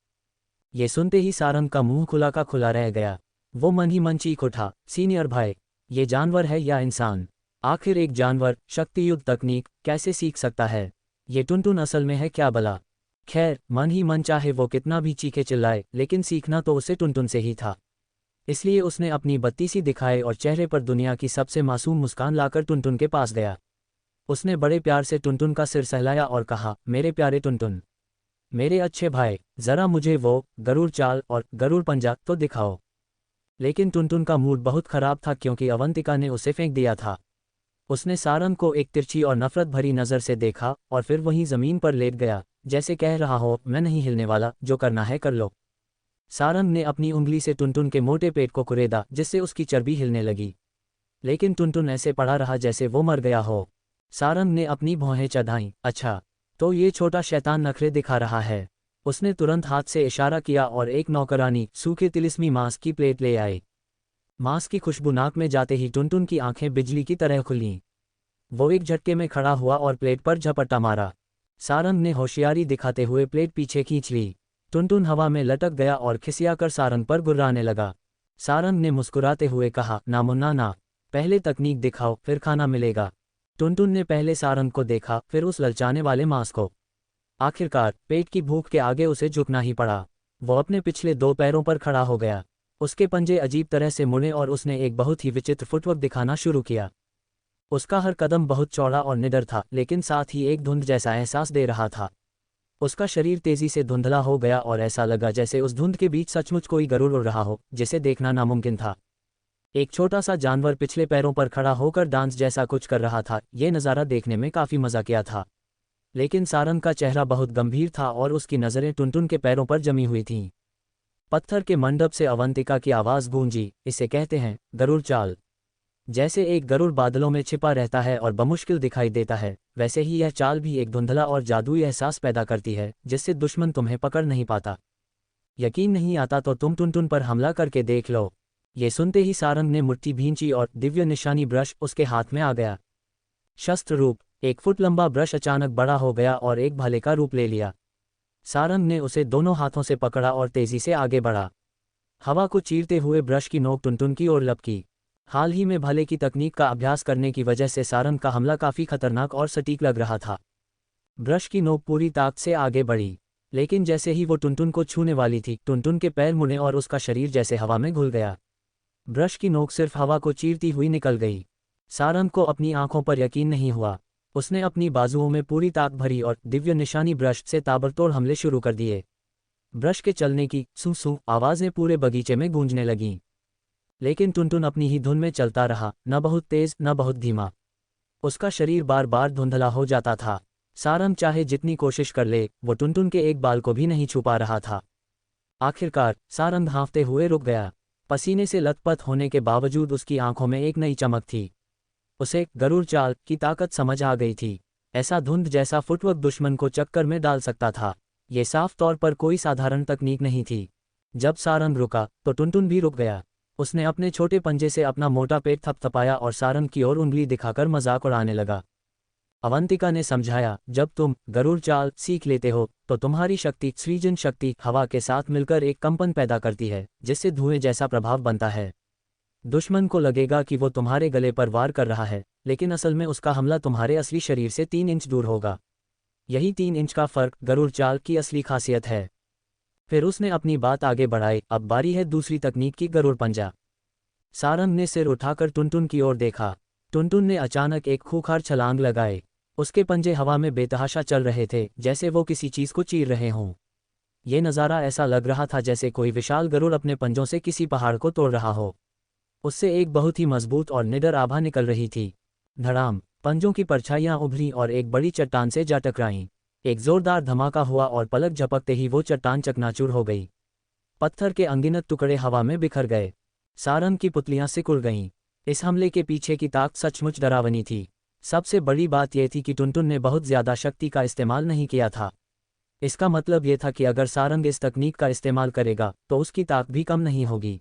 ये सुनते ही सारंग का मुंह खुला का खुला रह गया। वो मन ही मन चीख उठा, सीनियर भाई? ये जानवर है या इंसान? आखिर एक जानवर शक्तियुक्त तकनीक कैसे सीख सकता है? ये टुनटुन असल में है क्या भला? खैर, मन ही मन चाहे वो कितना भी चीखे चिल्लाए, लेकिन सीखना तो उसे टुनटुन से ही था। इसलिए उसने अपनी बत्ती सी दिखाए और चेहरे पर दुनिया की सबसे मासूम मुस्कान लाकर टुनटुन के पास गया। उसने बड़े प्यार से टुनटुन का सिर सहलाया और कहा, मेरे प्यारे टुनटुन, मेरे अच्छे भाई, जरा मुझे वो गरुड़ चाल और गरुड़ पंजा तो दिखाओ। लेकिन टुनटुन का मूड बहुत खराब था क्योंकि अवंतिका ने उसे फेंक दिया था। उसने सारंग को एक तिरछी और नफरत भरी नज़र से देखा और फिर वहीं जमीन पर लेट गया, जैसे कह रहा हो, मैं नहीं हिलने वाला, जो करना है कर लो। सारंग ने अपनी उंगली से टुनटुन के मोटे पेट को कुरेदा, जिससे उसकी चर्बी हिलने लगी। लेकिन टुनटुन ऐसे पड़ा रहा जैसे वो मर गया हो। सारंग ने अपनी भौहें चढ़ाईं। अच्छा, तो ये छोटा शैतान नखरे दिखा रहा है। उसने तुरंत हाथ से इशारा किया और एक नौकरानी सूखे तिलिस्मी मांस की प्लेट ले आई। मांस की खुशबू नाक में जाते ही टुनटुन की आंखें बिजली की तरह खुलीं। वो एक झटके में खड़ा हुआ और प्लेट पर झपट्टा मारा। सारंग ने होशियारी दिखाते हुए प्लेट पीछे खींच ली। टुनटुन हवा में लटक गया और खिसियाकर सारंग पर गुर्राने लगा। सारंग ने मुस्कुराते हुए कहा, ना मुन्ना ना, पहले तकनीक दिखाओ, फिर खाना मिलेगा। टुनटुन ने पहले सारंग को देखा, फिर उस ललचाने वाले मांस को। आखिरकार पेट की भूख के आगे उसे झुकना ही पड़ा। वो अपने पिछले 2 पैरों पर खड़ा हो गया। उसके पंजे अजीब तरह से मुड़े और उसने एक बहुत ही विचित्र फुटवर्क दिखाना शुरू किया। उसका हर कदम बहुत चौड़ा और निडर था, लेकिन साथ ही एक धुंध जैसा एहसास दे रहा था। उसका शरीर तेजी से धुंधला हो गया और ऐसा लगा जैसे उस धुंध के बीच सचमुच कोई गरुड़ उड़ रहा हो, जिसे देखना नामुमकिन था। एक छोटा सा जानवर पिछले पैरों पर खड़ा होकर डांस जैसा कुछ कर रहा था। ये नज़ारा देखने में काफ़ी मज़ा किया था। लेकिन सारंग का चेहरा बहुत गंभीर था और उसकी नज़रें टुनटुन के पैरों पर जमी हुई थीं। पत्थर के मंडप से अवंतिका की आवाज़ गूंजी, इसे कहते हैं गरुड़ चाल। जैसे एक गरुड़ बादलों में छिपा रहता है और बमुश्किल दिखाई देता है, वैसे ही यह चाल भी एक धुंधला और जादुई एहसास पैदा करती है, जिससे दुश्मन तुम्हें पकड़ नहीं पाता। यकीन नहीं आता तो तुम टुनटुन पर हमला करके देख लो। ये सुनते ही सारंग ने मुट्ठी भींची और दिव्य निशानी ब्रश उसके हाथ में आ गया। शस्त्र रूप, 1 फुट लंबा ब्रश अचानक बड़ा हो गया और एक भाले का रूप ले लिया। सारंग ने उसे दोनों हाथों से पकड़ा और तेजी से आगे बढ़ा। हवा को चीरते हुए ब्रश की नोक टुनटुन की ओर लपकी। हाल ही में भाले की तकनीक का अभ्यास करने की वजह से सारंग का हमला काफ़ी खतरनाक और सटीक लग रहा था। ब्रश की नोक पूरी ताकत से आगे बढ़ी, लेकिन जैसे ही वो टुनटुन को छूने वाली थी, टुनटुन के पैर मुड़े और उसका शरीर जैसे हवा में घुल गया। ब्रश की नोक सिर्फ हवा को चीरती हुई निकल गई। सारंग को अपनी आंखों पर यकीन नहीं हुआ। उसने अपनी बाजुओं में पूरी ताकत भरी और दिव्य निशानी ब्रश से ताबड़तोड़ हमले शुरू कर दिए। ब्रश के चलने की सू सू आवाज़ें पूरे बगीचे में गूंजने लगीं। लेकिन टुनटुन अपनी ही धुन में चलता रहा, न बहुत तेज न बहुत धीमा। उसका शरीर बार बार धुंधला हो जाता था। सारंग चाहे जितनी कोशिश कर ले, वो टुनटुन के एक बाल को भी नहीं छुपा रहा था। आखिरकार सारंग हाँफते हुए रुक गया। पसीने से लथपथ होने के बावजूद उसकी आंखों में एक नई चमक थी। उसे गरुड़ चाल की ताकत समझ आ गई थी। ऐसा धुंध जैसा फुटवर्क दुश्मन को चक्कर में डाल सकता था। ये साफ तौर पर कोई साधारण तकनीक नहीं थी। जब सारंग रुका तो टुनटुन भी रुक गया। उसने अपने छोटे पंजे से अपना मोटा पेट थपथपाया और सारंग की ओर उंगली दिखाकर मजाक उड़ाने लगा। अवंतिका ने समझाया, जब तुम गरुड़ चाल सीख लेते हो तो तुम्हारी शक्ति, सृजन शक्ति, हवा के साथ मिलकर एक कंपन पैदा करती है, जिससे धुएं जैसा प्रभाव बनता है। दुश्मन को लगेगा कि वो तुम्हारे गले पर वार कर रहा है, लेकिन असल में उसका हमला तुम्हारे असली शरीर से 3 इंच दूर होगा। यही 3 इंच का फर्क गरुड़ चाल की असली खासियत है। फिर उसने अपनी बात आगे बढ़ाई, अब बारी है दूसरी तकनीक की, गरुड़ पंजा। सारंग ने सिर उठाकर टुनटुन की ओर देखा। टुनटुन ने अचानक एक खूंखार छलांग लगाई। उसके पंजे हवा में बेतहाशा चल रहे थे, जैसे वो किसी चीज को चीर रहे हों। ये नज़ारा ऐसा लग रहा था जैसे कोई विशाल गरुड़ अपने पंजों से किसी पहाड़ को तोड़ रहा हो। उससे एक बहुत ही मजबूत और निडर आभा निकल रही थी। धड़ाम, पंजों की परछाइयां उभरी और एक बड़ी चट्टान से जा टकराईं। एक जोरदार धमाका हुआ और पलक झपकते ही वो चट्टान चकनाचूर हो गई। पत्थर के अनगिनत टुकड़े हवा में बिखर गए। सारंग की पुतलियां सिकुड़ गईं। इस हमले के पीछे की ताकत सचमुच डरावनी थी। सबसे बड़ी बात यह थी कि टुनटुन ने बहुत ज्यादा शक्ति का इस्तेमाल नहीं किया था। इसका मतलब यह था कि अगर सारंग इस तकनीक का इस्तेमाल करेगा तो उसकी ताकत भी कम नहीं होगी।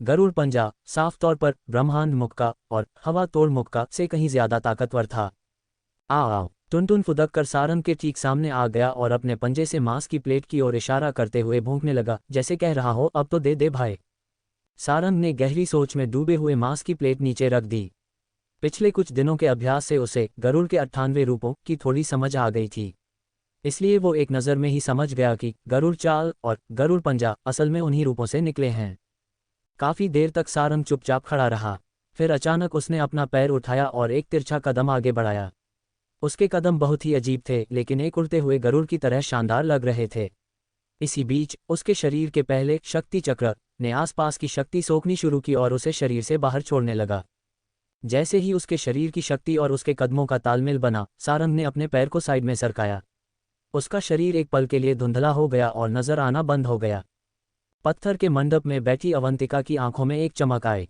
गरुड़ पंजा साफ तौर पर ब्रह्मांड मुक्का और हवा तोड़ मुक्का से कहीं ज्यादा ताकतवर था। आओ, टुनटुन फुदक कर सारंग के ठीक सामने आ गया और अपने पंजे से मांस की प्लेट की ओर इशारा करते हुए भौंकने लगा, जैसे कह रहा हो, अब तो दे दे भाई। सारंग ने गहरी सोच में डूबे हुए मांस की प्लेट नीचे रख दी। पिछले कुछ दिनों के अभ्यास से उसे गरुड़ के 98 रूपों की थोड़ी समझ आ गई थी, इसलिए वो एक नज़र में ही समझ गया कि गरुड़ चाल और गरुड़ पंजा असल में उन्हीं रूपों से निकले हैं। काफ़ी देर तक सारंग चुपचाप खड़ा रहा। फिर अचानक उसने अपना पैर उठाया और एक तिरछा कदम आगे बढ़ाया। उसके कदम बहुत ही अजीब थे, लेकिन एक उड़ते हुए गरुड़ की तरह शानदार लग रहे थे। इसी बीच उसके शरीर के पहले शक्ति चक्र ने आसपास की शक्ति सोखनी शुरू की और उसे शरीर से बाहर छोड़ने लगा। जैसे ही उसके शरीर की शक्ति और उसके कदमों का तालमेल बना, सारंग ने अपने पैर को साइड में सरकाया। उसका शरीर एक पल के लिए धुंधला हो गया और नजर आना बंद हो गया। पत्थर के मंडप में बैठी अवंतिका की आंखों में एक चमक आई।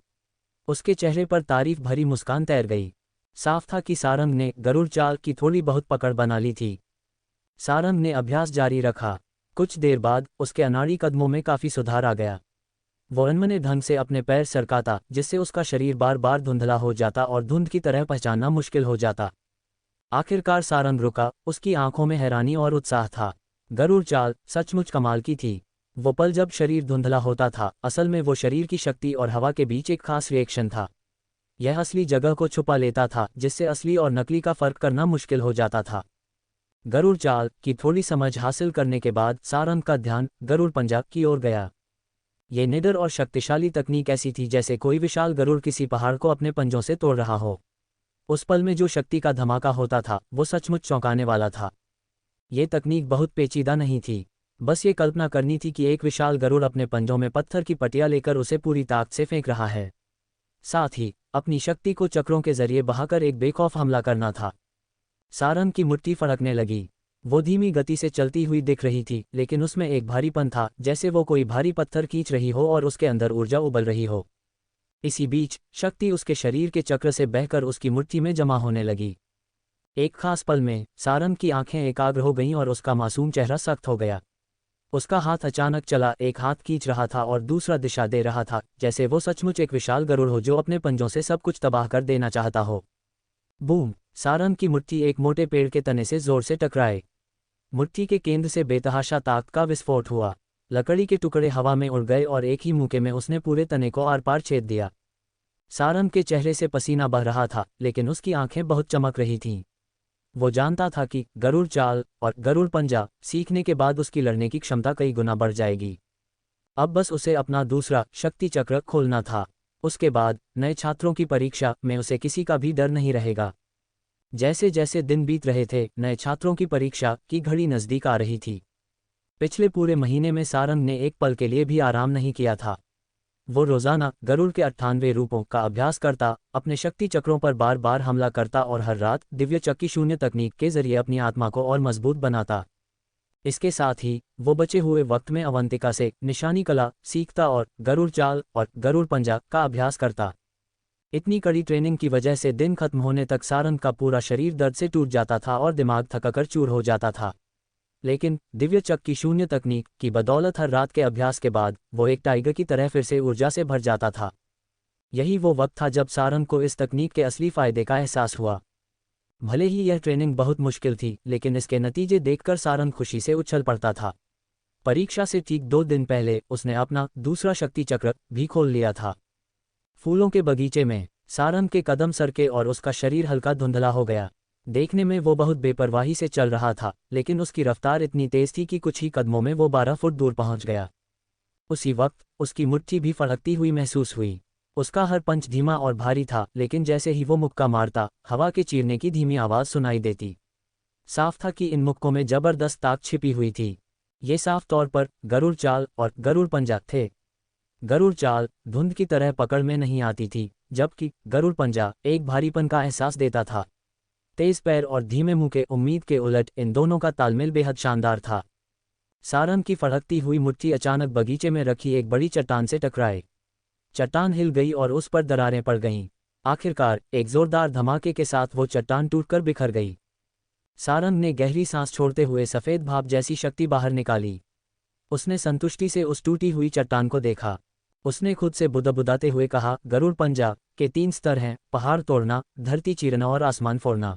उसके चेहरे पर तारीफ भरी मुस्कान तैर गई। साफ था कि सारंग ने गरुड़ चाल की थोड़ी बहुत पकड़ बना ली थी। सारंग ने अभ्यास जारी रखा। कुछ देर बाद उसके अनाड़ी कदमों में काफी सुधार आ गया। वो अनमने ढंग से अपने पैर सरकाता, जिससे उसका शरीर बार बार धुंधला हो जाता और धुंध की तरह पहचानना मुश्किल हो जाता। आखिरकार सारंग रुका। उसकी आंखों में हैरानी और उत्साह था। गरुड़ चाल सचमुच कमाल की थी। वो पल जब शरीर धुंधला होता था, असल में वो शरीर की शक्ति और हवा के बीच एक खास रिएक्शन था। यह असली जगह को छुपा लेता था, जिससे असली और नकली का फर्क करना मुश्किल हो जाता था। गरुड़ चाल की थोड़ी समझ हासिल करने के बाद सारंग का ध्यान गरुड़ पंजा की ओर गया। ये निडर और शक्तिशाली तकनीक ऐसी थी जैसे कोई विशाल गरुड़ किसी पहाड़ को अपने पंजों से तोड़ रहा हो। उस पल में जो शक्ति का धमाका होता था वो सचमुच चौंकाने वाला था। ये तकनीक बहुत पेचीदा नहीं थी, बस ये कल्पना करनी थी कि एक विशाल गरुड़ अपने पंजों में पत्थर की पटिया लेकर उसे पूरी ताकत से फेंक रहा है। साथ ही अपनी शक्ति को चक्रों के जरिए बहाकर एक बेखौफ हमला करना था। सारंग की मुट्ठी फड़कने लगी। वो धीमी गति से चलती हुई दिख रही थी, लेकिन उसमें एक भारीपन था, जैसे वो कोई भारी पत्थर खींच रही हो और उसके अंदर ऊर्जा उबल रही हो। इसी बीच शक्ति उसके शरीर के चक्र से बहकर उसकी मुट्ठी में जमा होने लगी। एक खास पल में सारंग की आंखें एकाग्र हो गईं और उसका मासूम चेहरा सख्त हो गया। उसका हाथ अचानक चला, एक हाथ खींच रहा था और दूसरा दिशा दे रहा था, जैसे वो सचमुच एक विशाल गरुड़ हो जो अपने पंजों से सब कुछ तबाह कर देना चाहता हो। बूम! सारंग की मुट्ठी एक मोटे पेड़ के तने से जोर से टकराए। मुट्ठी के केंद्र से बेतहाशा ताकत का विस्फोट हुआ। लकड़ी के टुकड़े हवा में उड़ गए और एक ही मुक्के में उसने पूरे तने को आर पार छेद दिया। सारंग के चेहरे से पसीना बह रहा था, लेकिन उसकी आंखें बहुत चमक रही थीं। वो जानता था कि गरुड़ चाल और गरुड़ पंजा सीखने के बाद उसकी लड़ने की क्षमता कई गुना बढ़ जाएगी। अब बस उसे अपना दूसरा शक्ति चक्र खोलना था। उसके बाद नए छात्रों की परीक्षा में उसे किसी का भी डर नहीं रहेगा। जैसे जैसे दिन बीत रहे थे, नए छात्रों की परीक्षा की घड़ी नज़दीक आ रही थी। पिछले पूरे महीने में सारंग ने एक पल के लिए भी आराम नहीं किया था। वो रोजाना गरुड़ के 98 रूपों का अभ्यास करता, अपने शक्ति चक्रों पर बार बार हमला करता और हर रात दिव्य चक्की शून्य तकनीक के जरिए अपनी आत्मा को और मजबूत बनाता। इसके साथ ही वो बचे हुए वक्त में अवंतिका से निशानी कला सीखता और गरुड़ चाल और गरुड़ पंजा का अभ्यास करता। इतनी कड़ी ट्रेनिंग की वजह से दिन खत्म होने तक सारंग का पूरा शरीर दर्द से टूट जाता था और दिमाग थकाकर चूर हो जाता था। लेकिन दिव्य चक्र की शून्य तकनीक की बदौलत हर रात के अभ्यास के बाद वो एक टाइगर की तरह फिर से ऊर्जा से भर जाता था। यही वो वक्त था जब सारंग को इस तकनीक के असली फायदे का एहसास हुआ। भले ही यह ट्रेनिंग बहुत मुश्किल थी, लेकिन इसके नतीजे देखकर सारंग खुशी से उछल पड़ता था। परीक्षा से ठीक 2 दिन पहले उसने अपना दूसरा शक्ति चक्र भी खोल लिया था। फूलों के बगीचे में सारंग के कदम सरके और उसका शरीर हल्का धुंधला हो गया। देखने में वो बहुत बेपरवाही से चल रहा था, लेकिन उसकी रफ्तार इतनी तेज थी कि कुछ ही कदमों में वो 12 फुट दूर पहुंच गया। उसी वक्त उसकी मुट्ठी भी फड़कती हुई महसूस हुई। उसका हर पंच धीमा और भारी था, लेकिन जैसे ही वो मुक्का मारता, हवा के चीरने की धीमी आवाज सुनाई देती। साफ था कि इन मुक्कों में जबरदस्त ताकत छिपी हुई थी। ये साफ तौर पर गरुड़ चाल और गरुड़ पंजा थे। गरुड़ चाल धुंध की तरह पकड़ में नहीं आती थी, जबकि गरुड़ पंजा एक भारीपन का एहसास देता था। तेज पैर और धीमे मुंह के उम्मीद के उलट इन दोनों का तालमेल बेहद शानदार था। सारंग की फड़कती हुई मुट्ठी अचानक बगीचे में रखी एक बड़ी चट्टान से टकराए। चट्टान हिल गई और उस पर दरारें पड़ गईं। आखिरकार एक जोरदार धमाके के साथ वो चट्टान टूटकर बिखर गई। सारंग ने गहरी सांस छोड़ते हुए सफ़ेद भाप जैसी शक्ति बाहर निकाली। उसने संतुष्टि से उस टूटी हुई चट्टान को देखा। उसने खुद से बुदबुदाते हुए कहा, गरुड़ पंजा के 3 स्तर हैं, पहाड़ तोड़ना, धरती चीरना और आसमान फोड़ना।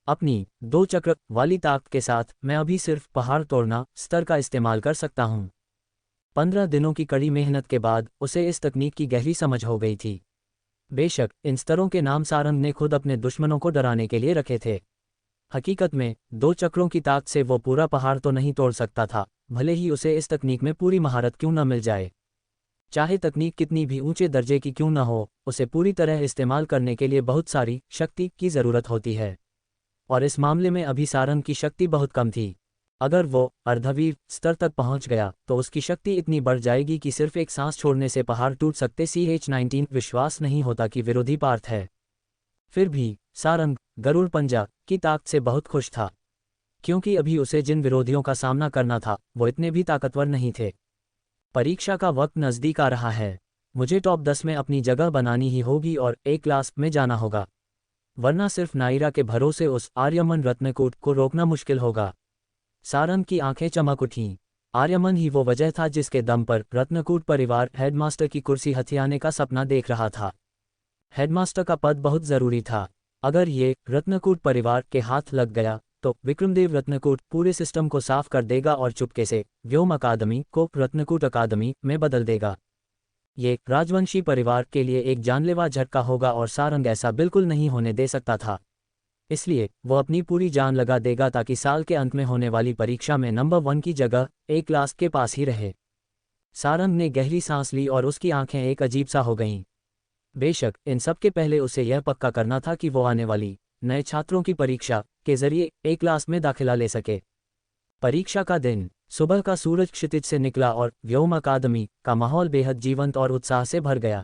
अपनी 2 चक्र वाली ताकत के साथ मैं अभी सिर्फ पहाड़ तोड़ना स्तर का इस्तेमाल कर सकता हूँ। 15 दिनों की कड़ी मेहनत के बाद उसे इस तकनीक की गहरी समझ हो गई थी। बेशक इन स्तरों के नाम सारंग ने खुद अपने दुश्मनों को डराने के लिए रखे थे। हकीकत में 2 चक्रों की ताकत से वो पूरा पहाड़ तो नहीं तोड़ सकता था, भले ही उसे इस तकनीक में पूरी महारत क्यों न मिल जाए। चाहे तकनीक कितनी भी ऊंचे दर्जे की क्यों न हो, उसे पूरी तरह इस्तेमाल करने के लिए बहुत सारी शक्ति की ज़रूरत होती है। और इस मामले में अभी सारंग की शक्ति बहुत कम थी। अगर वो अर्धवीर स्तर तक पहुंच गया तो उसकी शक्ति इतनी बढ़ जाएगी कि सिर्फ एक सांस छोड़ने से पहाड़ टूट सकते। CH-19 विश्वास नहीं होता कि विरोधी पार्थ है। फिर भी सारंग गरुड़ पंजा की ताकत से बहुत खुश था, क्योंकि अभी उसे जिन विरोधियों का सामना करना था वो इतने भी ताकतवर नहीं थे। परीक्षा का वक्त नज़दीक आ रहा है। मुझे टॉप 10 में अपनी जगह बनानी ही होगी और A क्लास में जाना होगा, वरना सिर्फ नायरा के भरोसे उस आर्यमन रत्नकूट को रोकना मुश्किल होगा। सारंग की आंखें चमक उठीं। आर्यमन ही वो वजह था जिसके दम पर रत्नकूट परिवार हेडमास्टर की कुर्सी हथियाने का सपना देख रहा था। हेडमास्टर का पद बहुत ज़रूरी था। अगर ये रत्नकूट परिवार के हाथ लग गया तो विक्रमदेव रत्नकूट पूरे सिस्टम को साफ कर देगा और चुपके से व्योम अकादमी को रत्नकूट अकादमी में बदल देगा। ये राजवंशी परिवार के लिए एक जानलेवा झटका होगा और सारंग ऐसा बिल्कुल नहीं होने दे सकता था। इसलिए वो अपनी पूरी जान लगा देगा ताकि साल के अंत में होने वाली परीक्षा में नंबर 1 की जगह A क्लास के पास ही रहे। सारंग ने गहरी सांस ली और उसकी आंखें एक अजीब सा हो गईं। बेशक इन सब के पहले उसे यह पक्का करना था कि वो आने वाली नए छात्रों की परीक्षा के जरिए A क्लास में दाखिला ले सके। परीक्षा का दिन, सुबह का सूरज क्षितिज से निकला और व्योम अकादमी का माहौल बेहद जीवंत और उत्साह से भर गया।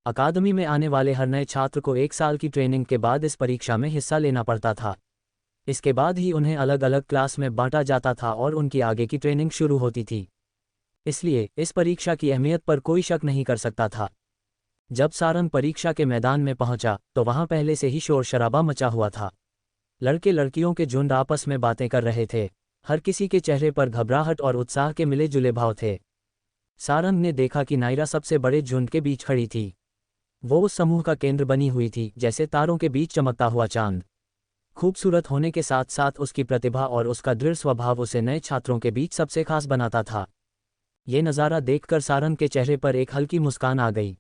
अकादमी में आने वाले हर नए छात्र को 1 साल की ट्रेनिंग के बाद इस परीक्षा में हिस्सा लेना पड़ता था। इसके बाद ही उन्हें अलग अलग क्लास में बांटा जाता था और उनकी आगे की ट्रेनिंग शुरू होती थी। इसलिए इस परीक्षा की अहमियत पर कोई शक नहीं कर सकता था। जब सारंग परीक्षा के मैदान में पहुंचा तो वहां पहले से ही शोर शराबा मचा हुआ था। लड़के लड़कियों के झुंड आपस में बातें कर रहे थे। हर किसी के चेहरे पर घबराहट और उत्साह के मिले जुले भाव थे। सारंग ने देखा कि नायरा सबसे बड़े झुंड के बीच खड़ी थी। वो उस समूह का केंद्र बनी हुई थी, जैसे तारों के बीच चमकता हुआ चांद। खूबसूरत होने के साथ साथ उसकी प्रतिभा और उसका दृढ़ स्वभाव उसे नए छात्रों के बीच सबसे खास बनाता था। ये नज़ारा देखकर सारंग के चेहरे पर एक हल्की मुस्कान आ गई।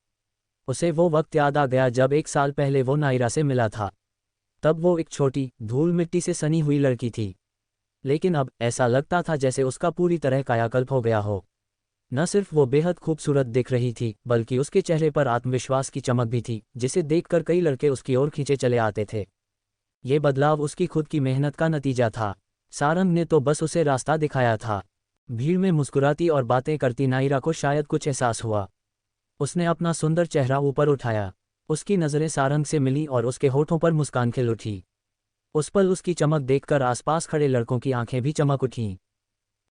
उसे वो वक्त याद आ गया जब 1 साल पहले वो नायरा से मिला था। तब वो एक छोटी धूल मिट्टी से सनी हुई लड़की थी, लेकिन अब ऐसा लगता था जैसे उसका पूरी तरह कायाकल्प हो गया हो। न सिर्फ वो बेहद खूबसूरत दिख रही थी, बल्कि उसके चेहरे पर आत्मविश्वास की चमक भी थी, जिसे देखकर कई लड़के उसकी ओर खींचे चले आते थे। ये बदलाव उसकी खुद की मेहनत का नतीजा था। सारंग ने तो बस उसे रास्ता दिखाया था। भीड़ में मुस्कुराती और बातें करती नायरा को शायद कुछ एहसास हुआ। उसने अपना सुंदर चेहरा ऊपर उठाया। उसकी नज़रें सारंग से मिली और उसके होठों पर मुस्कान खिल उठी। उस पल उसकी चमक देखकर आसपास खड़े लड़कों की आंखें भी चमक उठीं।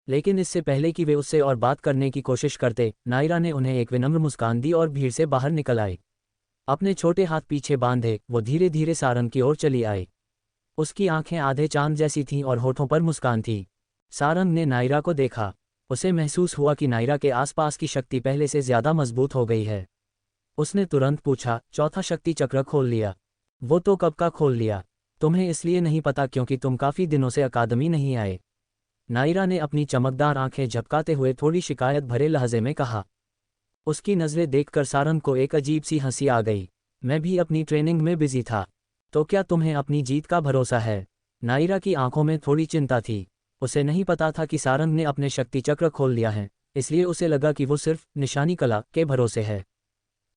लेकिन इससे पहले कि वे उससे और बात करने की कोशिश करते, नायरा ने उन्हें एक विनम्र मुस्कान दी और भीड़ से बाहर निकल आई। अपने छोटे हाथ पीछे बांधे वो धीरे धीरे सारंग की ओर चली आई। उसकी आंखें आधे चांद जैसी थीं और होठों पर मुस्कान थी। सारंग ने नायरा को देखा। उसे महसूस हुआ कि नायरा के आसपास की शक्ति पहले से ज्यादा मजबूत हो गई है। उसने तुरंत पूछा, चौथा शक्ति चक्र खोल लिया? वो तो कब का खोल लिया। तुम्हें इसलिए नहीं पता क्योंकि तुम काफी दिनों से अकादमी नहीं आए। नायरा ने अपनी चमकदार आंखें झपकाते हुए थोड़ी शिकायत भरे लहजे में कहा। उसकी नज़रें देखकर सारंग को एक अजीब सी हंसी आ गई। मैं भी अपनी ट्रेनिंग में बिजी था। तो क्या तुम्हें अपनी जीत का भरोसा है? नायरा की आंखों में थोड़ी चिंता थी। उसे नहीं पता था कि सारंग ने अपने शक्ति चक्र खोल लिया है, इसलिए उसे लगा कि वो सिर्फ निशानी कला के भरोसे है।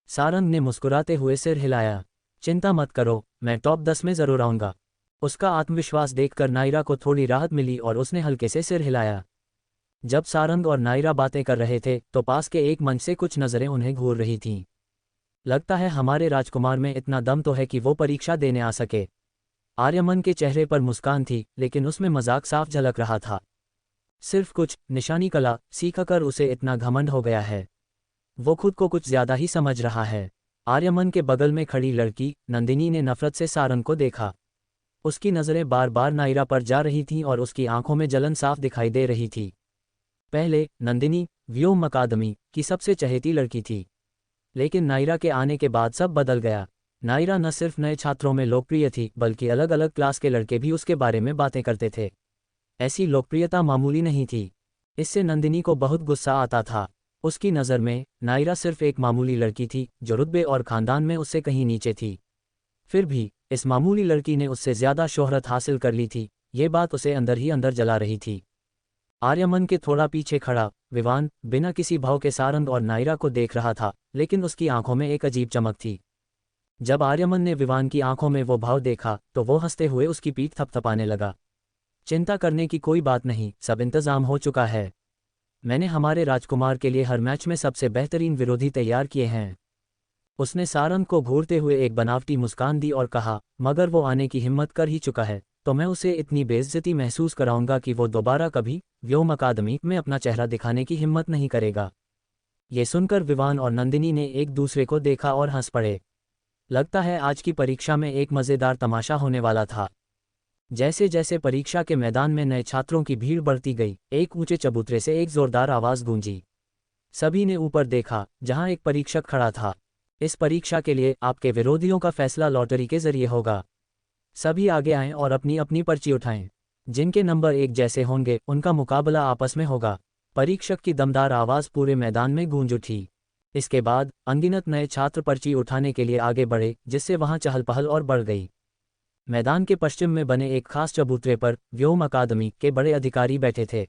सारंग ने मुस्कुराते हुए सिर हिलाया। चिंता मत करो, मैं टॉप 10 में जरूर आऊंगा। उसका आत्मविश्वास देखकर नायरा को थोड़ी राहत मिली और उसने हल्के से सिर हिलाया। जब सारंग और नायरा बातें कर रहे थे तो पास के एक मंच से कुछ नज़रें उन्हें घूर रही थीं। लगता है हमारे राजकुमार में इतना दम तो है कि वो परीक्षा देने आ सके। आर्यमन के चेहरे पर मुस्कान थी, लेकिन उसमें मजाक साफ झलक रहा था। सिर्फ कुछ निशानी कला सीखकर उसे इतना घमंड हो गया है। वो खुद को कुछ ज्यादा ही समझ रहा है। आर्यमन के बगल में खड़ी लड़की नंदिनी ने नफरत से सारंग को देखा। उसकी नज़रें बार बार नायरा पर जा रही थीं और उसकी आंखों में जलन साफ दिखाई दे रही थी। पहले नंदिनी व्योम अकादमी की सबसे चहेती लड़की थी, लेकिन नायरा के आने के बाद सब बदल गया। नायरा न सिर्फ नए छात्रों में लोकप्रिय थी, बल्कि अलग अलग क्लास के लड़के भी उसके बारे में बातें करते थे। ऐसी लोकप्रियता मामूली नहीं थी। इससे नंदिनी को बहुत गुस्सा आता था। उसकी नज़र में नायरा सिर्फ एक मामूली लड़की थी जो रुतबे और खानदान में उससे कहीं नीचे थी। फिर भी इस मामूली लड़की ने उससे ज्यादा शोहरत हासिल कर ली थी। ये बात उसे अंदर ही अंदर जला रही थी। आर्यमन के थोड़ा पीछे खड़ा विवान बिना किसी भाव के सारंग और नायरा को देख रहा था, लेकिन उसकी आंखों में एक अजीब चमक थी। जब आर्यमन ने विवान की आंखों में वो भाव देखा तो वो हंसते हुए उसकी पीठ थपथपाने लगा। चिंता करने की कोई बात नहीं, सब इंतजाम हो चुका है। मैंने हमारे राजकुमार के लिए हर मैच में सबसे बेहतरीन विरोधी तैयार किए हैं। उसने सारंग को घूरते हुए एक बनावटी मुस्कान दी और कहा, मगर वो आने की हिम्मत कर ही चुका है तो मैं उसे इतनी बेइज्जती महसूस कराऊंगा कि वो दोबारा कभी व्योम अकादमी में अपना चेहरा दिखाने की हिम्मत नहीं करेगा। ये सुनकर विवान और नंदिनी ने एक दूसरे को देखा और हंस पड़े। लगता है आज की परीक्षा में एक मज़ेदार तमाशा होने वाला था। जैसे जैसे परीक्षा के मैदान में नए छात्रों की भीड़ बढ़ती गई, एक ऊंचे चबूतरे से एक जोरदार आवाज़ गूंजी। सभी ने ऊपर देखा, जहां एक परीक्षक खड़ा था। इस परीक्षा के लिए आपके विरोधियों का फैसला लॉटरी के जरिए होगा। सभी आगे आएं और अपनी अपनी पर्ची उठाएं। जिनके नंबर एक जैसे होंगे उनका मुकाबला आपस में होगा। परीक्षक की दमदार आवाज़ पूरे मैदान में गूंज उठी। इसके बाद अनगिनत नए छात्र पर्ची उठाने के लिए आगे बढ़े, जिससे वहां चहल पहल और बढ़ गई। मैदान के पश्चिम में बने एक खास चबूतरे पर व्योम अकादमी के बड़े अधिकारी बैठे थे।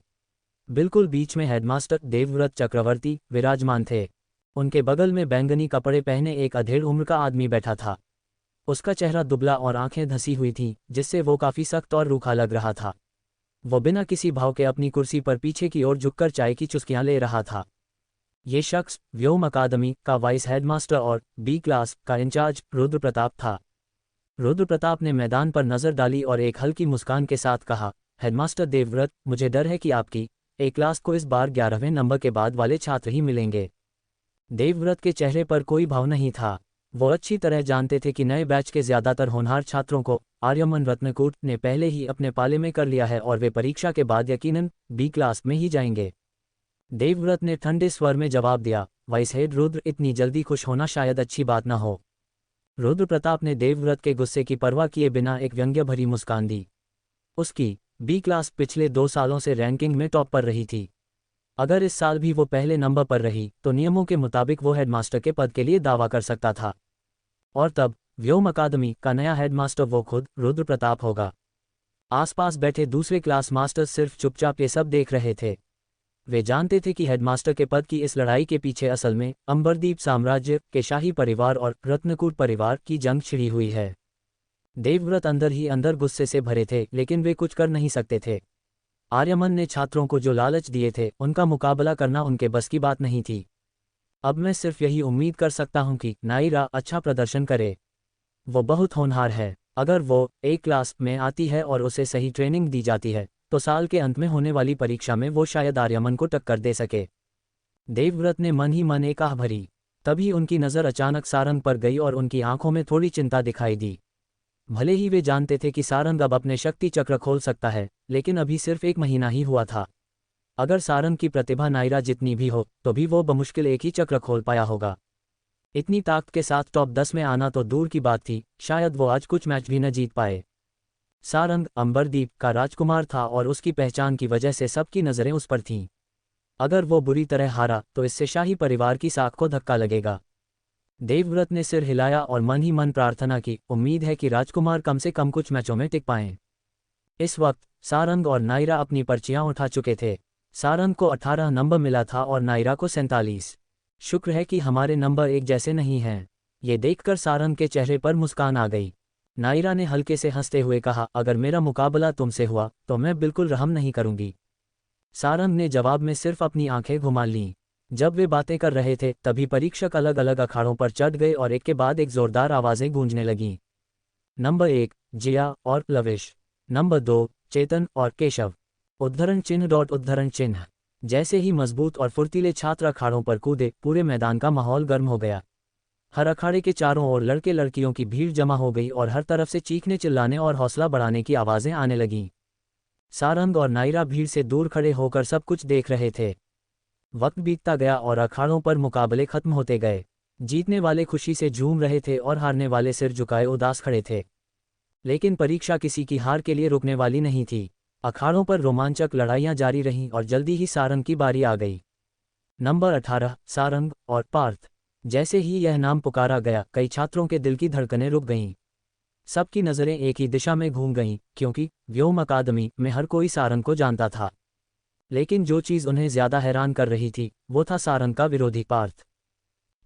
बिल्कुल बीच में हेडमास्टर देवव्रत चक्रवर्ती विराजमान थे। उनके बगल में बैंगनी कपड़े पहने एक अधेड़ उम्र का आदमी बैठा था। उसका चेहरा दुबला और आंखें धंसी हुई थीं, जिससे वो काफ़ी सख्त और रूखा लग रहा था। वो बिना किसी भाव के अपनी कुर्सी पर पीछे की ओर झुककर चाय की चुस्कियां ले रहा था। ये शख्स व्योम अकादमी का वाइस हेडमास्टर और बी क्लास का इंचार्ज रुद्र प्रताप था। रुद्र प्रताप ने मैदान पर नजर डाली और एक हल्की मुस्कान के साथ कहा, हेडमास्टर देवव्रत, मुझे डर है कि आपकी ए क्लास को इस बार 11वें नंबर के बाद वाले छात्र ही मिलेंगे। देवव्रत के चेहरे पर कोई भाव नहीं था। वो अच्छी तरह जानते थे कि नए बैच के ज्यादातर होनहार छात्रों को आर्यमन रत्नकूट ने पहले ही अपने पाले में कर लिया है और वे परीक्षा के बाद यकीनन बी क्लास में ही जाएंगे। देवव्रत ने ठंडे स्वर में जवाब दिया, वाइस हेड रुद्र, इतनी जल्दी खुश होना शायद अच्छी बात न हो। रुद्र प्रताप ने देवव्रत के गुस्से की परवाह किए बिना एक व्यंग्य भरी मुस्कान दी। उसकी बी क्लास पिछले 2 सालों से रैंकिंग में टॉप पर रही थी। अगर इस साल भी वो पहले नंबर पर रही तो नियमों के मुताबिक वो हेडमास्टर के पद के लिए दावा कर सकता था। और तब व्योम अकादमी का नया हेडमास्टर वो खुद रुद्र प्रताप होगा। आसपास बैठे दूसरे क्लास मास्टर्स सिर्फ चुपचाप ये सब देख रहे थे। वे जानते थे कि हेडमास्टर के पद की इस लड़ाई के पीछे असल में अंबरदीप साम्राज्य के शाही परिवार और रत्नकूट परिवार की जंग छिड़ी हुई है। देवव्रत अंदर ही अंदर गुस्से से भरे थे, लेकिन वे कुछ कर नहीं सकते थे। आर्यमन ने छात्रों को जो लालच दिए थे उनका मुकाबला करना उनके बस की बात नहीं थी। अब मैं सिर्फ यही उम्मीद कर सकता हूं कि नायरा अच्छा प्रदर्शन करे। वो बहुत होनहार है। अगर वो ए क्लास में आती है और उसे सही ट्रेनिंग दी जाती है तो साल के अंत में होने वाली परीक्षा में वो शायद आर्यमन को टक्कर दे सके। देवव्रत ने मन ही मन एक आह भरी। तभी उनकी नज़र अचानक सारंग पर गई और उनकी आंखों में थोड़ी चिंता दिखाई दी। भले ही वे जानते थे कि सारंग अब अपने शक्ति चक्र खोल सकता है, लेकिन अभी सिर्फ 1 महीना ही हुआ था। अगर सारंग की प्रतिभा नायरा जितनी भी हो तो भी वो बमुश्किल एक ही चक्र खोल पाया होगा। इतनी ताकत के साथ टॉप 10 में आना तो दूर की बात थी, शायद वो आज कुछ मैच भी न जीत पाए। सारंग अंबरदीप का राजकुमार था और उसकी पहचान की वजह से सबकी नज़रें उस पर थीं। अगर वो बुरी तरह हारा तो इससे शाही परिवार की साख को धक्का लगेगा। देवव्रत ने सिर हिलाया और मन ही मन प्रार्थना की, उम्मीद है कि राजकुमार कम से कम कुछ मैचों में टिक पाएं। इस वक्त सारंग और नायरा अपनी पर्चियां उठा चुके थे। सारंग को 18 नंबर मिला था और नायरा को 47। शुक्र है कि हमारे नंबर एक जैसे नहीं हैं। ये देखकर सारंग के चेहरे पर मुस्कान आ गई। नायरा ने हल्के से हंसते हुए कहा, अगर मेरा मुकाबला तुमसे हुआ तो मैं बिल्कुल रहम नहीं करूंगी। सारंग ने जवाब में सिर्फ अपनी आंखें घुमा लीं। जब वे बातें कर रहे थे तभी परीक्षक अलग अलग अखाड़ों पर चढ़ गए और एक के बाद एक जोरदार आवाजें गूंजने लगीं। नंबर 1 जिया और लविश, नंबर 2 चेतन और केशव। उद्धरण चिन्ह उद्धरण चिन्ह। जैसे ही मजबूत और फुर्तीले छात्र अखाड़ों पर कूदे, पूरे मैदान का माहौल गर्म हो गया। हर अखाड़े के चारों ओर लड़के लड़कियों की भीड़ जमा हो गई और हर तरफ से चीखने चिल्लाने और हौसला बढ़ाने की आवाजें आने लगीं। सारंग और नायरा भीड़ से दूर खड़े होकर सब कुछ देख रहे थे। वक्त बीतता गया और अखाड़ों पर मुकाबले खत्म होते गए। जीतने वाले खुशी से झूम रहे थे और हारने वाले सिर झुकाए उदास खड़े थे। लेकिन परीक्षा किसी की हार के लिए रुकने वाली नहीं थी। अखाड़ों पर रोमांचक लड़ाइयां जारी रहीं और जल्दी ही सारंग की बारी आ गई। नंबर 18 सारंग और पार्थ। जैसे ही यह नाम पुकारा गया, कई छात्रों के दिल की धड़कनें रुक गईं। सबकी नज़रें एक ही दिशा में घूम गईं, क्योंकि व्योम अकादमी में हर कोई सारंग को जानता था। लेकिन जो चीज़ उन्हें ज़्यादा हैरान कर रही थी, वो था सारंग का विरोधी पार्थ।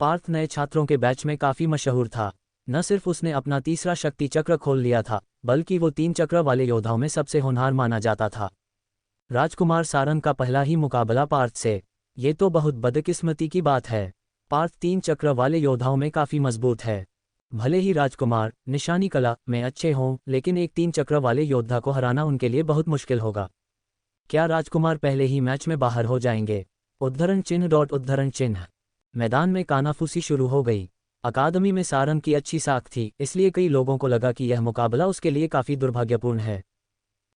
पार्थ नए छात्रों के बैच में काफ़ी मशहूर था। न सिर्फ उसने अपना तीसरा शक्ति चक्र खोल लिया था, बल्कि वो 3 चक्र वाले योद्धाओं में सबसे होनहार माना जाता था। राजकुमार सारंग का पहला ही मुकाबला पार्थ से। ये तो बहुत बदकिस्मती की बात है। पार्थ 3 चक्र वाले योद्धाओं में काफ़ी मजबूत है। भले ही राजकुमार निशानी कला में अच्छे हों, लेकिन एक 3 चक्र वाले योद्धा को हराना उनके लिए बहुत मुश्किल होगा। क्या राजकुमार पहले ही मैच में बाहर हो जाएंगे? उद्धरण चिन्ह। मैदान में कानाफूसी शुरू हो गई। अकादमी में सारंग की अच्छी साख थी, इसलिए कई लोगों को लगा कि यह मुकाबला उसके लिए काफ़ी दुर्भाग्यपूर्ण है।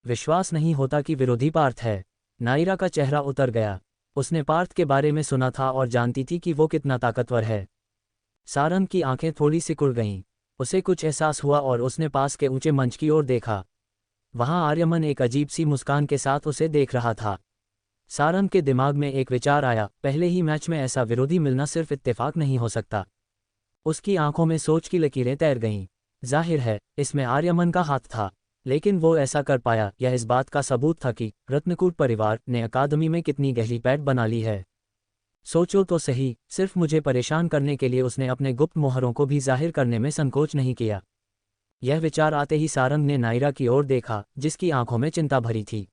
विश्वास नहीं होता कि विरोधी पार्थ है। नायरा का चेहरा उतर गया। उसने पार्थ के बारे में सुना था और जानती थी कि वो कितना ताकतवर है। सारंग की आंखें थोड़ी सिकुड़ गईं। उसे कुछ एहसास हुआ और उसने पास के ऊंचे मंच की ओर देखा। वहां आर्यमन एक अजीब सी मुस्कान के साथ उसे देख रहा था। सारंग के दिमाग में एक विचार आया, पहले ही मैच में ऐसा विरोधी मिलना सिर्फ इत्तेफाक नहीं हो सकता। उसकी आंखों में सोच की लकीरें तैर गईं। जाहिर है, इसमें आर्यमन का हाथ था, लेकिन वो ऐसा कर पाया, यह इस बात का सबूत था कि रत्नकूट परिवार ने अकादमी में कितनी गहरी पैठ बना ली है। सोचो तो सही, सिर्फ मुझे परेशान करने के लिए उसने अपने गुप्त मोहरों को भी जाहिर करने में संकोच नहीं किया। यह विचार आते ही सारंग ने नायरा की ओर देखा, जिसकी आंखों में चिंता भरी थी।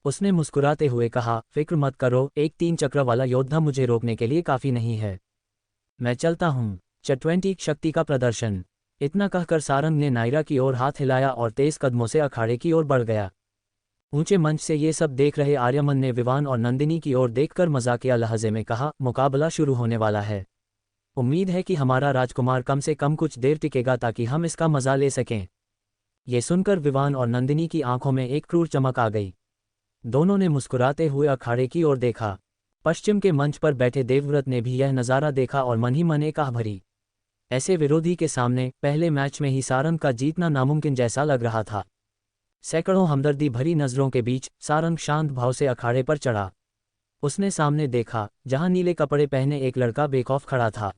उसने मुस्कुराते हुए कहा, फिक्र मत करो, एक 3 चक्र वाला योद्धा मुझे रोकने के लिए काफ़ी नहीं है। मैं चलता हूँ। च20 शक्ति का प्रदर्शन। इतना कहकर सारंग ने नायरा की ओर हाथ हिलाया और तेज कदमों से अखाड़े की ओर बढ़ गया। ऊंचे मंच से ये सब देख रहे आर्यमन ने विवान और नंदिनी की ओर देखकर मजाकिया लहजे में कहा, मुकाबला शुरू होने वाला है। उम्मीद है कि हमारा राजकुमार कम से कम कुछ देर टिकेगा ताकि हम इसका मजा ले सकें। ये सुनकर विवान और नंदिनी की आंखों में एक क्रूर चमक आ गई। दोनों ने मुस्कुराते हुए अखाड़े की ओर देखा। पश्चिम के मंच पर बैठे देवव्रत ने भी यह नज़ारा देखा और मन ही मन एक आह भरी। ऐसे विरोधी के सामने पहले मैच में ही सारंग का जीतना नामुमकिन जैसा लग रहा था। सैकड़ों हमदर्दी भरी नज़रों के बीच सारंग शांत भाव से अखाड़े पर चढ़ा। उसने सामने देखा, जहां नीले कपड़े पहने एक लड़का बेखौफ खड़ा था।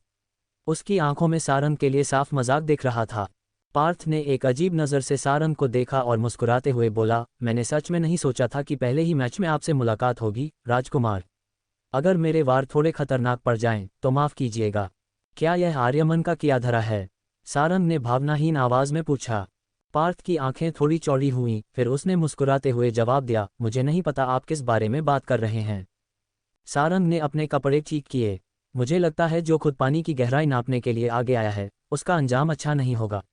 उसकी आंखों में सारंग के लिए साफ मजाक दिख रहा था। पार्थ ने एक अजीब नज़र से सारंग को देखा और मुस्कुराते हुए बोला, मैंने सच में नहीं सोचा था कि पहले ही मैच में आपसे मुलाकात होगी, राजकुमार। अगर मेरे वार थोड़े खतरनाक पड़ जाएं, तो माफ़ कीजिएगा। क्या यह आर्यमन का किया धरा है? सारंग ने भावनाहीन आवाज में पूछा। पार्थ की आंखें थोड़ी चौड़ी हुईं, फिर उसने मुस्कुराते हुए जवाब दिया, मुझे नहीं पता आप किस बारे में बात कर रहे हैं। सारंग ने अपने कपड़े ठीक किए। मुझे लगता है जो खुद पानी की गहराई नापने के लिए आगे आया है, उसका अंजाम अच्छा नहीं होगा।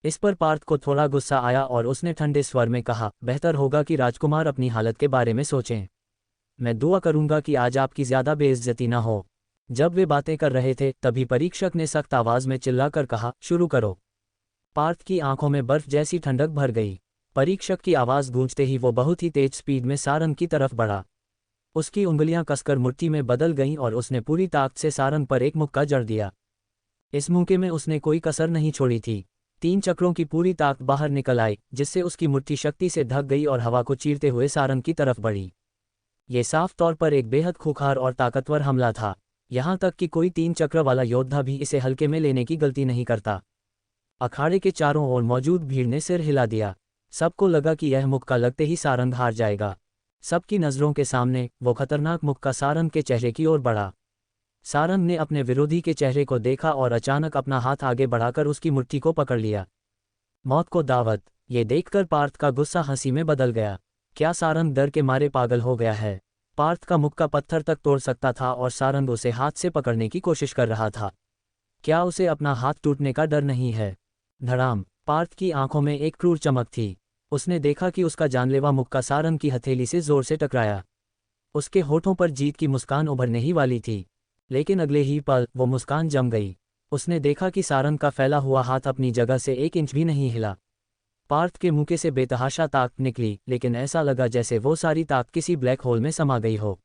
इस पर पार्थ को थोड़ा गुस्सा आया और उसने ठंडे स्वर में कहा, बेहतर होगा कि राजकुमार अपनी हालत के बारे में सोचें। मैं दुआ करूंगा कि आज आपकी ज़्यादा बेइज्जती न हो। जब वे बातें कर रहे थे, तभी परीक्षक ने सख्त आवाज़ में चिल्लाकर कहा, शुरू करो। पार्थ की आंखों में बर्फ जैसी ठंडक भर गई। परीक्षक की आवाज़ गूंजते ही वो बहुत ही तेज स्पीड में सारंग की तरफ बढ़ा। उसकी उंगलियां कसकर मुट्ठी में बदल गईं और उसने पूरी ताकत से सारंग पर एक मुक्का जड़ दिया। इस मौके में उसने कोई कसर नहीं छोड़ी थी। 3 चक्रों की पूरी ताकत बाहर निकल आई, जिससे उसकी मुट्ठी शक्ति से ढक गई और हवा को चीरते हुए सारंग की तरफ बढ़ी। ये साफ तौर पर एक बेहद खूंखार और ताकतवर हमला था। यहाँ तक कि कोई 3 चक्र वाला योद्धा भी इसे हल्के में लेने की गलती नहीं करता। अखाड़े के चारों ओर मौजूद भीड़ ने सिर हिला दिया। सबको लगा कि यह मुक्का लगते ही सारंग हार जाएगा। सबकी नज़रों के सामने वो खतरनाक मुक्का सारंग के चेहरे की ओर बढ़ा। सारंग ने अपने विरोधी के चेहरे को देखा और अचानक अपना हाथ आगे बढ़ाकर उसकी मुट्ठी को पकड़ लिया। मौत को दावत। ये देखकर पार्थ का गुस्सा हंसी में बदल गया। क्या सारंग डर के मारे पागल हो गया है? पार्थ का मुक्का पत्थर तक तोड़ सकता था और सारंग उसे हाथ से पकड़ने की कोशिश कर रहा था। क्या उसे अपना हाथ टूटने का डर नहीं है? धड़ाम। पार्थ की आंखों में एक क्रूर चमक थी। उसने देखा कि उसका जानलेवा मुक्का सारंग की हथेली से जोर से टकराया। उसके होठों पर जीत की मुस्कान उभरने ही वाली थी, लेकिन अगले ही पल वो मुस्कान जम गई। उसने देखा कि सारंग का फैला हुआ हाथ अपनी जगह से 1 इंच भी नहीं हिला। पार्थ के मुंह से बेतहाशा ताकत निकली, लेकिन ऐसा लगा जैसे वो सारी ताकत किसी ब्लैक होल में समा गई हो।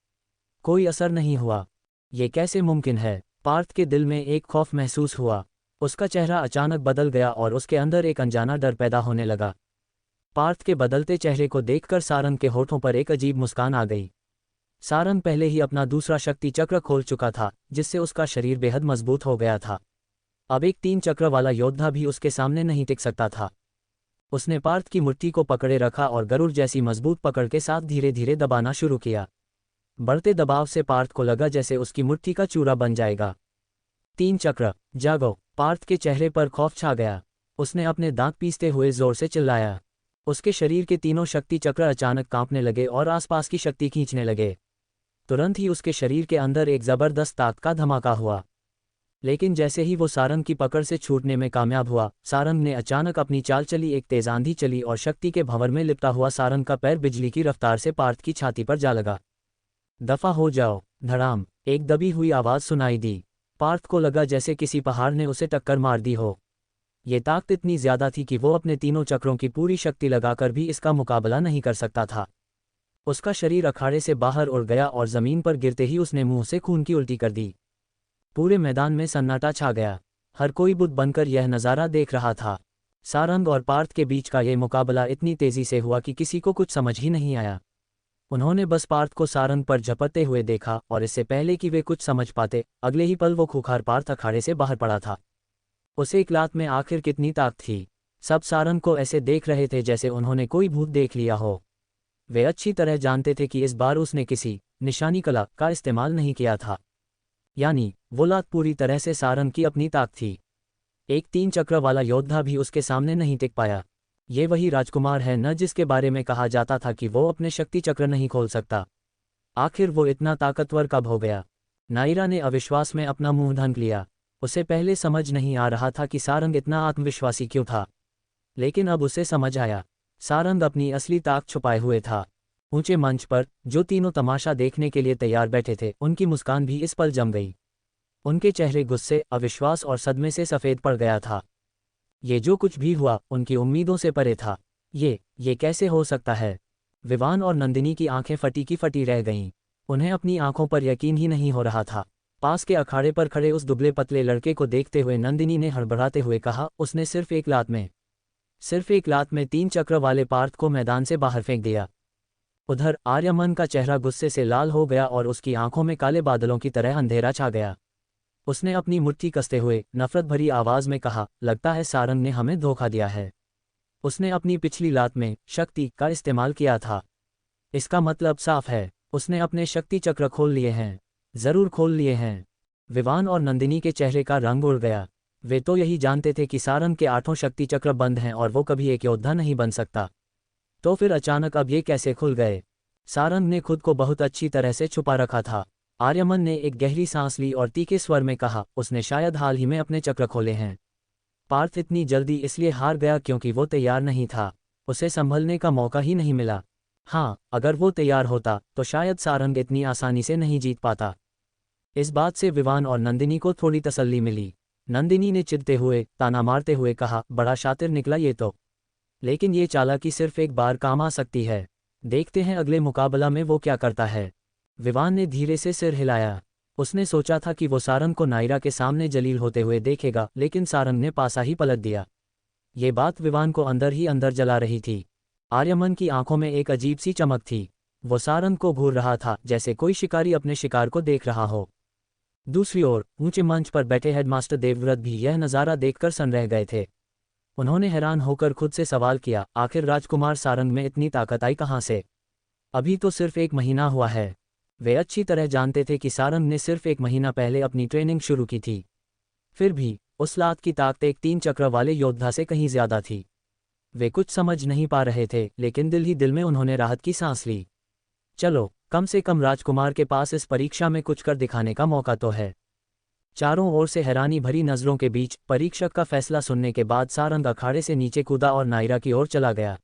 कोई असर नहीं हुआ। ये कैसे मुमकिन है? पार्थ के दिल में एक खौफ महसूस हुआ। उसका चेहरा अचानक बदल गया और उसके अंदर एक अनजाना डर पैदा होने लगा। पार्थ के बदलते चेहरे को देखकर सारंग के होठों पर एक अजीब मुस्कान आ गई। सारंग पहले ही अपना दूसरा शक्ति चक्र खोल चुका था, जिससे उसका शरीर बेहद मजबूत हो गया था। अब एक 3 चक्र वाला योद्धा भी उसके सामने नहीं टिक सकता था। उसने पार्थ की मुट्ठी को पकड़े रखा और गरुड़ जैसी मजबूत पकड़ के साथ धीरे धीरे दबाना शुरू किया। बढ़ते दबाव से पार्थ को लगा जैसे उसकी मुट्ठी का चूरा बन जाएगा। 3 चक्र, जागो। पार्थ के चेहरे पर खौफ छा गया। उसने अपने दांत पीसते हुए जोर से चिल्लाया। उसके शरीर के तीनों शक्ति चक्र अचानक कांपने लगे और आसपास की शक्ति खींचने लगे। तुरंत ही उसके शरीर के अंदर एक जबरदस्त ताकत का धमाका हुआ। लेकिन जैसे ही वो सारंग की पकड़ से छूटने में कामयाब हुआ, सारंग ने अचानक अपनी चाल चली। एक तेज आंधी चली और शक्ति के भंवर में लिपटा हुआ सारंग का पैर बिजली की रफ्तार से पार्थ की छाती पर जा लगा। दफा हो जाओ। धड़ाम, एक दबी हुई आवाज सुनाई दी। पार्थ को लगा जैसे किसी पहाड़ ने उसे टक्कर मार दी हो। ये ताकत इतनी ज्यादा थी कि वो अपने तीनों चक्रों की पूरी शक्ति लगाकर भी इसका मुकाबला नहीं कर सकता था। उसका शरीर अखाड़े से बाहर उड़ गया और जमीन पर गिरते ही उसने मुंह से खून की उल्टी कर दी। पूरे मैदान में सन्नाटा छा गया। हर कोई बुत बनकर यह नज़ारा देख रहा था। सारंग और पार्थ के बीच का यह मुकाबला इतनी तेजी से हुआ कि किसी को कुछ समझ ही नहीं आया। उन्होंने बस पार्थ को सारंग पर झपटते हुए देखा और इससे पहले कि वे कुछ समझ पाते, अगले ही पल वो खूंखार पार्थ अखाड़े से बाहर पड़ा था। उस एक लात में आखिर कितनी ताकत थी। सब सारंग को ऐसे देख रहे थे जैसे उन्होंने कोई भूत देख लिया हो। वे अच्छी तरह जानते थे कि इस बार उसने किसी निशानी कला का इस्तेमाल नहीं किया था, यानी वो लात पूरी तरह से सारंग की अपनी ताकत थी। एक 3 चक्र वाला योद्धा भी उसके सामने नहीं टिक पाया। ये वही राजकुमार है न जिसके बारे में कहा जाता था कि वो अपने शक्ति चक्र नहीं खोल सकता। आखिर वो इतना ताकतवर कब हो गया? नायरा ने अविश्वास में अपना मुंह ढक लिया। उसे पहले समझ नहीं आ रहा था कि सारंग इतना आत्मविश्वासी क्यों था, लेकिन अब उसे समझ आया। सारंग अपनी असली ताकत छुपाए हुए था। ऊंचे मंच पर जो तीनों तमाशा देखने के लिए तैयार बैठे थे, उनकी मुस्कान भी इस पल जम गई। उनके चेहरे गुस्से, अविश्वास और सदमे से सफ़ेद पड़ गया था। ये जो कुछ भी हुआ उनकी उम्मीदों से परे था। ये कैसे हो सकता है? विवान और नंदिनी की आंखें फटी की फटी रह गईं। उन्हें अपनी आंखों पर यकीन ही नहीं हो रहा था। पास के अखाड़े पर खड़े उस दुबले पतले लड़के को देखते हुए नंदिनी ने हड़बड़ाते हुए कहा, उसने सिर्फ एक लात में 3 चक्र वाले पार्थ को मैदान से बाहर फेंक दिया। उधर आर्यमन का चेहरा गुस्से से लाल हो गया और उसकी आंखों में काले बादलों की तरह अंधेरा छा गया। उसने अपनी मुट्ठी कसते हुए नफरत भरी आवाज में कहा, लगता है सारंग ने हमें धोखा दिया है। उसने अपनी पिछली लात में शक्ति का इस्तेमाल किया था। इसका मतलब साफ है, उसने अपने शक्ति चक्र खोल लिए हैं। जरूर खोल लिए हैं। विवान और नंदिनी के चेहरे का रंग उड़ गया। वे तो यही जानते थे कि सारंग के 8 शक्ति चक्र बंद हैं और वो कभी एक योद्धा नहीं बन सकता। तो फिर अचानक अब ये कैसे खुल गए? सारंग ने खुद को बहुत अच्छी तरह से छुपा रखा था। आर्यमन ने एक गहरी सांस ली और तीखे स्वर में कहा, उसने शायद हाल ही में अपने चक्र खोले हैं। पार्थ इतनी जल्दी इसलिए हार गया क्योंकि वो तैयार नहीं था। उसे संभलने का मौका ही नहीं मिला। हाँ, अगर वो तैयार होता तो शायद सारंग इतनी आसानी से नहीं जीत पाता। इस बात से विवान और नंदिनी को थोड़ी तसल्ली मिली। नंदिनी ने चिढ़ते हुए, ताना मारते हुए कहा, बड़ा शातिर निकला ये तो। लेकिन ये चालाकी सिर्फ एक बार काम आ सकती है। देखते हैं अगले मुकाबला में वो क्या करता है। विवान ने धीरे से सिर हिलाया। उसने सोचा था कि वो सारंग को नायरा के सामने जलील होते हुए देखेगा, लेकिन सारंग ने पासा ही पलट दिया। ये बात विवान को अंदर ही अंदर जला रही थी। आर्यमन की आंखों में एक अजीब सी चमक थी। वो सारंग को घूर रहा था जैसे कोई शिकारी अपने शिकार को देख रहा हो। दूसरी ओर ऊंचे मंच पर बैठे हेडमास्टर देवव्रत भी यह नज़ारा देखकर सन रह गए थे। उन्होंने हैरान होकर खुद से सवाल किया, आखिर राजकुमार सारंग में इतनी ताकत आई कहाँ से? अभी तो सिर्फ 1 महीना हुआ है। वे अच्छी तरह जानते थे कि सारंग ने सिर्फ 1 महीना पहले अपनी ट्रेनिंग शुरू की थी। फिर भी उस लात की ताकत एक 3 चक्र वाले योद्धा से कहीं ज्यादा थी। वे कुछ समझ नहीं पा रहे थे, लेकिन दिल ही दिल में उन्होंने राहत की सांस ली। चलो, कम से कम राजकुमार के पास इस परीक्षा में कुछ कर दिखाने का मौका तो है। चारों ओर से हैरानी भरी नजरों के बीच परीक्षक का फैसला सुनने के बाद सारंग अखाड़े से नीचे कूदा और नायरा की ओर चला गया।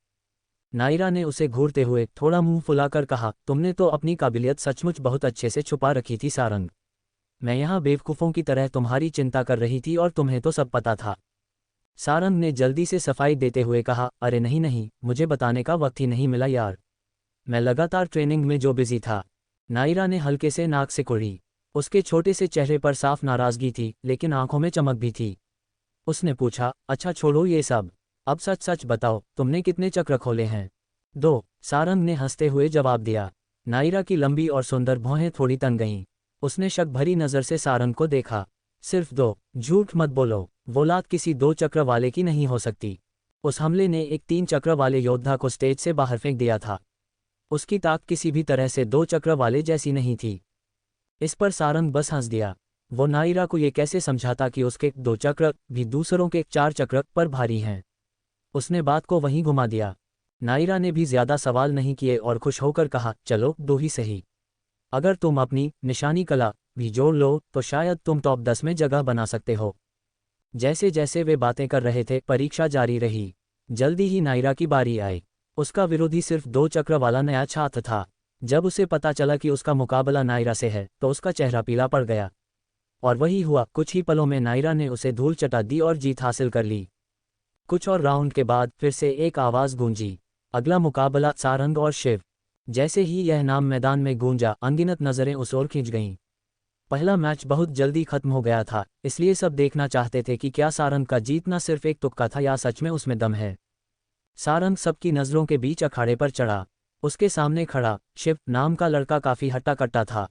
नायरा ने उसे घूरते हुए थोड़ा मुंह फुलाकर कहा, तुमने तो अपनी काबिलियत सचमुच बहुत अच्छे से छुपा रखी थी सारंग। मैं यहाँ बेवकूफ़ों की तरह तुम्हारी चिंता कर रही थी और तुम्हें तो सब पता था। सारंग ने जल्दी से सफाई देते हुए कहा, अरे नहीं, मुझे बताने का वक्त ही नहीं मिला यार। मैं लगातार ट्रेनिंग में जो बिजी था। नायरा ने हल्के से नाक से कुड़ी। उसके छोटे से चेहरे पर साफ नाराजगी थी, लेकिन आंखों में चमक भी थी। उसने पूछा, अच्छा छोड़ो ये सब, अब सच सच बताओ, तुमने कितने चक्र खोले हैं? 2, सारंग ने हंसते हुए जवाब दिया। नायरा की लंबी और सुंदर भौहें थोड़ी तन गईं। उसने शक भरी नज़र से सारंग को देखा। सिर्फ 2? झूठ मत बोलो, वो लात किसी 2 चक्र वाले की नहीं हो सकती। उस हमले ने एक 3 चक्र वाले योद्धा को स्टेज से बाहर फेंक दिया था। उसकी ताकत किसी भी तरह से 2 चक्र वाले जैसी नहीं थी। इस पर सारंग बस हंस दिया। वो नायरा को ये कैसे समझाता कि उसके 2 चक्र भी दूसरों के 4 चक्र पर भारी हैं। उसने बात को वहीं घुमा दिया। नायरा ने भी ज्यादा सवाल नहीं किए और खुश होकर कहा, चलो 2 ही सही। अगर तुम अपनी निशानी कला भी जोड़ लो तो शायद तुम टॉप 10 में जगह बना सकते हो। जैसे जैसे वे बातें कर रहे थे, परीक्षा जारी रही। जल्दी ही नायरा की बारी आई। उसका विरोधी सिर्फ 2 चक्र वाला नया छात्र था। जब उसे पता चला कि उसका मुकाबला नायरा से है तो उसका चेहरा पीला पड़ गया। और वही हुआ, कुछ ही पलों में नायरा ने उसे धूल चटा दी और जीत हासिल कर ली। कुछ और राउंड के बाद फिर से एक आवाज़ गूंजी, अगला मुकाबला सारंग और शिव। जैसे ही यह नाम मैदान में गूंजा, अनगिनत नज़रें उस ओर खींच गईं। पहला मैच बहुत जल्दी खत्म हो गया था, इसलिए सब देखना चाहते थे कि क्या सारंग का जीतना सिर्फ एक तुक्का था या सच में उसमें दम है। सारंग सबकी नज़रों के बीच अखाड़े पर चढ़ा। उसके सामने खड़ा शिव नाम का लड़का काफ़ी हट्टा-कट्टा था।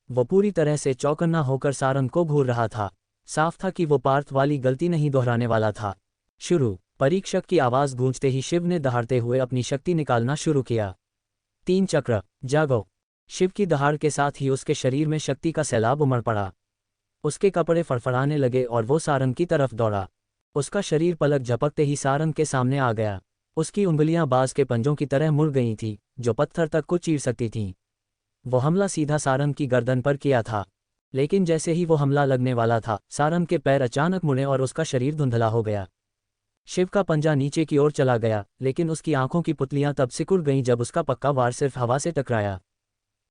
वो पूरी तरह से चौकन्ना होकर सारंग को घूर रहा था। साफ था कि वो पार्थ वाली गलती नहीं दोहराने वाला था। शुरू। परीक्षक की आवाज़ गूंजते ही शिव ने दहाड़ते हुए अपनी शक्ति निकालना शुरू किया। 3 चक्र, जागो। शिव की दहाड़ के साथ ही उसके शरीर में शक्ति का सैलाब उमड़ पड़ा। उसके कपड़े फड़फड़ाने लगे और वो सारंग की तरफ दौड़ा। उसका शरीर पलक झपकते ही सारंग के सामने आ गया। उसकी उंगलियां बाज के पंजों की तरह मुड़ गई थीं, जो पत्थर तक को चीर सकती थीं। वो हमला सीधा सारंग की गर्दन पर किया था, लेकिन जैसे ही वो हमला लगने वाला था, सारंग के पैर अचानक मुड़े और उसका शरीर धुंधला हो गया। शिव का पंजा नीचे की ओर चला गया, लेकिन उसकी आंखों की पुतलियां तब सिकुड़ गईं जब उसका पक्का वार सिर्फ हवा से टकराया।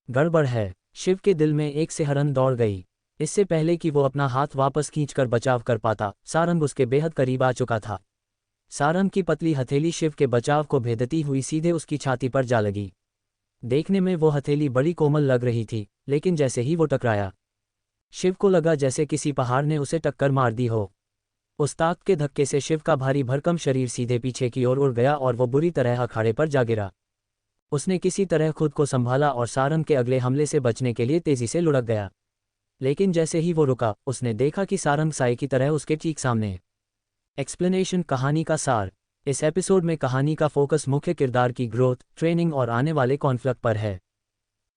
गड़बड़ है। शिव के दिल में एक सिहरन दौड़ गई। इससे पहले कि वो अपना हाथ वापस खींचकर बचाव कर पाता, सारंग उसके बेहद करीब आ चुका था। सारंग की पतली हथेली शिव के बचाव को भेदती हुई सीधे उसकी छाती पर जा लगी। देखने में वो हथेली बड़ी कोमल लग रही थी, लेकिन जैसे ही वो टकराया, शिव को लगा जैसे किसी पहाड़ ने उसे टक्कर मार दी हो। उस ताक के धक्के से शिव का भारी भरकम शरीर सीधे पीछे की ओर उड़ गया और वो बुरी तरह अखाड़े पर जा गिरा। उसने किसी तरह खुद को संभाला और सारंग के अगले हमले से बचने के लिए तेजी से लुढ़क गया। लेकिन जैसे ही वो रुका, उसने देखा कि सारंग साए की तरह उसके ठीक सामने। एक्सप्लेनेशन। कहानी का सार। इस एपिसोड में कहानी का फोकस मुख्य किरदार की ग्रोथ, ट्रेनिंग और आने वाले कॉन्फ्लिक्ट पर है।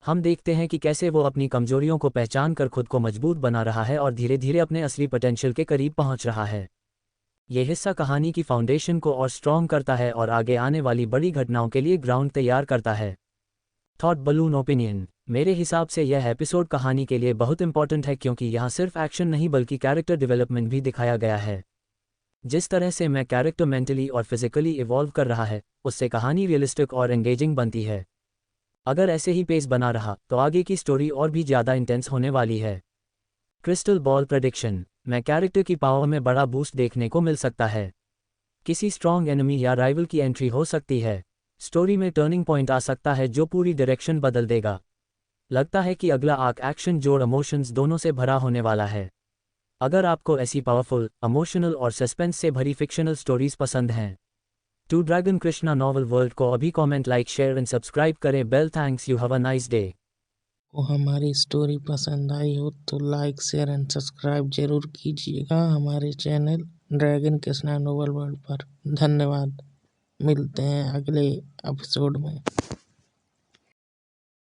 हम देखते हैं कि कैसे वो अपनी कमजोरियों को पहचान कर खुद को मजबूत बना रहा है और धीरे धीरे अपने असली पोटेंशियल के करीब पहुंच रहा है। ये हिस्सा कहानी की फाउंडेशन को और स्ट्रॉन्ग करता है और आगे आने वाली बड़ी घटनाओं के लिए ग्राउंड तैयार करता है। Thought balloon opinion. मेरे हिसाब से यह एपिसोड कहानी के लिए बहुत इंपॉर्टेंट है क्योंकि यहाँ सिर्फ एक्शन नहीं बल्कि कैरेक्टर डेवलपमेंट भी दिखाया गया है। जिस तरह से मैं कैरेक्टर मेंटली और फिजिकली इवॉल्व कर रहा है, उससे कहानी रियलिस्टिक और एंगेजिंग बनती है। अगर ऐसे ही पेस बना रहा तो आगे की स्टोरी और भी ज़्यादा इंटेंस होने वाली है। Crystal ball prediction. मैं कैरेक्टर की पावर में बड़ा बूस्ट देखने को मिल सकता है। किसी स्ट्रॉन्ग एनिमी या राइवल की एंट्री हो सकती है। स्टोरी में टर्निंग पॉइंट आ सकता है जो पूरी डायरेक्शन बदल देगा। लगता है कि अगला आर्क एक्शन जोड़ इमोशंस दोनों से भरा होने वाला है। अगर आपको ऐसी पावरफुल, इमोशनल और सस्पेंस से भरी फिक्शनल स्टोरीज पसंद हैं to dragon Krishna novel world को अभी comment, like, share and subscribe करें। Bell. Thanks. You have a nice day. को हमारी स्टोरी पसंद आई हो तो लाइक, शेयर एंड सब्सक्राइब जरूर कीजिएगा हमारे channel dragon Krishna novel world पर। धन्यवाद। मिलते हैं अगले एपिसोड में।